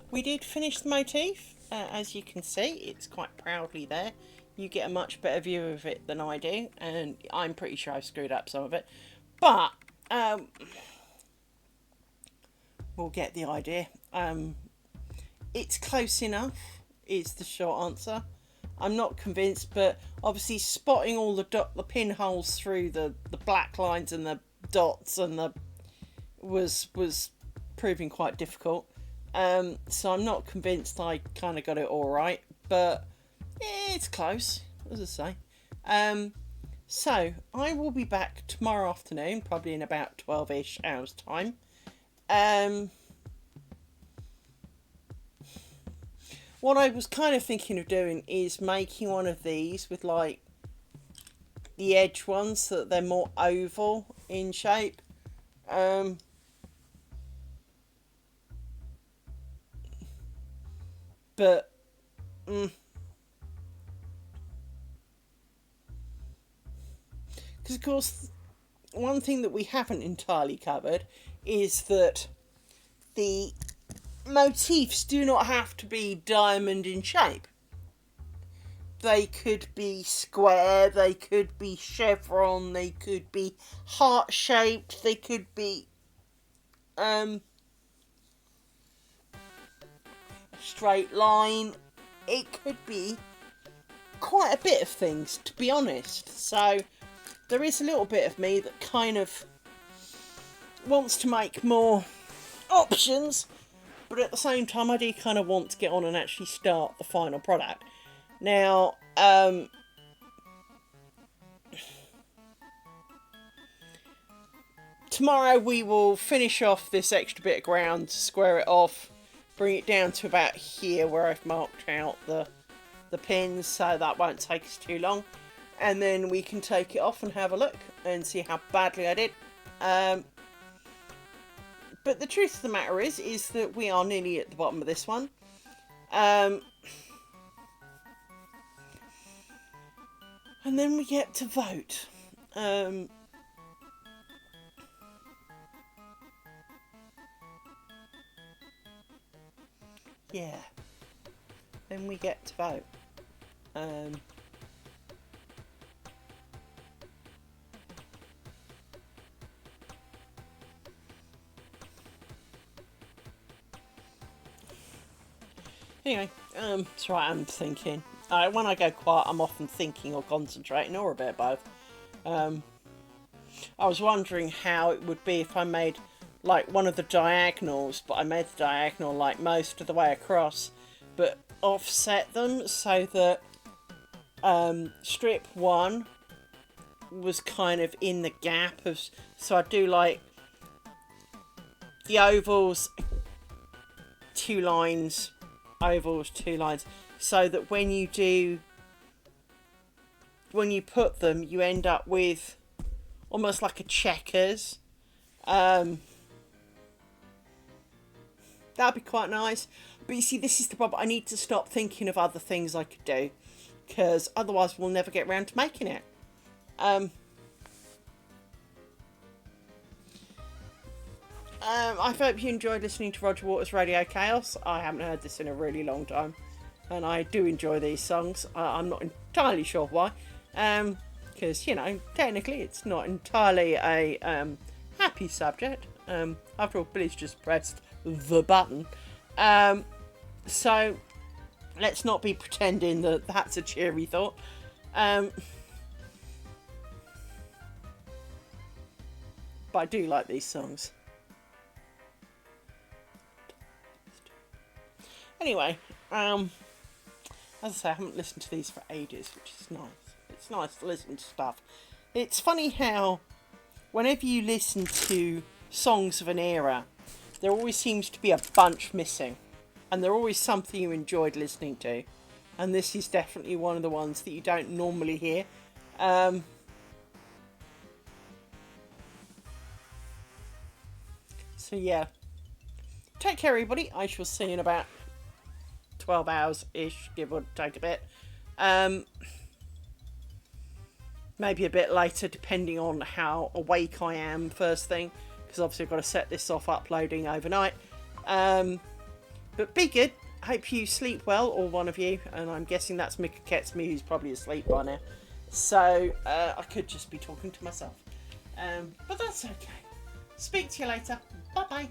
We did finish the motif. As you can see, it's quite proudly there. You get a much better view of it than I do, and I'm pretty sure I've screwed up some of it. But we'll get the idea. It's close enough, is the short answer. I'm not convinced, but obviously spotting all the pinholes through the black lines and the dots and was proving quite difficult. So I'm not convinced I kind of got it all right, but it's close, as I say. So I will be back tomorrow afternoon, probably in about 12-ish hours time. What I was kind of thinking of doing is making one of these with like the edge ones so that they're more oval in shape. But because of course one thing that we haven't entirely covered is that the motifs do not have to be diamond in shape. They could be square, they could be chevron, they could be heart shaped, they could be a straight line. It could be quite a bit of things, to be honest. So there is a little bit of me that kind of wants to make more options, but at the same time I do kind of want to get on and actually start the final product. Now, tomorrow we will finish off this extra bit of ground, square it off, bring it down to about here where I've marked out the pins, so that won't take us too long. And then we can take it off and have a look and see how badly I did. But the truth of the matter is that we are nearly at the bottom of this one. And then we get to vote. Yeah. Then we get to vote. Anyway, that's right, I'm thinking. When I go quiet, I'm often thinking or concentrating, or a bit of both. I was wondering how it would be if I made like one of the diagonals, but I made the diagonal like most of the way across, but offset them so that strip 1 was kind of in the gap of, so I do like the ovals, 2 lines, ovals, 2 lines, so that when you put them, you end up with almost like a checkers. That'd be quite nice. But you see, this is the problem. I need to stop thinking of other things I could do, because otherwise we'll never get around to making it. I hope you enjoyed listening to Roger Waters' Radio Chaos. I haven't heard this in a really long time, and I do enjoy these songs. I'm not entirely sure why, because, you know, technically it's not entirely a happy subject. After all, Billy's just pressed the button. So let's not be pretending that that's a cheery thought. But I do like these songs. Anyway, as I say, I haven't listened to these for ages, which is nice. It's nice to listen to stuff. It's funny how whenever you listen to songs of an era, there always seems to be a bunch missing. And they're always something you enjoyed listening to. And this is definitely one of the ones that you don't normally hear. So yeah. Take care, everybody. I shall see you in about 12 hours-ish, give or take a bit. Maybe a bit later, depending on how awake I am first thing. Because obviously I've got to set this off uploading overnight. But be good. Hope you sleep well, or one of you. And I'm guessing that's Mika Ketsme, who's probably asleep by now. So I could just be talking to myself. But that's okay. Speak to you later. Bye-bye.